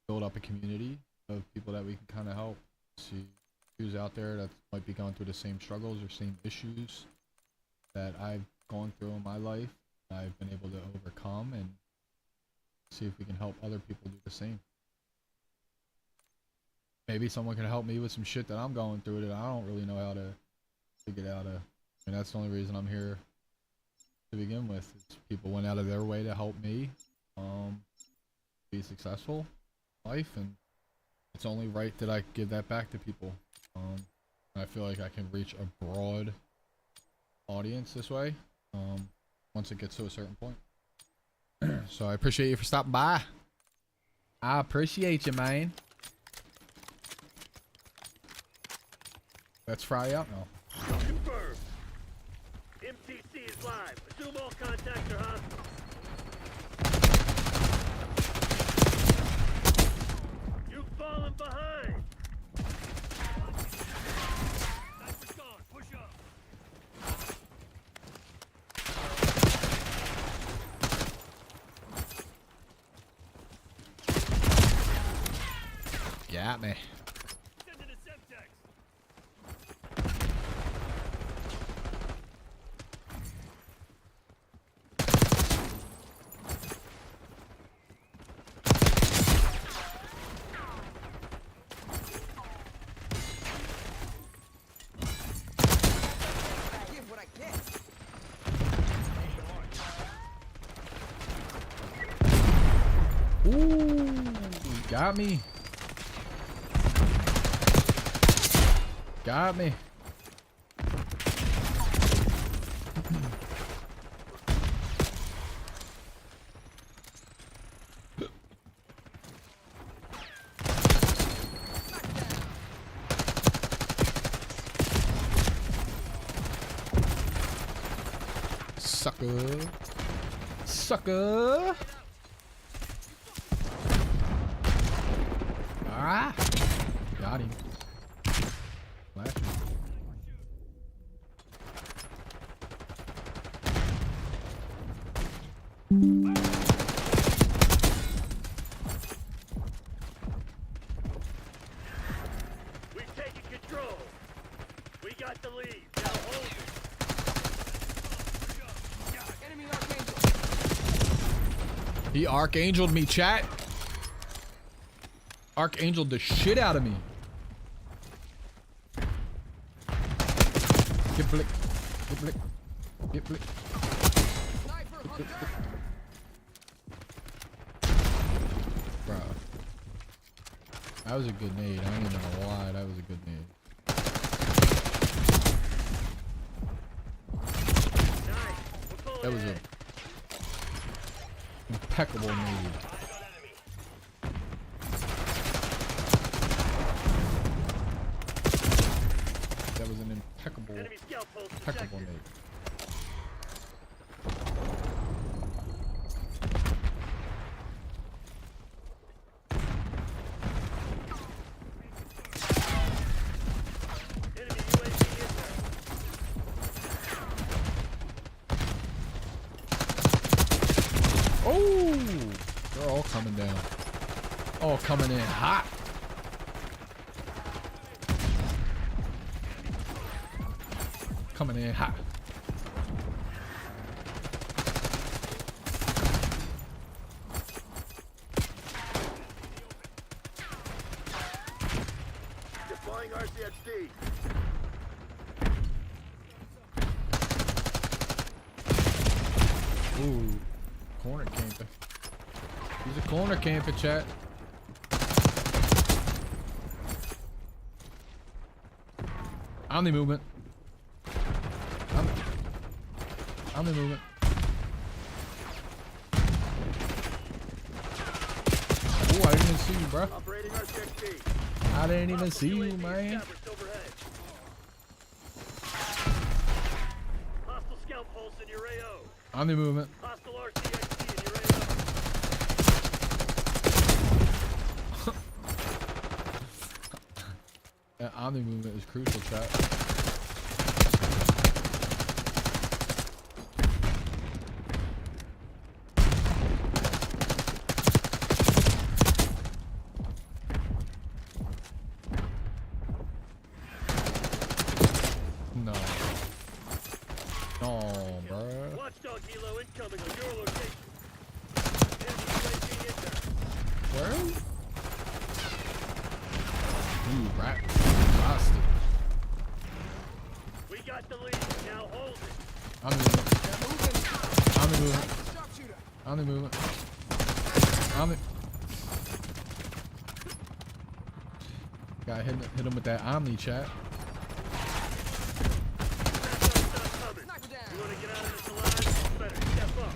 build up a community of people that we can kind of help. See who's out there that might be going through the same struggles or same issues that I've gone through in my life. I've been able to overcome, and see if we can help other people do the same. Maybe someone can help me with some shit that I'm going through that I don't really know how to get out of. I mean, that's the only reason I'm here to begin with. Is people went out of their way to help me be successful in life, and it's only right that I give that back to people. I feel like I can reach a broad audience this way. Once it gets to a certain point. So I appreciate you for stopping by. I appreciate you, man. Let's fry out now. Confirmed. MTC is live. Assume all contacts are hostile. You've fallen behind. Sniper's gone. Push up. Got me. Sending a Semtex. Give what I can. Ooh, got me. Got me. sucker. Sucker. Ah. Got him. Flash him. We've taken control. We got the lead. Now hold it. Enemy Archangel. He archangeled me, chat. Archangeled the shit out of me. Get blick. Get blick. Get blick. Bro. That was a good nade. I ain't even gonna lie. That was a good nade. That was a impeccable nade. That was an impeccable nade. Oh, they're all coming down. All coming in hot. Coming in hot. Deploying RCXD. Ooh, corner camper. He's a corner camper, chat. Omni movement. Omni movement. Ooh, I didn't even see you, bro. Operating RCXD. I didn't even see you, man. Hostile scout pulse in your AO. Omni movement. Hostile RCXD in your AO. That omni movement is crucial, chat. No. No, bruh. Watchdog helo incoming on your location. Enemy UAV inbound. Where? You rat bastard. We got the lead. Now hold it. I'm moving. I'm moving. I'm moving. I'm Gotta hit him with that Omni, chat. You want to get out of this alive? Better step up.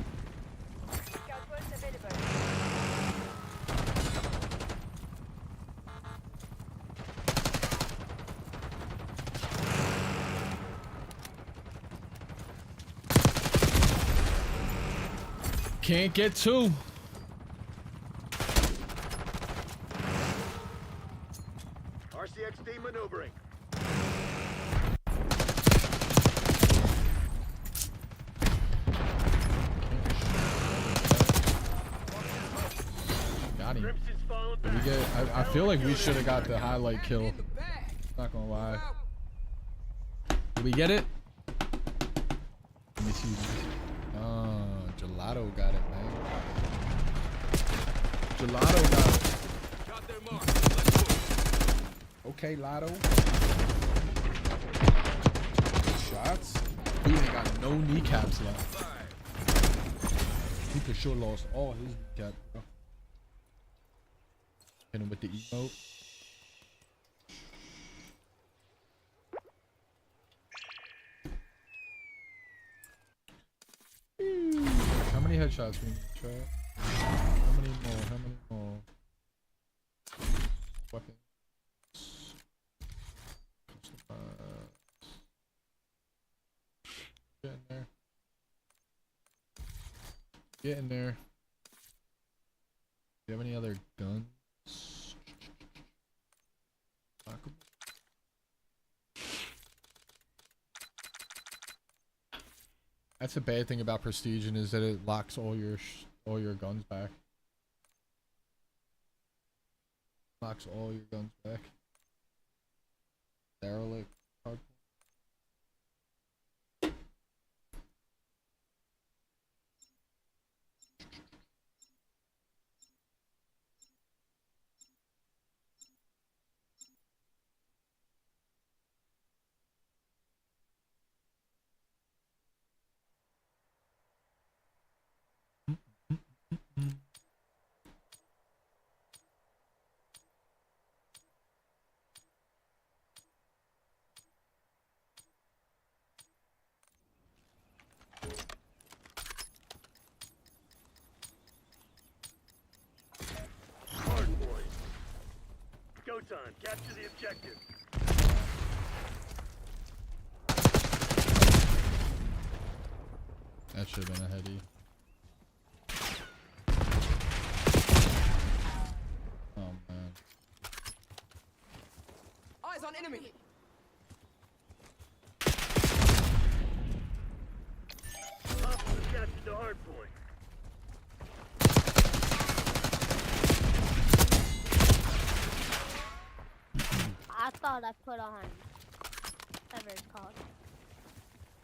Can't get two. RCXD maneuvering. Got him. Crimson's falling Did we back. get? I feel like we should have got the highlight kill. Not gonna lie. Did we get it? Let me see. Gelato got it, man. Gelato got it. Okay, Lotto. Shots. He ain't got no kneecaps left. He for sure lost all his kneecaps, bro. Hit him with the emote. How many headshots we need to try? How many more? How many more? Weapons. Customize. Get in there. Get in there. Do you have any other guns? That's the bad thing about Prestige, is that it locks all your guns back. Locks all your guns back. Derelict. Hard. Go time. Capture the objective. That should have been a heady. Oh man. Eyes on enemy. Hostiles captured the hard point. I thought I put on whatever it's called.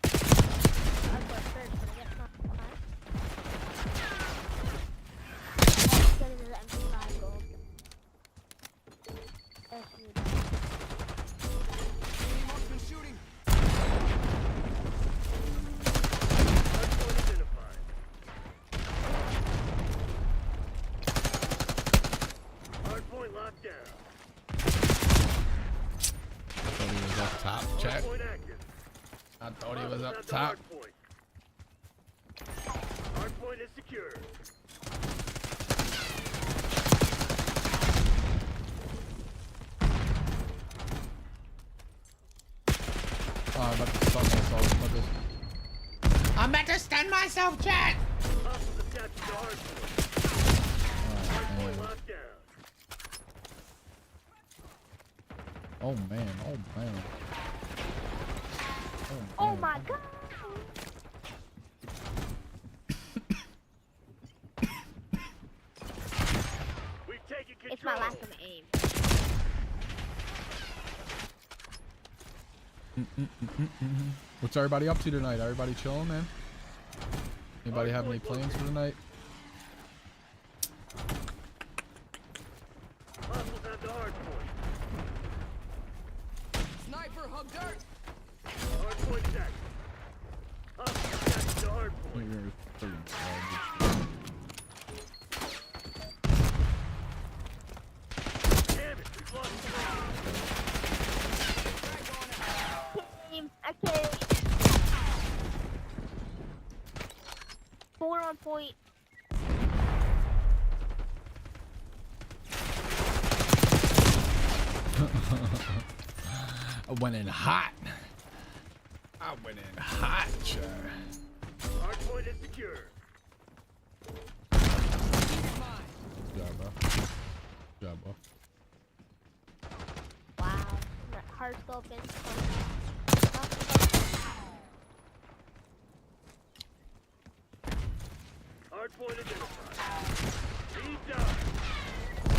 I put first, but I guess not. Instead of the MP5 gold. Marksman shooting. Hardpoint identified. Hardpoint locked down. I thought he was up top. Check. Hardpoint active. I thought he was Hostiles up have the top. Hardpoint. Hardpoint is secure. Oh, I'm about to stun myself. I'm about to stun myself, chat! Hostiles have captured the hardpoint. Hardpoint locked down. Oh man, oh man. Oh my god! We've taken control. It's my lack of aim. What's everybody up to tonight? Everybody chilling, man? Anybody have any plans for tonight? Hostiles have the hardpoint. Sniper hug dirt. Hardpoint set. Hostiles captured the hardpoint. You're freaking garbage. Damn it, we've lost the lead. Team, okay. 4 on point. I went in hot. I went in hot, sure. Hardpoint is secure. Good job, bro. Good job, bro. Wow. Hard scope in. Hardpoint identified. Lead up. I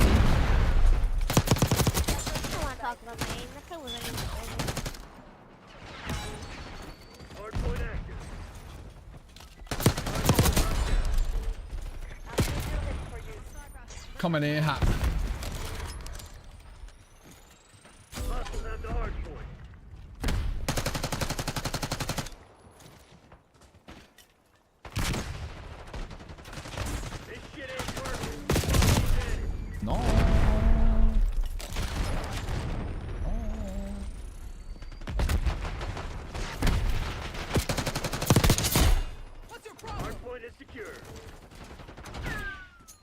don't want to talk about the aim. That thing wasn't even over. Hardpoint active. Coming in hot. Hostiles have the hardpoint. This shit ain't working. No. What's your problem? Hardpoint is secure.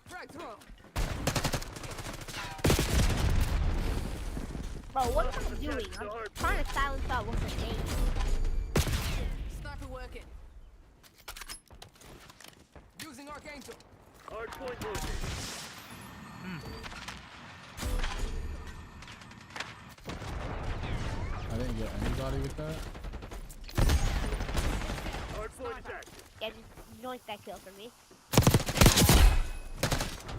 Frag throw. Bro, what am I doing? I'm trying to silence out with the aim. Sniper working. Using arc Hardpoint located. I didn't get anybody with that. Hardpoint is active. Yeah, just joint that kill for me.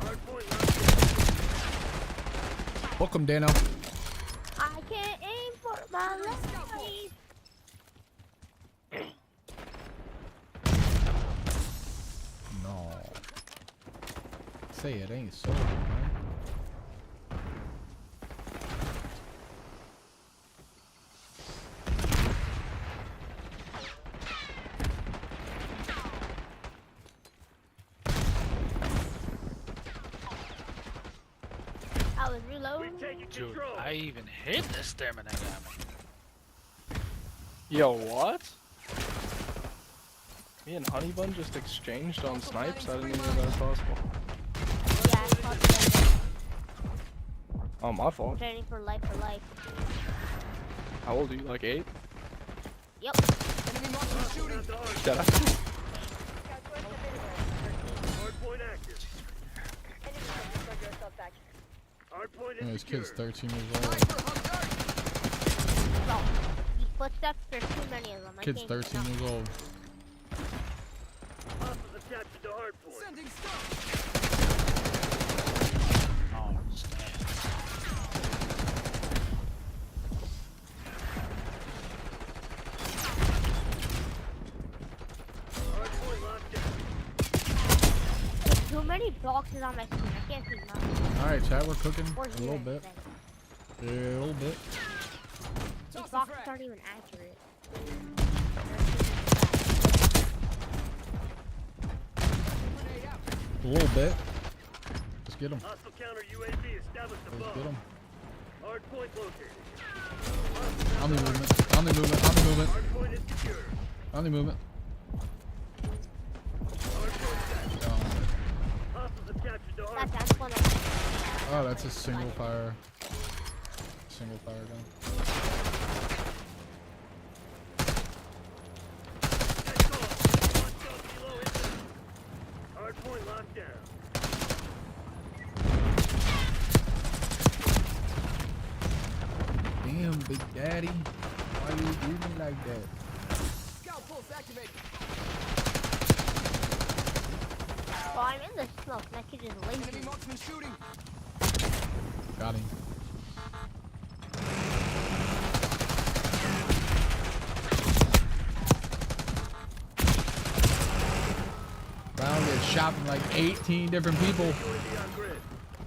Hardpoint locked in. Book him, Dano. I can't aim for my life. No. Say it ain't so, man. I was reloading. We've taken Dude, control. I even hit the stamina guy. Yo, what? Me and Honeybun just exchanged on snipes? I didn't even know that was possible. Yeah, I fought together. Oh, my fault. Training for life for life. How old are you? Like 8? Yep. Enemy marksman shooting. Not the hard. Shut up. Hardpoint active. Hardpoint Yeah, is this kid's secure. 13 years old. Sniper, hug dart. Bro, these footsteps, there's too many of them. I Kid's can't 13 keep years old. Hostiles have captured the hardpoint. Sending stun. Oh, snap. Hardpoint locked down. There's too many boxes on my screen. I can't see nothing. Alright, Chad, we're cooking Or a little here, bit. then. Yeah, a little bit. These Toss the boxes frag. aren't even accurate. Grenade out. A little bit. Let's get him. Hostile counter UAV established Let's get above. him. Hardpoint located. On the movement. On the movement. On the movement. Hardpoint is secure. On the movement. Hardpoint set. Down. Hostiles have captured the hardpoint. That's one of them. Oh, that's a single fire. Single fire gun. That's all. Hostile below inbound. Hardpoint locked down. Damn, Big Daddy. Why you do me like that? Scout pulse activated. Well, I'm in the smoke, and I could just leave. Enemy marksman shooting. Got him. Brown gets shot from like 18 different people. UAV on grid.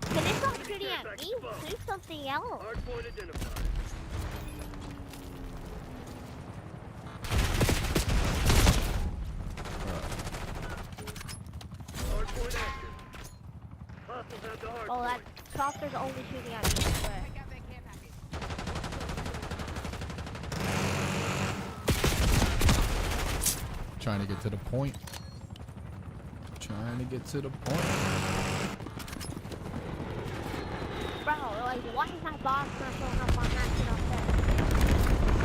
Can they stop shooting at me? Do something else. Hardpoint identified. Hardpoint active. Hostiles have the hardpoint. Oh, that chopper's only shooting at me. I swear. Trying to get to the point. Trying to get to the point. Bro, like, why is my boss not showing up on that shit on set?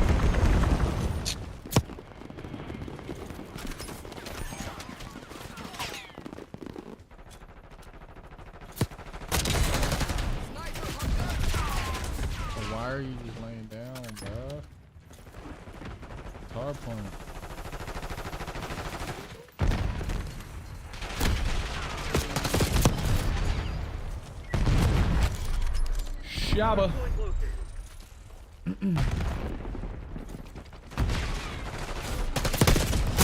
Sniper, hug dart. So why are you just laying down, bruh? It's hard point. Shabba. Hardpoint located.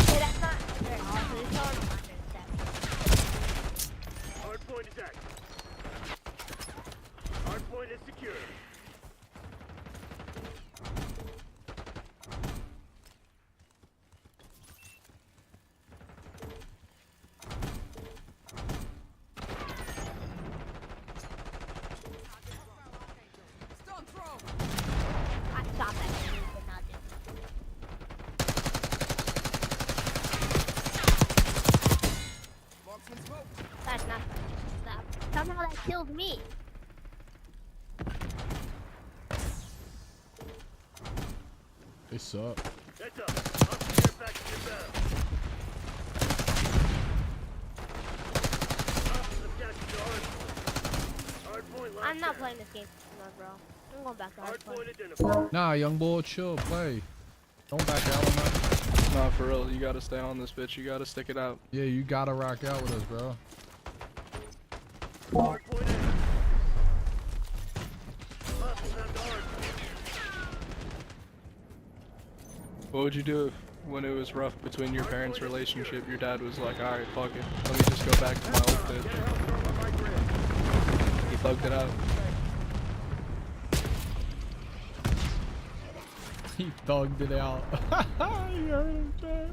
Hey, that's not very hard. So it's already under Hardpoint is active. Hardpoint is secure. Stun throw. I shot that enemy, but not this. Marksman smoke. That's not stop. Somehow that killed me. They suck. Heads up. Hostile care package inbound. Hostiles have playing this game no more, bro. I'm going back to hardcore. Hardpoint identified. Nah, young boy, chill, play. Don't back out on that. Nah, for real, you gotta stay on this bitch. You gotta stick it out. Yeah, you gotta rock out with us, bro. Hardpoint in. Hostiles have the hardpoint. What would you do if, when it was rough between your parents' relationship, your dad was like, alright, fuck it. Let me just go back to my old bitch. Get help from my grid. He thugged it out. He thugged it out. You heard him, chat.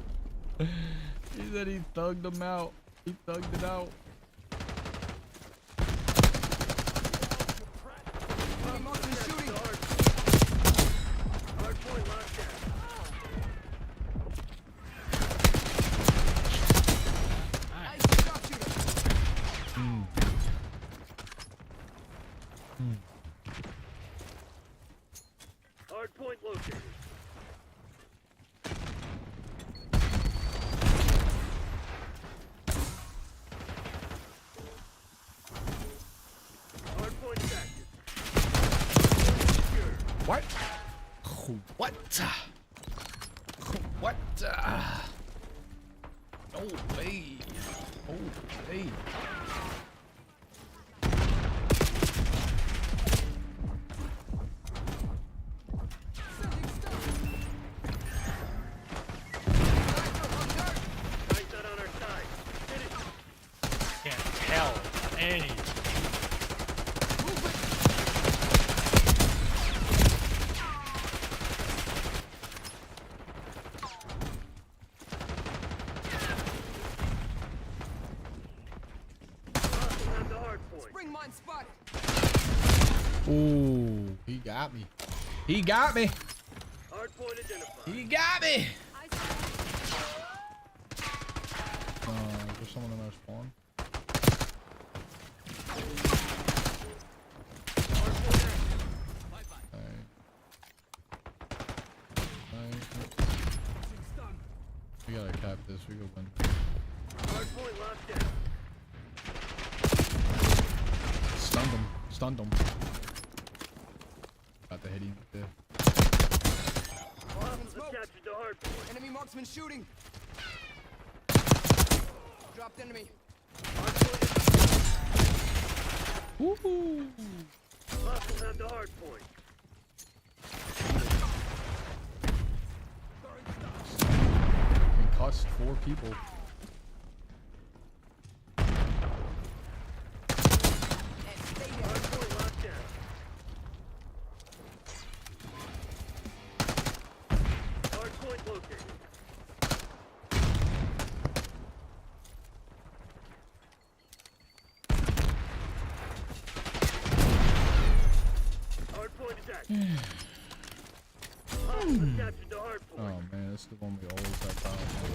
He said he thugged him out. He thugged it out. Enemy marksman shooting. Hardpoint locked down. Nice sharpshooter. Hardpoint located. Hardpoint active. Secure. What? What? What? No way. No way. Sending stun. Guys not on our side. Finish. Can't tell any. Hostiles have the hardpoint. Spring mine spotted. Ooh, he got me. He got me. Hardpoint identified. He got me. I saw. Is there someone in our spawn? Hardpoint active. Alright. We gotta cap this. We go win. Hardpoint locked down. Stunned him. Stunned him. Got the heading there. Hostiles have captured the hardpoint. Enemy marksman shooting. Dropped enemy. Woohoo! Hostiles have the hardpoint. Concussed 4 people. And stay there. Hardpoint locked down. Hardpoint located. Hardpoint is active. Hostiles have captured the hardpoint. Oh man, this is the one we always have problems with.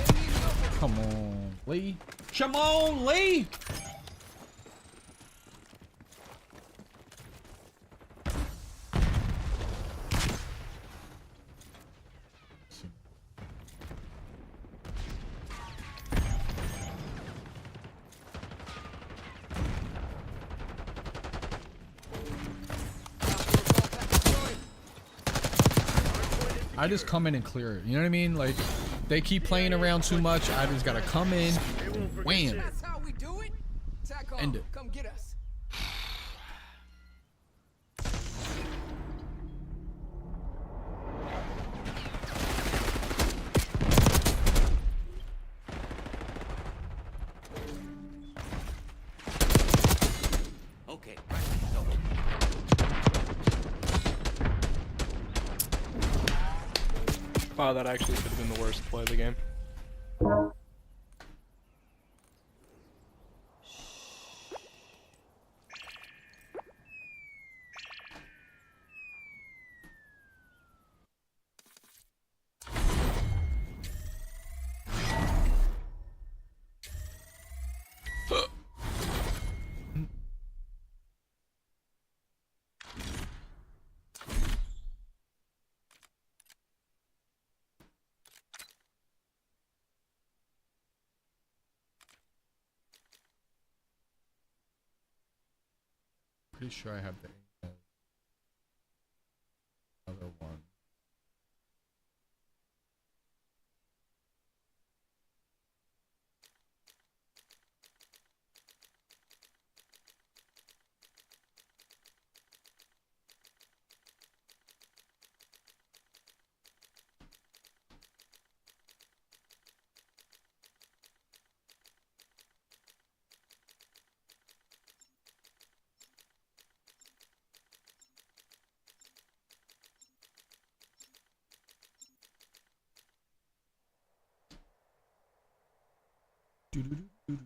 Enemy in the open. Come on, Lee. Come on, Lee! I just come in and clear it. You know what I mean? Like, they keep playing around too much. I just gotta come in and wham. That's how we do it. TACOM, End it. come get us. Okay. Wow, that actually could have been the worst play of the game. Pretty sure I have the other one. Doo-doo-doo-doo-doo.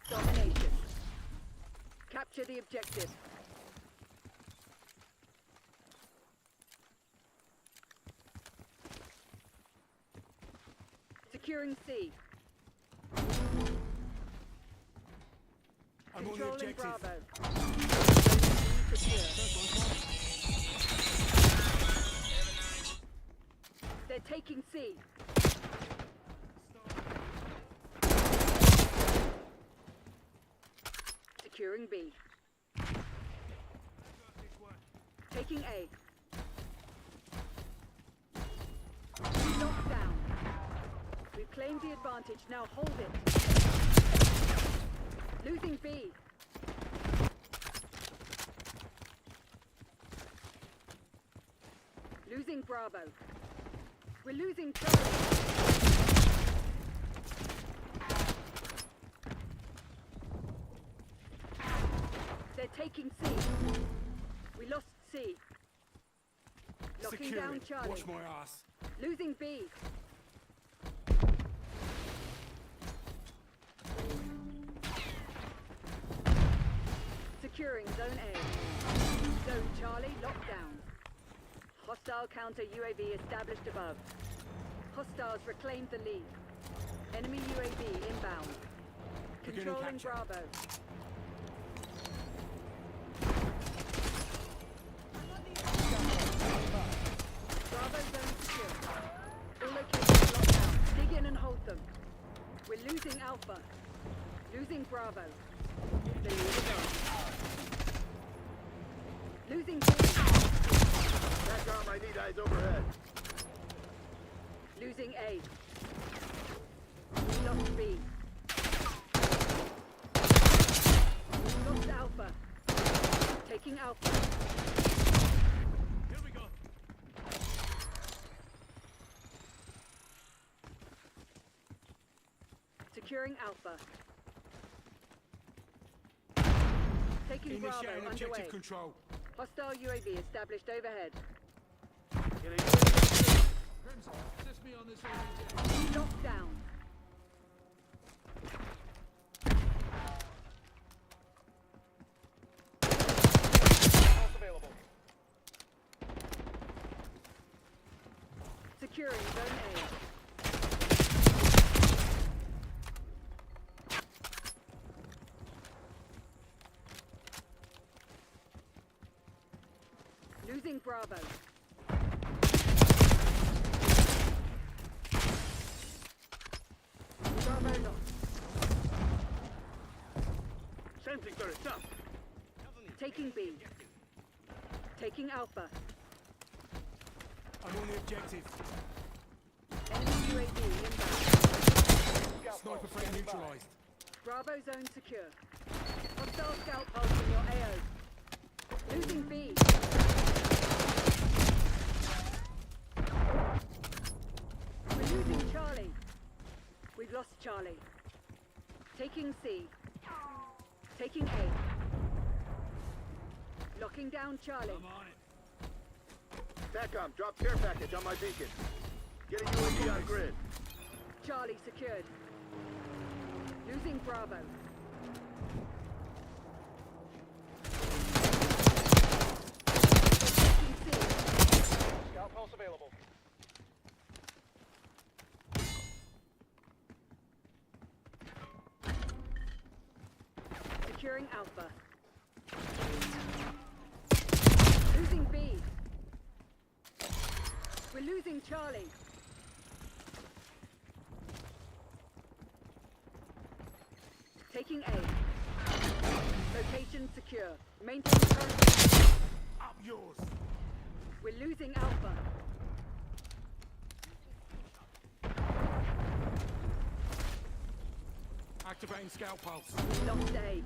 Domination. Capture the objective. Securing C. I'm on the Controlling objective. Bravo. Secure. They're taking C. Securing B. Taking A. Locked down. We've claimed the advantage, now hold it. Losing B. Losing Bravo. We're losing Charlie. They're taking C. We lost C. Locking Secure down it. Charlie. Watch my ass. Losing B. Securing Zone A. Zone Charlie locked down. Hostile counter UAV established above. Hostiles reclaimed the lead. Enemy UAV inbound. Beginning Controlling capture. Bravo. Bravo zone secure. All locations locked down. Dig in and hold them. We're losing Alpha. Losing Bravo. The lead is on. Losing B. SATCOM, I need eyes overhead. Losing A. We lost B. We lost Alpha. Taking Alpha. Here we go. Securing Alpha. Taking Bravo Initiating underway. objective control. Hostile UAV established overhead. Getting UAV. Locked down. Pulse available. Securing Zone A. Losing Bravo. Bravo lost. Sensing turret up. Taking B. Taking Alpha. I'm on the objective. Enemy UAV inbound. Sniper threat neutralized. Bravo zone secure. Hostile scout pulse in your AO. Losing B. We're losing Charlie. We've lost Charlie. Taking C. Taking A. Locking down Charlie. SATCOM, drop care package on my beacon. Getting UAV on grid. Charlie secured. Losing Bravo. Taking C. Scout pulse available. Securing Alpha. Losing B. We're losing Charlie. Taking A. Location secure. Maintain current. Up yours. We're losing Alpha. Activating scout pulse. We lost A.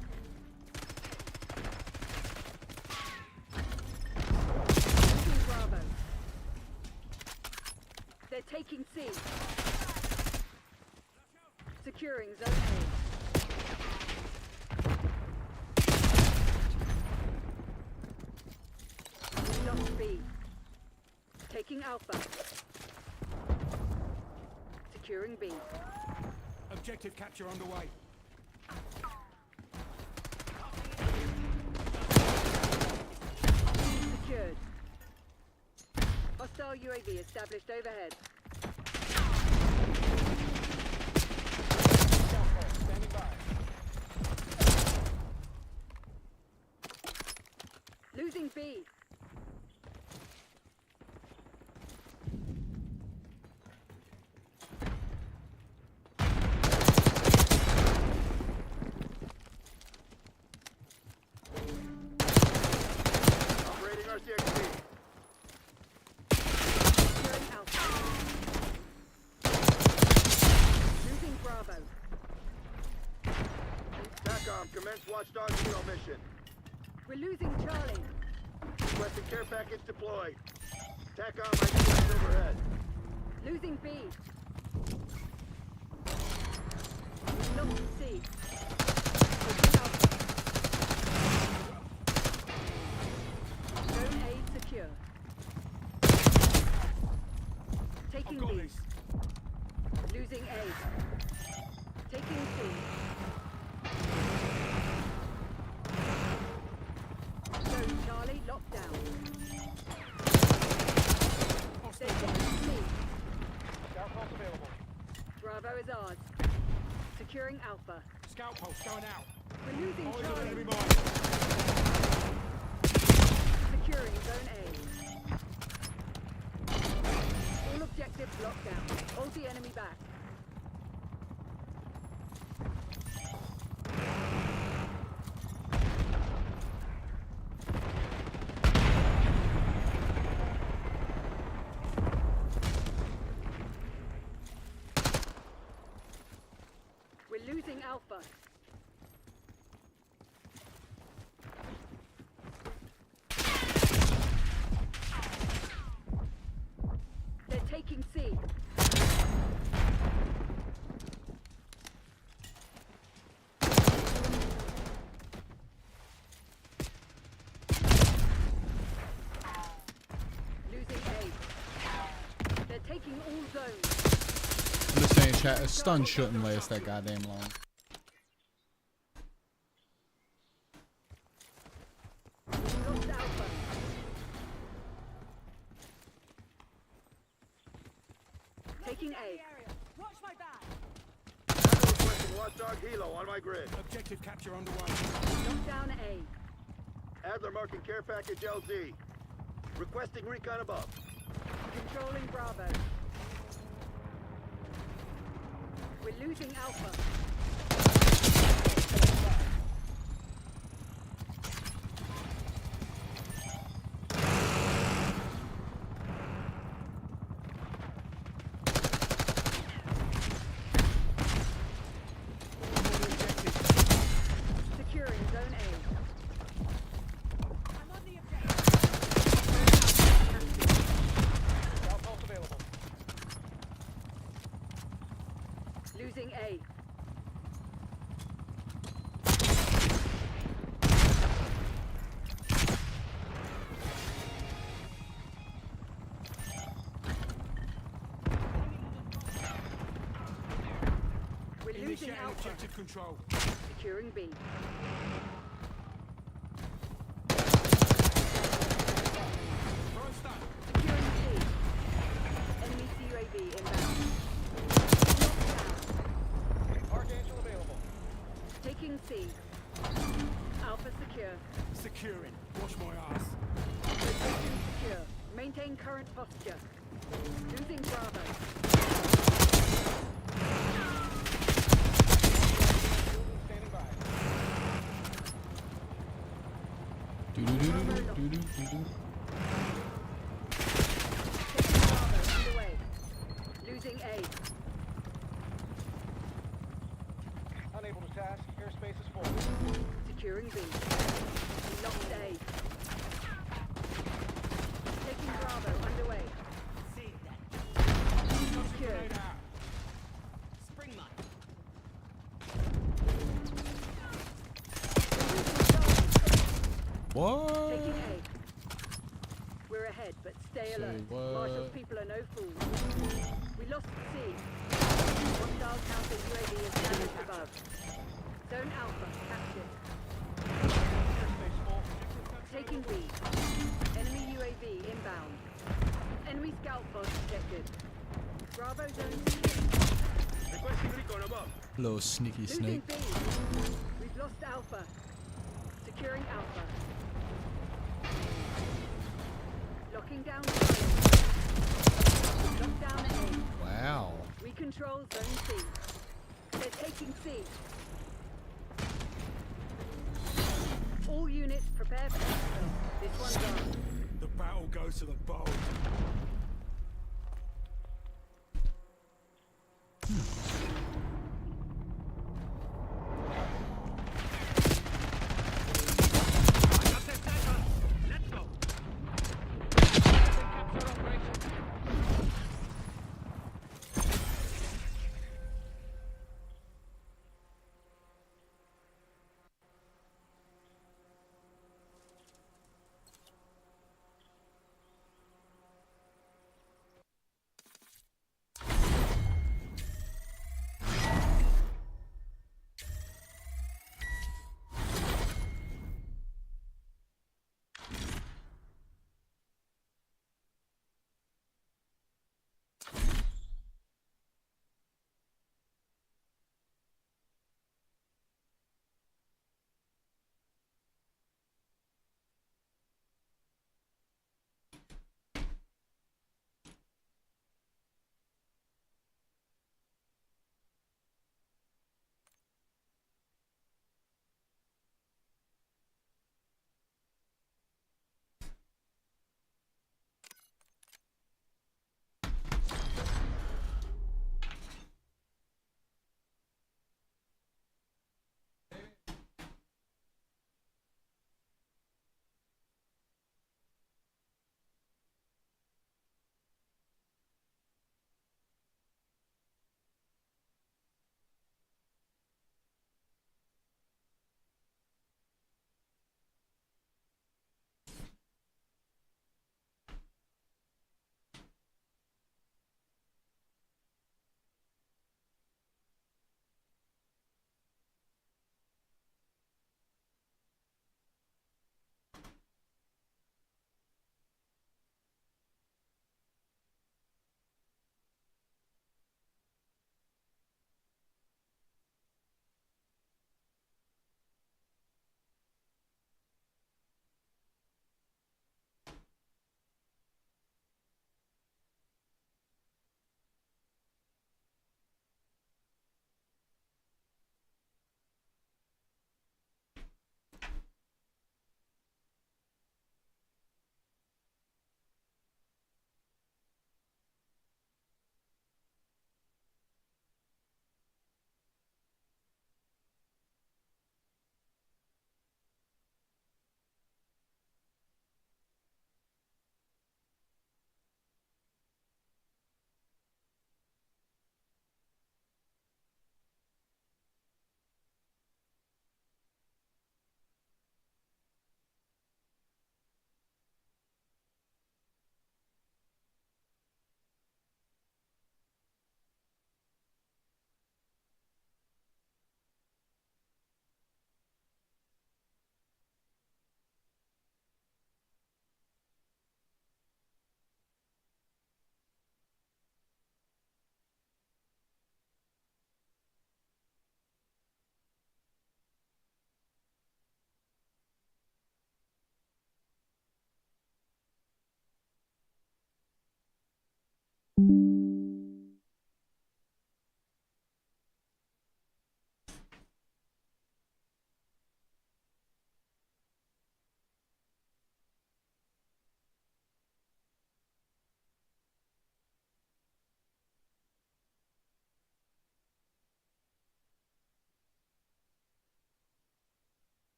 Losing Bravo. They're taking C. Securing Zone A. We lost B. Taking Alpha. Securing B. Objective capture underway. Secured. Hostile UAV established overhead. Standing by. Losing B. Operating RCXD. Securing Alpha. Losing Bravo. TACOM, commence Watchdog Helo mission. We're losing Charlie. Requesting care package deployed. TACOM, I detect overhead. Losing B. Lost C. Taking Alpha. Zone A secure. Taking I've got B. this. Losing A. Taking C. Zone Charlie locked down. They're taking C. Scout pulse available. Bravo is ours. Securing Alpha. Scout pulse going out. We're losing Eyes on Charlie. enemy mine. Securing Zone A. All objectives locked down. Hold the enemy back. We're losing Alpha. They're taking C. Losing A. They're taking all zones. I'm just saying, chat, a stun shouldn't last that goddamn long. Lost Alpha. Taking A. Watch my back. TACOM requesting Watchdog Helo on my grid. Objective capture underway. Locked down A. Adler marking care package LZ. Requesting recon above. Controlling Bravo. We're losing Alpha. Securing Zone A. I'm on the objective. Scout pulse available. Losing A. We're losing Initiating Alpha. objective control. Securing B. Throwing stun. Securing C. Enemy CUAV inbound. Locked down. Archangel available. Taking C. secure. Securing. Wash my ass. Location secure. Maintain current posture. Losing Bravo. Standing by. Do-do-do-do-do-do-do-do. Taking Bravo underway. Losing A. Unable to task. Airspace is full. Securing B. We lost A. Taking Bravo underway. Secured. Grenade out. What? Taking A. We're ahead, but stay alert. what? Marshall's people are no fools. We lost C. Hostile counter UAV is damaged above. Zone Alpha captured. Airspace full. Taking B. Enemy UAV inbound. Enemy scout pod detected. Bravo zone secure. Requesting recon above. Little sneaky Losing snake. B. We've lost Alpha. Securing Alpha. Locking down Bravo. Lock down A. Wow. We control zone C. They're taking C. All units prepare for battle. This one's on. The battle goes to the bold. Let's go.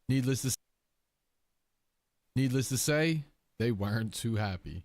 Needless to say, they weren't too happy.